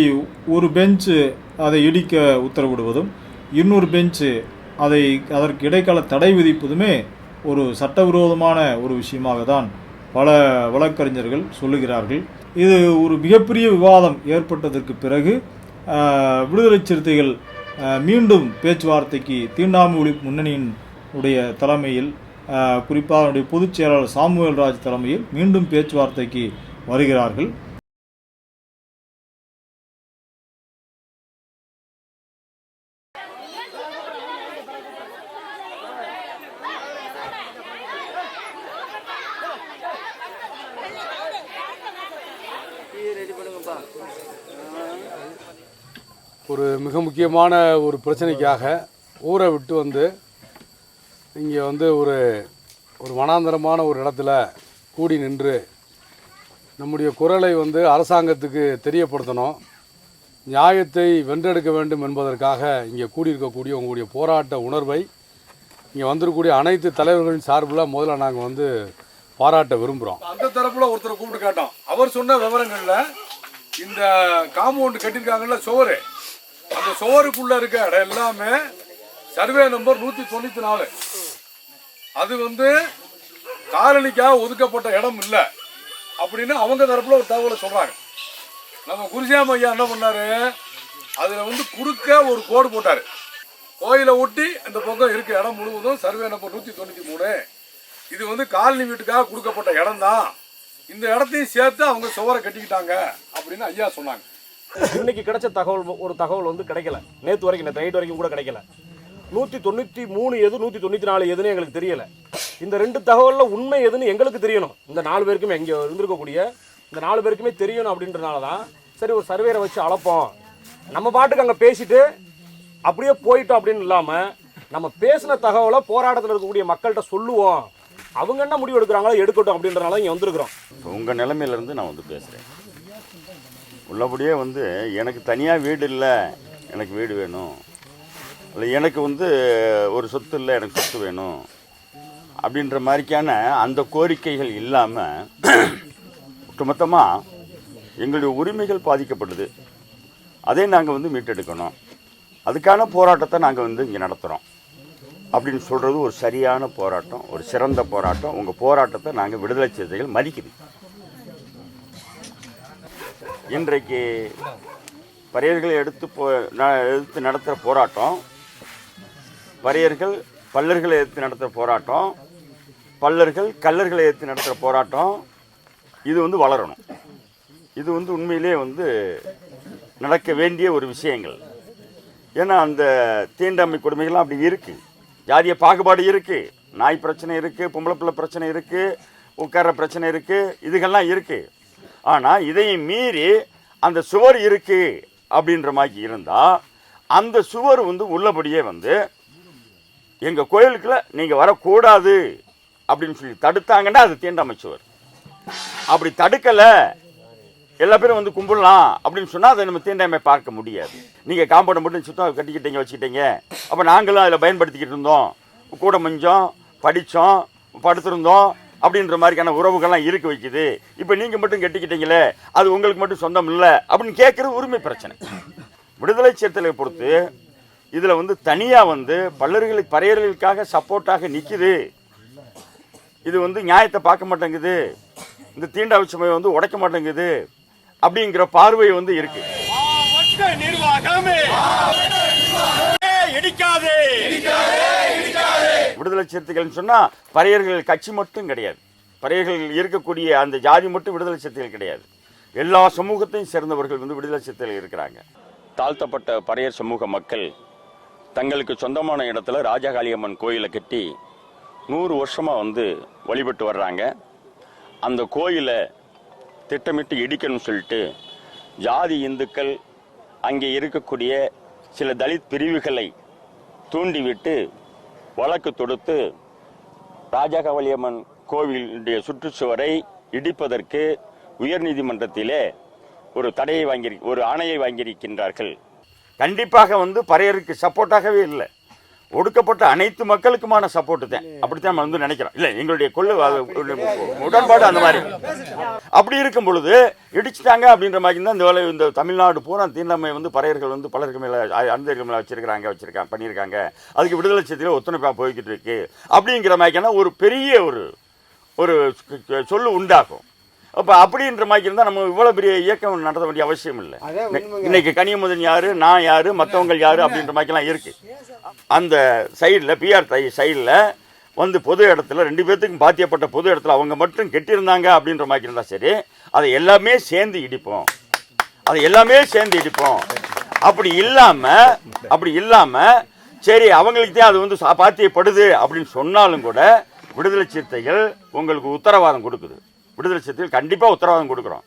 ஒரு பெஞ்சு அதை இடிக்க உத்தரவிடுவதும் இன்னொரு பெஞ்சு அதற்கு இடைக்கால தடை விதிப்பதுமே ஒரு சட்டவிரோதமான ஒரு விஷயமாக தான் பல வழக்கறிஞர்கள் சொல்லுகிறார்கள். இது ஒரு மிகப்பெரிய விவாதம் ஏற்பட்டதற்கு பிறகு விடுதலை சிறுத்தைகள் மீண்டும் பேச்சுவார்த்தைக்கு தீண்டாமை ஒழிப்பு முன்னணியின் உடைய தலைமையில் குறிப்பாக அவருடைய பொதுச் செயலாளர் சாமுவேல் ராஜ் தலைமையில் மீண்டும் பேச்சுவார்த்தைக்கு வருகிறார்கள். ஒரு மிக முக்கியமான ஒரு பிரச்சனைக்காக ஊரை விட்டு வந்து இங்கே வந்து ஒரு வனாந்தரமான ஒரு இடத்துல கூடி நின்று நம்முடைய குரலை வந்து அரசாங்கத்துக்கு தெரியப்படுத்தணும், நியாயத்தை வென்றெடுக்க வேண்டும் என்பதற்காக இங்கே கூடியிருக்கக்கூடிய உங்களுடைய போராட்ட உணர்வை இங்கே வந்திருக்கக்கூடிய அனைத்து தலைவர்களின் சார்பில் முதல்ல நாங்கள் வந்து பாராட்ட விரும்புகிறோம். அந்த தரப்பில் ஒருத்தரை கூப்பிட்டு கேட்டோம். அவர் சொன்ன விவரங்களில் இந்த காம்பவுண்டு கட்டியிருக்காங்கல்ல சுவரு, அந்த சுவருக்குள்ளே இருக்க இடம் எல்லாமே சர்வே நம்பர் 194. அது வந்து காலனிக்காக ஒதுக்கப்பட்ட இடம் இல்லை அப்படின்னு அவங்க தரப்புல ஒரு தகவலை சொல்றாங்க. நம்ம குருசாமி ஐயா என்ன பண்ணாரு, அதுல வந்து குறுக்க ஒரு கோடு போட்டாரு. கோயிலை ஒட்டி அந்த பக்கம் இருக்க இடம் முழுவதும் சர்வே நம்பர் 193. இது வந்து காலனி வீட்டுக்காக கொடுக்கப்பட்ட இடம் தான். இந்த இடத்தையும் சேர்த்து அவங்க சுவரை கட்டிக்கிட்டாங்க அப்படின்னு ஐயா சொன்னாங்க. இன்னைக்கு கிடைச்ச ஒரு தகவல் வந்து கிடைக்கல. நேற்று வரைக்கும், நேற்று நைட் வரைக்கும் கூட கிடைக்கல. 193 எது 194 எதுன்னு எங்களுக்கு தெரியல. இந்த 2 தகவலில் உண்மை எதுன்னு எங்களுக்கு தெரியணும். இந்த 4 பேருக்குமே இங்கே இருந்திருக்கக்கூடிய இந்த 4 பேருக்குமே தெரியணும். அப்படின்றனால தான் சரி ஒரு சர்வேரை வச்சு அளப்போம், நம்ம பாட்டுக்கு அங்கே பேசிட்டு அப்படியே போயிட்டோம் அப்படின்னு இல்லாமல் நம்ம பேசின தகவலை போராட்டத்தில் இருக்கக்கூடிய மக்கள்கிட்ட சொல்லுவோம், அவங்க என்ன முடிவு எடுக்கிறாங்களோ எடுக்கட்டும் அப்படின்றனால இங்கே வந்திருக்கிறோம். உங்கள் நிலைமையிலேருந்து நான் வந்து பேசுகிறேன். உள்ளபடியே வந்து எனக்கு தனியாக வீடு இல்லை, எனக்கு வீடு வேணும், இல்லை எனக்கு வந்து ஒரு சொத்து இல்லை, எனக்கு சொத்து வேணும் அப்படின்ற மாதிரிக்கான அந்த கோரிக்கைகள் இல்லாமல் ஒட்டுமொத்தமாக எங்களுடைய உரிமைகள் பாதிக்கப்படுது. அதை நாங்கள் வந்து மீட்டெடுக்கணும், அதுக்கான போராட்டத்தை நாங்கள் வந்து இங்கே நடத்துகிறோம் அப்படின்னு சொல்கிறது ஒரு சரியான போராட்டம், ஒரு சிறந்த போராட்டம். உங்கள் போராட்டத்தை நாங்கள் விடுதலை சிறுத்தைகள் மதிக்குது. இன்றைக்கு பறையர்களை எடுத்து நடத்துகிற போராட்டம், பறையர்கள் பல்லர்களை எடுத்து நடத்துகிற போராட்டம், பல்லர்கள் கல்லர்களை எடுத்து நடத்துகிற போராட்டம், இது வந்து வளரணும். இது வந்து உண்மையிலே வந்து நடக்க வேண்டிய ஒரு விஷயங்கள். ஏன்னா அந்த தீண்டாமை கொடுமைகள்லாம் அப்படி இருக்குது, ஜாதிய பாகுபாடு இருக்குது, நாய் பிரச்சனை இருக்குது, பொம்பளை பிள்ளை பிரச்சனை இருக்குது, உட்கார பிரச்சனை இருக்குது, இதுகள்லாம் இருக்குது. ஆனால் இதையும் மீறி அந்த சுவர் இருக்குது அப்படின்ற மாதிரி இருந்தால் அந்த சுவர் வந்து உள்ளபடியே வந்து எங்கள் கோயிலுக்குள்ள நீங்கள் வரக்கூடாது அப்படின்னு சொல்லி தடுத்தாங்கன்னா அது தீண்டாமை சுவர். அப்படி தடுக்கலை, எல்லா பேரும் வந்து கும்பிடலாம் அப்படின்னு சொன்னால் அதை நம்ம தீண்டாமை பார்க்க முடியாது. நீங்கள் காம்பவுண்டை மட்டும் சுத்தம் கட்டிக்கிட்டீங்க வச்சுக்கிட்டீங்க, அப்போ நாங்களும் அதில் பயன்படுத்திக்கிட்டு இருந்தோம், கூட மஞ்சம் படித்தோம் படுத்திருந்தோம் அப்படின்ற மாதிரியான உறவுகள்லாம் இருக்க வைக்குது, இப்போ நீங்கள் மட்டும் கட்டிக்கிட்டீங்களே அது உங்களுக்கு மட்டும் சொந்தம் இல்லை அப்படின்னு கேட்குறது உரிமை பிரச்சனை. விடுதலை சிறுத்தைகளை பொறுத்து இதில் வந்து தனியாக வந்து பறையர்களுக்காக சப்போர்ட்டாக நிற்குது. இது வந்து நியாயத்தை பார்க்க மாட்டேங்குது, இந்த தீண்டாமை சுமையை வந்து உடைக்க மாட்டேங்குது அப்படிங்கிற பார்வை வந்து இருக்குது. மாவட்ட நிர்வாகமே இடிக்காதே. விடுதலை சிறுத்தைகள் சொன்னா பறையர்கள் கட்சி மட்டும் கிடையாது, பறையர்கள் இருக்கக்கூடிய அந்த ஜாதி மட்டும் விடுதலை சிறுத்தைகள் கிடையாது. எல்லா சமூகத்தையும் சேர்ந்தவர்கள் விடுதலை சிறுத்தைகள் இருக்கிறாங்க. தாழ்த்தப்பட்ட பறையர் சமூக மக்கள் தங்களுக்கு சொந்தமான இடத்துல ராஜகாளியம்மன் கோயிலை கட்டி 100 வருஷமா வழிபட்டு வர்றாங்க. அந்த கோயிலை திட்டமிட்டு இடிக்கணும்னு சொல்லிட்டு ஜாதி இந்துக்கள் அங்கே இருக்கக்கூடிய சில தலித் பிரிவுகளை தூண்டிவிட்டு வழக்கு தொடுத்து ராஜகாளியம்மன் கோவிலுடைய சுற்றுச்சுவரை இடிப்பதற்கு உயர்நீதிமன்றத்திலே ஒரு ஆணையை வாங்கியிருக்கின்றார்கள். கண்டிப்பாக பறையருக்கு சப்போர்ட்டாகவே இல்லை, ஒடுக்கப்பட்ட அனைத்து மக்களுக்குமான சப்போர்ட் தான். அப்படித்தான் நினைக்கிறோம். இல்லை, எங்களுடைய உடன்பாடு அந்த மாதிரி. அப்படி இருக்கும் பொழுது இடிச்சிட்டாங்க அப்படின்ற மாதிரி தான் இந்த தமிழ்நாடு பூரா தீண்டாமை பறையர்கள் பலருக்கு மேலே அந்தர்கள் மேலே பண்ணியிருக்காங்க. அதுக்கு விடுதலை சிறுத்தைகள் ஒத்துழைப்பாக போய்கிட்டு இருக்கு அப்படிங்கிற மாதிரியான ஒரு பெரிய ஒரு சொல்லு உண்டாகும். அப்போ அப்படின்ற மாதிரி இருந்தால் நம்ம இவ்வளோ பெரிய இயக்கம் நடத்த வேண்டிய அவசியம் இல்லை. இன்னைக்கு கனியமுதன் யாரு, நான் யாரு, மற்றவங்க யாரு அப்படின்ற மாதிரிலாம் இருக்கு. அந்த சைடில் பிஆர் சைடில் பொது இடத்துல 2 பேர்த்துக்கும் பாத்தியப்பட்ட பொது இடத்துல அவங்க மட்டும் கெட்டியிருந்தாங்க அப்படின்ற மாதிரி இருந்தால் சரி, அதை எல்லாமே சேர்ந்து இடிப்போம், அப்படி இல்லாமல் சரி அவங்களுக்கு தான் அது பாத்தியப்படுது அப்படின்னு சொன்னாலும் கூட விடுதலை சிறுத்தைகள் உங்களுக்கு உத்தரவாதம் கொடுக்குது. விடுதலை சிறுத்தைகள் கண்டிப்பாக உத்தரவாதம் கொடுக்குறோம்.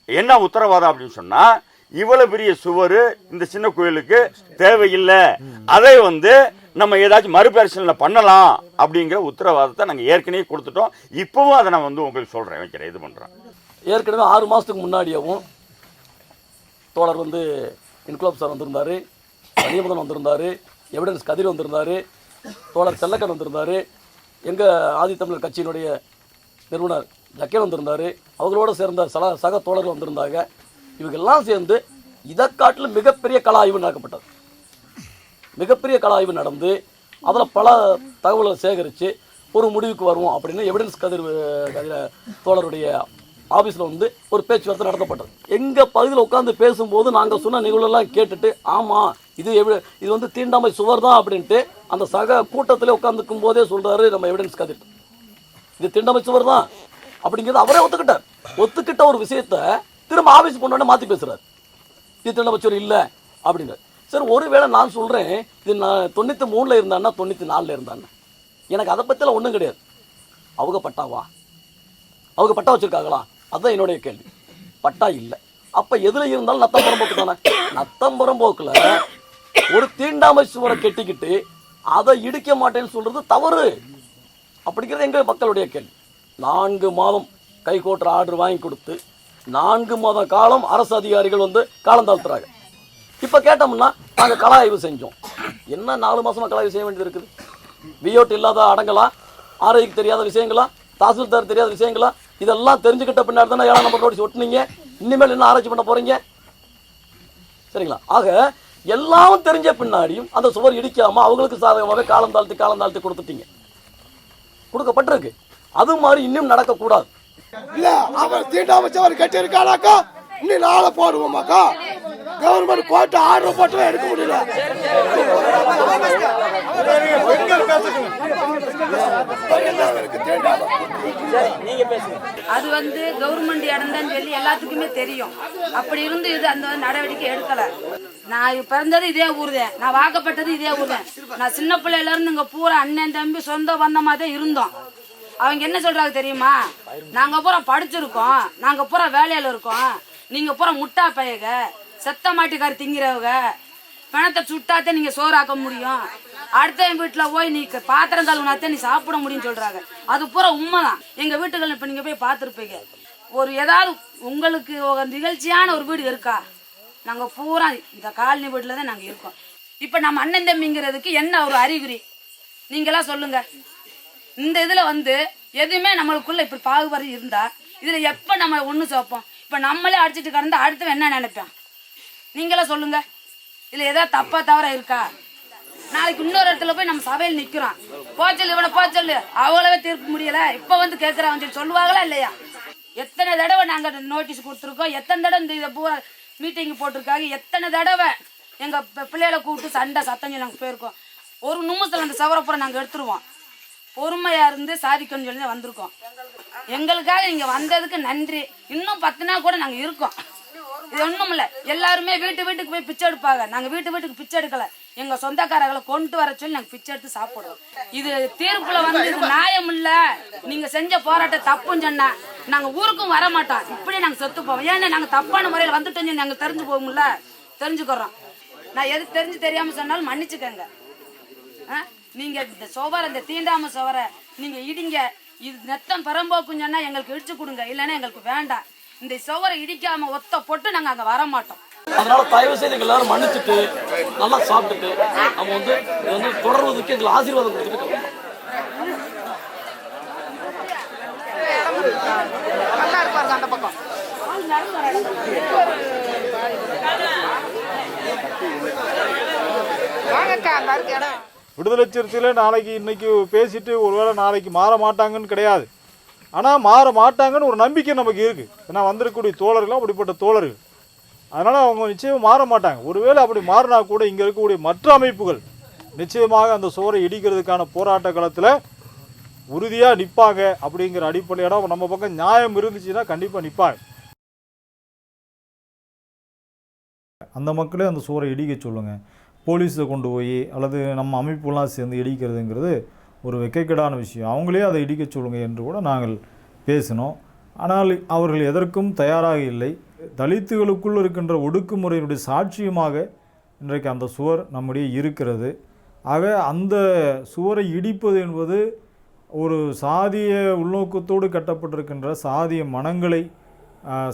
என்ன உத்தரவாதம் அப்படின்னு சொன்னால், இவ்வளவு பெரிய சுவர் இந்த சின்ன கோயிலுக்கு தேவையில்லை, அதை நம்ம ஏதாச்சும் மறுபரிசீலனை பண்ணலாம் அப்படிங்கிற உத்தரவாதத்தை நாங்கள் ஏற்கனவே கொடுத்துட்டோம். இப்போவும் அதை நான் உங்களுக்கு சொல்கிறேன், வைக்கிறேன், இது பண்ணுறேன். ஏற்கனவே 6 மாதத்துக்கு முன்னாடியவும் தோழர் இன்குலாப் சார் வந்திருந்தார், கனியமுதன் வந்திருந்தார், எவிடன்ஸ் கதிர் வந்திருந்தார், தோழர் செல்லக்கன் வந்திருந்தார், எங்கள் ஆதித்தமிழர் கட்சியினுடைய நிறுவனர் ஜக்கே வந்திருந்தார், அவங்களோட சேர்ந்த சக தோழர்கள் வந்திருந்தாங்க. இவங்கெல்லாம் சேர்ந்து இதை காட்டிலும் மிகப்பெரிய கள ஆய்வு நடக்கப்பட்டது. மிகப்பெரிய கள ஆய்வு நடந்து அதில் பல தகவல்களை சேகரித்து ஒரு முடிவுக்கு வருவோம் அப்படின்னு எவிடன்ஸ் கதிர் தோழருடைய ஆஃபீஸில் ஒரு பேச்சுவார்த்தை நடத்தப்பட்டது. எங்கள் பகுதியில் உட்காந்து பேசும்போது நாங்கள் சொன்ன நிகழ்வுலாம் கேட்டுட்டு, ஆமாம் இது தீண்டாமை சுவர் தான் அப்படின்ட்டு அந்த சக கூட்டத்திலே உட்காந்துக்கும் போதே சொல்கிறாரு நம்ம எவிடன்ஸ் கதிர், இது தீண்டாமை சுவர் தான் அப்படிங்கிறது அவரே ஒத்துக்கிட்ட ஒரு விஷயத்த திரும்ப ஆஃபீஸ் கொண்டு மாற்றி பேசுகிறார். இது தீண்டாமை சுவர் இல்லை அப்படிங்கிறார். சரி, ஒருவேளை நான் சொல்கிறேன் இது நான் 93 இருந்தான்னா 94 இருந்தான்னு, எனக்கு அதை பற்றிலாம் ஒன்றும் கிடையாது. அவங்க பட்டா வச்சுருக்காங்களா? அதுதான் என்னுடைய கேள்வி. பட்டா இல்லை, அப்போ எதில் இருந்தாலும் நத்தம் புறம்போக்கு தானே. நத்தம் புறம்போக்கில் ஒரு தீண்டாமை சுவரை கெட்டிக்கிட்டு அதை இடிக்க மாட்டேன்னு சொல்கிறது தவறு அப்படிங்கிறது எங்கள் மக்களுடைய கேள்வி. 4 மாதம் கைகோட்டுற ஆர்டர் வாங்கி கொடுத்து 4 மாத காலம் அரசு அதிகாரிகள் காலம் தாழ்த்துறாங்க. இப்போ கேட்டோம்னா நாங்கள் கள ஆய்வு செஞ்சோம். என்ன 4 மாதமாக கள ஆய்வு செய்ய வேண்டியது இருக்குது? விஓட்டு இல்லாத அடங்கலா, ஆர்ஐக்கு தெரியாத விஷயங்களா, தாசில்தார் தெரியாத விஷயங்களா, இதெல்லாம் தெரிஞ்சுக்கிட்ட பின்னாடி தானே 7 நம்பர் நோட்டீஸ் ஒட்டுனீங்க. இனிமேல் என்ன ஆராய்ச்சி பண்ண போகிறீங்க? சரிங்களா? ஆக எல்லாம் தெரிஞ்ச பின்னாடியும் அந்த சுவர் இடிக்காமல் அவங்களுக்கு சாதகமாகவே காலம் தாழ்த்தி கொடுக்கப்பட்டிருக்கு. அது மாதிரி இன்னும் நடக்கக்கூடாது. இல்லை, அவர் தீண்டாமைச்சவர் கட்டி இருக்கானாக்கா இன்னும் நாளை போடுவோமாக்கா. கவர்மெண்ட் கோர்ட்டு ஆர்டர் போட்டு எடுக்க முடியல. அது கவர்மெண்ட் இடம் தான் சொல்லி எல்லாத்துக்குமே தெரியும். அப்படி இருந்து இது அந்த நடவடிக்கை எடுக்கல. நான் பிறந்தது இதே ஊர் தான், நான் வாக்கப்பட்டது இதே ஊர் தான். நான் சின்ன பிள்ளையில இருந்து இங்க பூரா அண்ணன் தம்பி சொந்த பந்தமா தான் இருந்தோம். அவங்க என்ன சொல்றாங்க தெரியுமா? நாங்க பூரா படிச்சிருக்கோம், நாங்க பூரா வேலையில இருக்கோம், நீங்க பூரா முட்டா பையக செத்த மாட்டுக்காரி திங்கிறவங்க, பணத்தை சுட்டாத்தே நீங்க சோறாக்க முடியும், அடுத்த வீட்டுல போய் நீ பாத்திரம் கழுவுனாத்தே நீ சாப்பிட முடியும்னு சொல்றாங்க. அது பூரா உண்மைதான். எங்க வீட்டுகள் இப்ப நீங்க போய் பார்த்துருப்பீங்க. ஒரு ஏதாவது உங்களுக்கு ஒரு நிகழ்ச்சியான ஒரு வீடு இருக்கா? நாங்க பூரா இந்த காலனி வீட்டுல தான் நாங்க இருக்கோம். இப்ப நம்ம அண்ணன் தம்பிங்கிறதுக்கு என்ன ஒரு அறிகுறி நீங்களா சொல்லுங்க. இந்த இதுல எதுவுமே நம்மளுக்குள்ள இப்படி பாகுபாடு இருந்தா இதுல எப்ப நம்ம ஒண்ணு சேர்ப்போம்? இப்ப நம்மளே அடிச்சுட்டு கிடந்தா அடுத்து என்ன நினைப்பேன்? நீங்களா சொல்லுங்க. இதுல ஏதாவது தப்பா தவறா இருக்கா? நாளைக்கு இன்னொரு இடத்துல போய் நம்ம சபையில் நிக்கிறோம், போச்சல் இவனை போச்சல் அவங்களவே தீர்க்க முடியல, இப்ப கேட்கறாங்க சொல்லுவாங்களா இல்லையா? எத்தனை தடவை நாங்க நோட்டீஸ் கொடுத்துருக்கோம், எத்தனை தடவை இந்த இதை பூரா மீட்டிங் போட்டிருக்காங்க. எத்தனை தடவை எங்கள் பிள்ளைகளை கூப்பிட்டு சண்டை சத்தம் நாங்கள் போயிருக்கோம். ஒரு நிமிஷத்தில் அந்த சவரப்புறம் நாங்கள் எடுத்துருவோம். பொறுமையாக இருந்து சாதிக்கணும்னு சொல்லி தான் வந்திருக்கோம். எங்களுக்காக நீங்கள் வந்ததுக்கு நன்றி. இன்னும் 10 நாள் கூட நாங்கள் இருக்கோம். இது ஒன்றும் இல்லை. எல்லாருமே வீட்டுக்கு போய் பிச்சை எடுப்பாங்க. நாங்கள் வீட்டுக்கு பிச்சை எடுக்கலை. எங்கள் சொந்தக்காரர்களை கொண்டு வர சொல்லி நாங்கள் பிச்சை எடுத்து சாப்பிடுவோம். இது தீர்ப்பில் வந்து இது நியாயம் இல்லை. நீங்கள் செஞ்ச போராட்டம் தப்புன்னு சொன்னால் நாங்கள் ஊருக்கும் வர மாட்டோம். இப்படியே நாங்கள் செத்து போவோம். ஏன்னா நாங்கள் தப்பான முறையில் வந்துட்டோம். நாங்கள் தெரிஞ்சு போகும்ல, தெரிஞ்சுக்கிறோம். நான் எது தெரிஞ்சு தெரியாமல் சொன்னாலும் மன்னிச்சுக்கோங்க. நீங்கள் இந்த சுவரை, இந்த தீண்டாம சுவரை நீங்கள் இடிங்க. இது நெத்தம் பரம்போக்குன்னு சொன்னால் எங்களுக்கு இடிச்சு கொடுங்க. இல்லைன்னா எங்களுக்கு வேண்டாம். இந்த சுவரை இடிக்காமல் ஒத்த போட்டு நாங்கள் அங்கே வர மாட்டோம். அதனால தயவு செய்து எங்கள் எல்லாரும் மன்னிச்சுட்டு நல்லா சாப்பிட்டுட்டு நம்ம வந்து இது வந்து தொடர்வதற்கு எங்களுக்கு ஆசீர்வாதம் கொடுத்துட்டு அந்த பக்கம் விடுதலை சிறுத்தையில் நாளைக்கு இன்னைக்கு பேசிட்டு ஒருவேளை நாளைக்கு மாற மாட்டாங்கன்னு கிடையாது. ஆனால் மாற மாட்டாங்கன்னு ஒரு நம்பிக்கை நமக்கு இருக்குது. ஏன்னா வந்திருக்கக்கூடிய தோழர்கள் அப்படிப்பட்ட தோழர்கள். அதனால் அவங்க நிச்சயம் மாற மாட்டாங்க. ஒருவேளை அப்படி மாறினா கூட இங்கே இருக்கக்கூடிய மற்ற அமைப்புகள் நிச்சயமாக அந்த சுவரை இடிக்கிறதுக்கான போராட்ட களத்தில் உறுதியாக நிற்பாங்க. அப்படிங்கிற அடிப்படையோட நம்ம பக்கம் நியாயம் இருந்துச்சுன்னா கண்டிப்பாக நிற்பாங்க. அந்த மக்களே அந்த சுவரை இடிக்க சொல்லுங்கள். போலீஸை கொண்டு போய் அல்லது நம்ம அமைப்புலாம் சேர்ந்து இடிக்கிறதுங்கிறது ஒரு வெட்கக்கேடான விஷயம். அவங்களே அதை இடிக்க சொல்லுங்கள் என்று கூட நாங்கள் பேசினோம். ஆனால் அவர்கள் எதற்கும் தயாராக இல்லை. தலித்துகளுக்குள் இருக்கின்ற ஒடுக்குமுறையினுடைய சாட்சியமாக இன்றைக்கு அந்த சுவர் நம்முடைய இருக்கிறது. ஆக அந்த சுவரை இடிப்பது என்பது ஒரு சாதிய உள்நோக்கத்தோடு கட்டப்பட்டிருக்கின்ற சாதிய மனங்களை,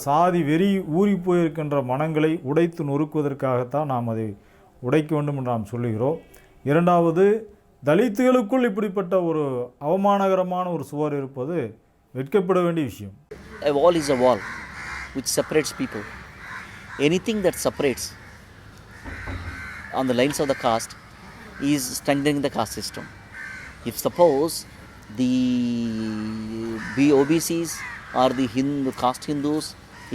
சாதி வெறி ஊறி போயிருக்கின்ற மனங்களை உடைத்து நொறுக்குவதற்காகத்தான் நாம் அதை உடைக்க வேண்டும் என்று நாம் சொல்லுகிறோம். இரண்டாவது, தலித்துகளுக்குள் இப்படிப்பட்ட ஒரு அவமானகரமான ஒரு சுவர் இருப்பது வெட்கப்பட வேண்டிய விஷயம். A wall is a wall which separates people. Anything that separates on the lines of the caste is strengthening the caste system. If suppose the OBCs or the caste Hindus,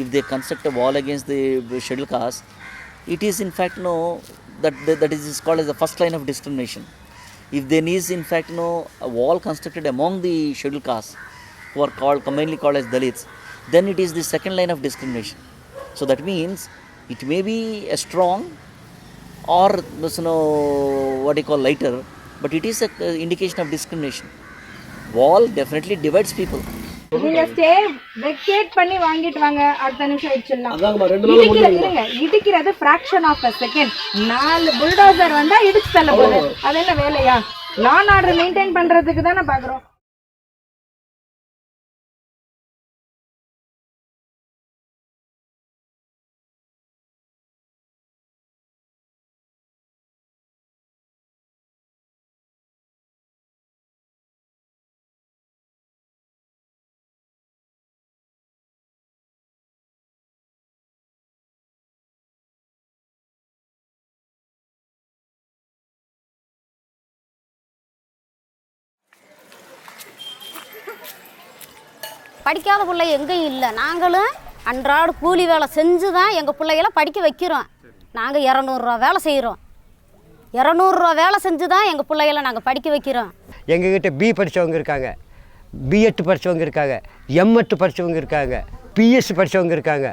if they construct a wall against the scheduled caste, it is in fact that is called as the first line of discrimination. If there is in fact a wall constructed among the scheduled castes who are commonly called as Dalits, then it is the second line of discrimination. So that means it may be a strong or what you call lighter, but it is an indication of discrimination. Wall definitely divides people. நீங்க ஸ்டே வெக்கேட் பண்ணி வாங்கிட்டு வாங்க, அடுத்த நிமிஷம் வச்சிடலாம். இடிக்கிறது fraction of a second. 4 bulldozer வந்தா இடிச்சு தள்ள போகுது. அது என்ன வேலையா? லா அண்ட் ஆர்டர் மெயின்டைன் பண்றதுக்கு தானே பாக்குறோம். படிக்காத பிள்ளை எங்கேயும் இல்லை. நாங்களும் அன்றாட கூலி வேலை செஞ்சு தான் எங்கள் பிள்ளைகளை படிக்க வைக்கிறோம். நாங்கள் 200 ரூபா வேலை செய்கிறோம். 200 ரூபா வேலை செஞ்சு தான் எங்கள் பிள்ளைகளை நாங்கள் படிக்க வைக்கிறோம். எங்ககிட்ட பி படித்தவங்க இருக்காங்க, பிஎட் படித்தவங்க இருக்காங்க, எம்எட் படித்தவங்க இருக்காங்க, பிஎஸ்சி படித்தவங்க இருக்காங்க,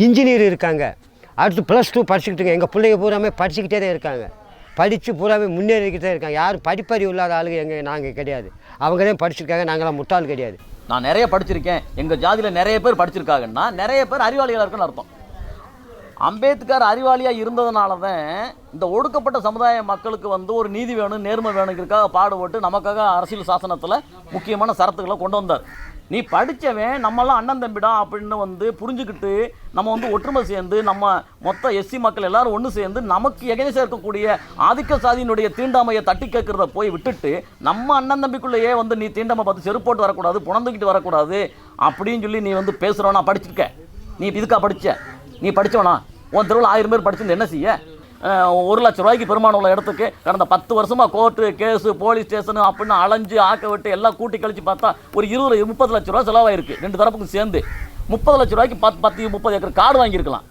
இன்ஜினியர் இருக்காங்க, அடுத்து +2 படிச்சுக்கிட்டு எங்கள் பிள்ளைங்க பூராமே படிச்சுக்கிட்டே தான் இருக்காங்க. படித்து பூராமே முன்னேறிக்கிட்டே இருக்காங்க. யாரும் படிப்பறிவு இல்லாத ஆளுங்க நாங்கள் கிடையாது. அவங்க தான் படிச்சிருக்காங்க. நாங்களாம் முட்டாள் கிடையாது. நான் நிறைய படிச்சிருக்கேன், எங்கள் ஜாதியில் நிறைய பேர் படிச்சிருக்காங்கன்னா நிறைய பேர் அறிவாளிகளாக இருக்குன்னு அர்த்தம். அம்பேத்கர் அறிவாளியாக இருந்ததுனால தான் இந்த ஒடுக்கப்பட்ட சமுதாய மக்களுக்கு வந்து ஒரு நீதி வேணும், நேர்மை வேணுங்கிறதுக்காக பாடுபட்டு நமக்காக அரசியல் சாசனத்தில் முக்கியமான சரத்துக்களை கொண்டு வந்தார். நீ படித்தவன் நம்மளாம் அண்ணன் தம்பிடா அப்படின்னு வந்து புரிஞ்சுக்கிட்டு நம்ம வந்து ஒற்றுமை சேர்ந்து நம்ம மொத்த எஸ்சி மக்கள் எல்லாரும் ஒன்று சேர்ந்து நமக்கு எகனேசாக இருக்கக்கூடிய ஆதிக்க சாதியினுடைய தீண்டாமையை தட்டி கேட்குறத போய் விட்டுட்டு நம்ம அண்ணன் தம்பிக்குள்ளேயே வந்து நீ தீண்டாமை பார்த்து செருப்போட்டு வரக்கூடாது, புணந்துக்கிட்டு வரக்கூடாது அப்படின்னு சொல்லி நீ வந்து பேசுகிறவனா படிச்சிருக்க. நீ இதுக்காக படித்த, நீ படித்தவனா? உன் தெருவில் 1000 பேர் படிச்சிருந்து என்ன செய்ய? 1 லட்ச ரூபாய்க்கு பெருமானம் உள்ள இடத்துக்கு கடந்த 10 வருஷமாக கோர்ட்டு கேஸு போலீஸ் ஸ்டேஷனு அப்படின்னு அலைஞ்சு ஆக்க விட்டு எல்லாம் கூட்டி கழிச்சு பார்த்தா ஒரு 20-30 லட்ச ரூபா செலவாயிருக்கு. 2 தரப்புக்கும் சேர்ந்து 30 லட்ச ரூபாய்க்கு 10-30 ஏக்கர் காடு வாங்கியிருக்கலாம்.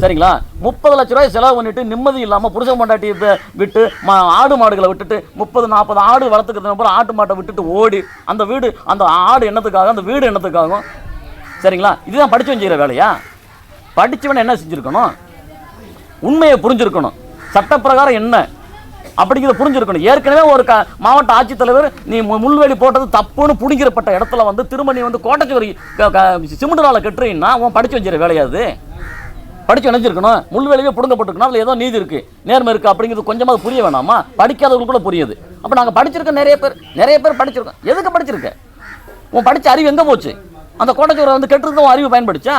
சரிங்களா? 30 லட்ச ரூபாய் செலவு பண்ணிட்டு நிம்மதி இல்லாமல் புருஷன் பொண்டாட்டி விட்டு ஆடு மாடுகளை விட்டுட்டு 30-40 ஆடு வளர்த்துக்கிறதுக்கு அப்புறம் ஆட்டு மாட்டை விட்டுட்டு ஓடி அந்த வீடு அந்த ஆடு என்னத்துக்காக அந்த வீடு என்னத்துக்காகும்? சரிங்களா? இதுதான் படித்தவன் செய்கிற வேலையா? படித்தவன் என்ன செஞ்சுருக்கணும்? உண்மையை புரிஞ்சிருக்கணும். சட்டப்பிரகாரம் என்ன அப்படிங்கிறத புரிஞ்சிருக்கணும். ஏற்கனவே ஒரு மாவட்ட ஆட்சித்தலைவர் நீ முள்வேலி போட்டது தப்புன்னு புடிங்கிறப்பட்ட இடத்துல வந்து திரும்ப நீ வந்து கோட்டைச்சுவரி சிமெண்டால கட்டுறீங்கன்னா உன் படிச்சு வச்சுற வேலையாது. படிச்சு நினைச்சிருக்கணும். முள்வேலியே புடுங்கப்பட்டிருக்கணும். அதில் ஏதோ நீதி இருக்குது, நேர்மை இருக்குது அப்படிங்கிறது கொஞ்சமாவது புரிய வேணாமா? படிக்காதவங்களுக்கு கூட புரியுது. அப்போ நாங்கள் படிச்சிருக்கோம், நிறைய பேர் படிச்சிருக்கோம். எதுக்கு படிச்சிருக்க? உன் படித்த அறிவு எங்கே போச்சு? அந்த கோட்டைச்சுவரை வந்து கெட்டுறது உன் அறிவு பயன்படுச்சா?